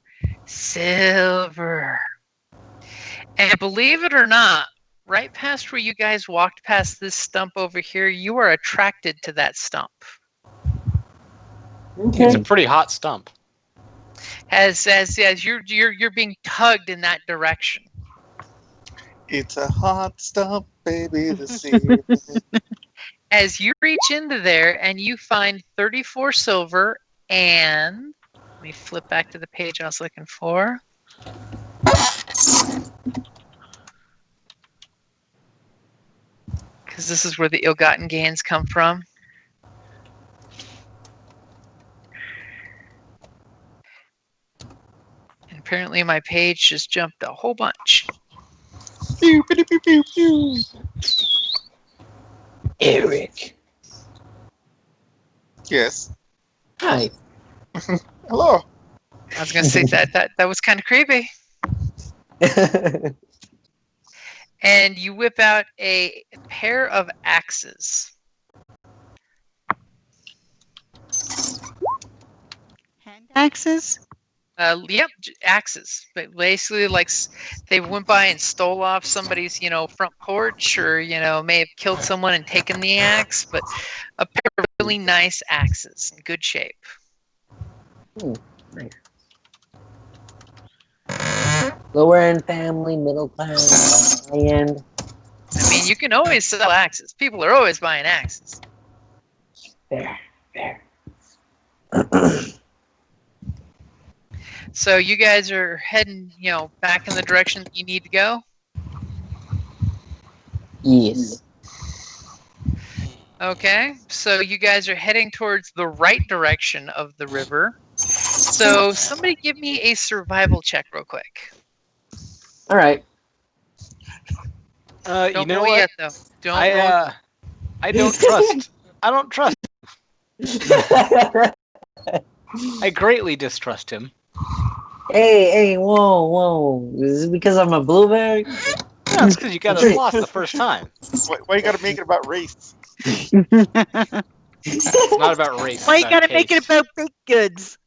Silver. And believe it or not, right past where you guys walked past this stump over here, you are attracted to that stump. Okay. It's a pretty hot stump. As you're being tugged in that direction. It's a hot stump, baby. The sea. As you reach into there and you find 34 silver and let me flip back to the page I was looking for. Because this is where the ill-gotten gains come from. And apparently my page just jumped a whole bunch. Pew, pew, pew, pew, pew. Eric. Yes. Hi. Hello. I was going to say that was kind of creepy. And you whip out a pair of axes. Hand axes? Yep, axes. But basically, like they went by and stole off somebody's, front porch, or may have killed someone and taken the axe. But a pair of really nice axes in good shape. Nice. Lower end family, middle class, high end. I mean, you can always sell axes. People are always buying axes. Fair. So you guys are heading, back in the direction that you need to go? Yes. Okay, so you guys are heading towards the right direction of the river. So somebody give me a survival check real quick. All right. Don't You know roll what? yet, though. Don't roll. I don't trust. I don't trust. I greatly distrust him. Hey, whoa. Is it because I'm a blueberry? No, it's because you got us lost the first time. Why you gotta make it about race? It's not about race. Why it's you gotta make it taste. about baked goods?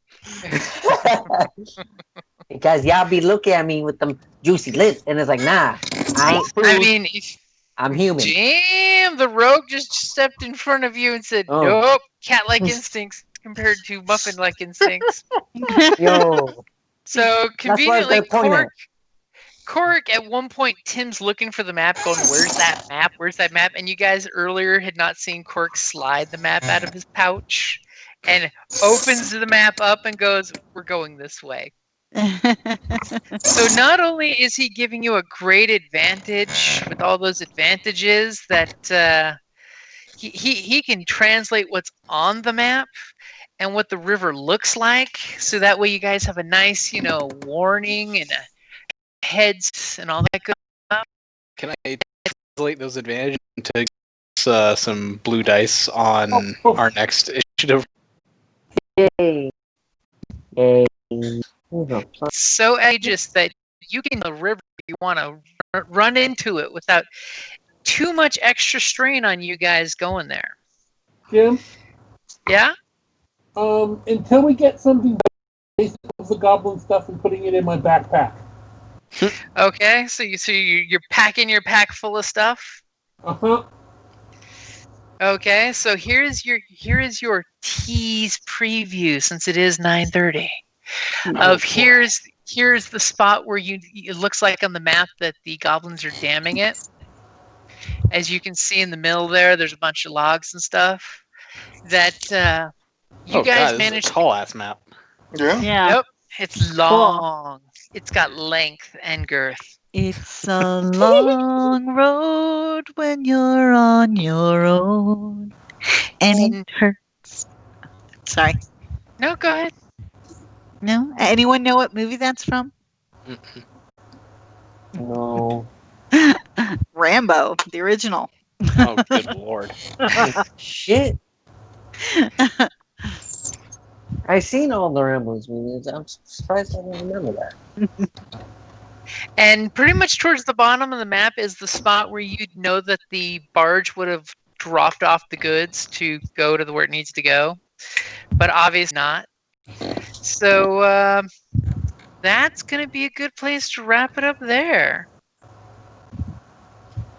Because y'all be looking at me with them juicy lips, and it's like, nah, I ain't food. I mean, if, I'm human. damn, the rogue just stepped in front of you and said, Oh. nope, cat-like instincts compared to muffin-like instincts. Yo. So why conveniently, they're pointing Korrick, at one point, Tim's looking for the map, going, "Where's that map? Where's that map?" And you guys earlier had not seen Korrick slide the map out of his pouch, and opens the map up and goes, "We're going this way." So not only is he giving you a great advantage with all those advantages that he can translate what's on the map and what the river looks like, so that way you guys have a nice, warning and heads and all that good stuff. Can I translate those advantages into some blue dice on our next initiative? Yay. Yay. So aegis that you can the river, you want to run into it without too much extra strain on you guys going there. Jim, Yeah? until we get something basic of the goblin stuff and putting it in my backpack. Okay, so you're packing your pack full of stuff. Uh-huh. Okay, so here is your tease preview, since it is 9:30. Of here's the spot where it looks like on the map that the goblins are damming it. As you can see in the middle there's a bunch of logs and stuff that you guys managed. This is a tall ass map. Yeah. Yeah. Yep, it's long. It's got length and girth. It's a long road when you're on your own, and it hurts. Sorry. No, go ahead. No? Anyone know what movie that's from? No. Rambo, the original. Oh, good lord. Shit. I've seen all the Rambo's movies. I'm surprised I don't remember that. And pretty much towards the bottom of the map is the spot where you'd know that the barge would have dropped off the goods to go to where it needs to go, but obviously not. So that's going to be a good place to wrap it up there.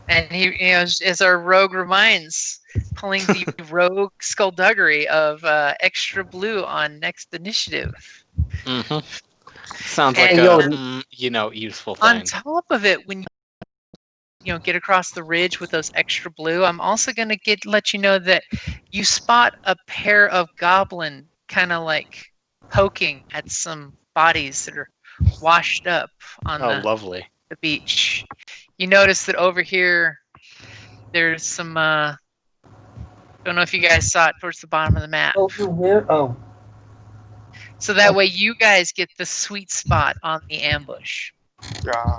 And he, as our rogue reminds, pulling the rogue skullduggery of extra blue on next initiative. Mm-hmm. Sounds like And, a useful thing. On top of it, when you get across the ridge with those extra blue, I'm also going to let you know that you spot a pair of goblin kind of like poking at some bodies that are washed up on lovely. the beach. You notice that over here there's some don't know if you guys saw it towards the bottom of the map. Over where? Oh. So that way you guys get the sweet spot on the ambush. Yeah.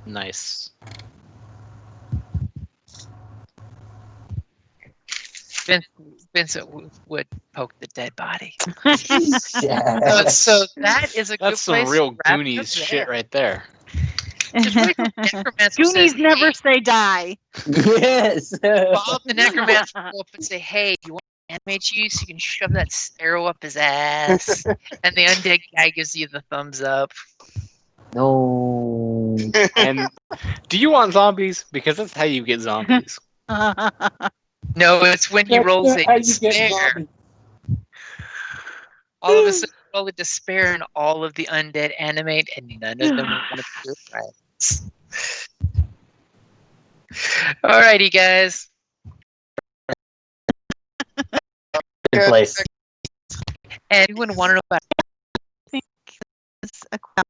Nice. Vincent would poke the dead body. Yeah. So that is a good That's place some real to wrap Goonies up there. shit right there. Just wait till Necromancer Goonies says, never hey, say die. Yes. Bob the Necromancer will go up and say, hey, you want to animate you so you can shove that arrow up his ass? And the undead guy gives you the thumbs up. No. And do you want zombies? Because that's how you get zombies. No, it's when he That's rolls not a how you get despair. zombies. All of a sudden, roll a despair, and all of the undead animate, and none of them want to be your friends. Alrighty, guys. Good place. Anyone want to know about It's a crowd.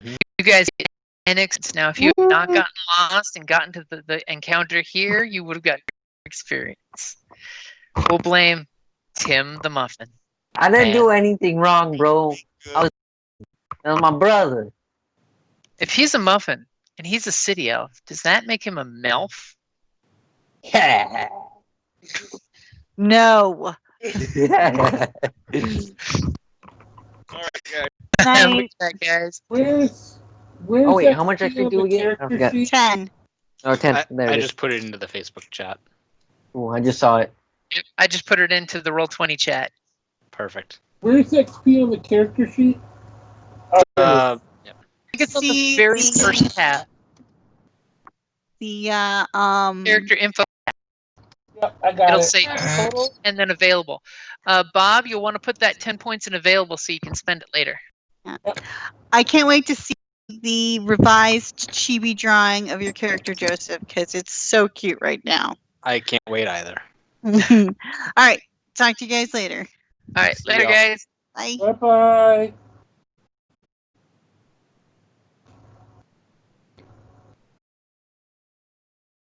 you guys get mechanics? Now, if you have not gotten lost and gotten to the encounter here, you would have got experience. We'll blame Tim the Muffin. I didn't do anything wrong, bro. That was my brother. If he's a muffin and he's a city elf, does that make him a melf? Yeah. No. All right, guys. Have a Night. good night, guys. Where's Oh wait, how XP much XP on do the we get? I character forgot. sheet? 10. Oh, 10. I There it is. just put it into the Facebook chat. Ooh, I just saw it. Yep, I just put it into the Roll20 chat. Perfect. Where's XP on the character sheet? Oh, there it is. I think it's on the See very the- first tab. The Character info. Yep, I got It'll it. say total and then available. Bob, you'll want to put that 10 points in available so you can spend it later. I can't wait to see the revised chibi drawing of your character Joseph because it's so cute right now. I can't wait either. All right, talk to you guys later. All right, See later, y'all. guys. Bye. Bye-bye.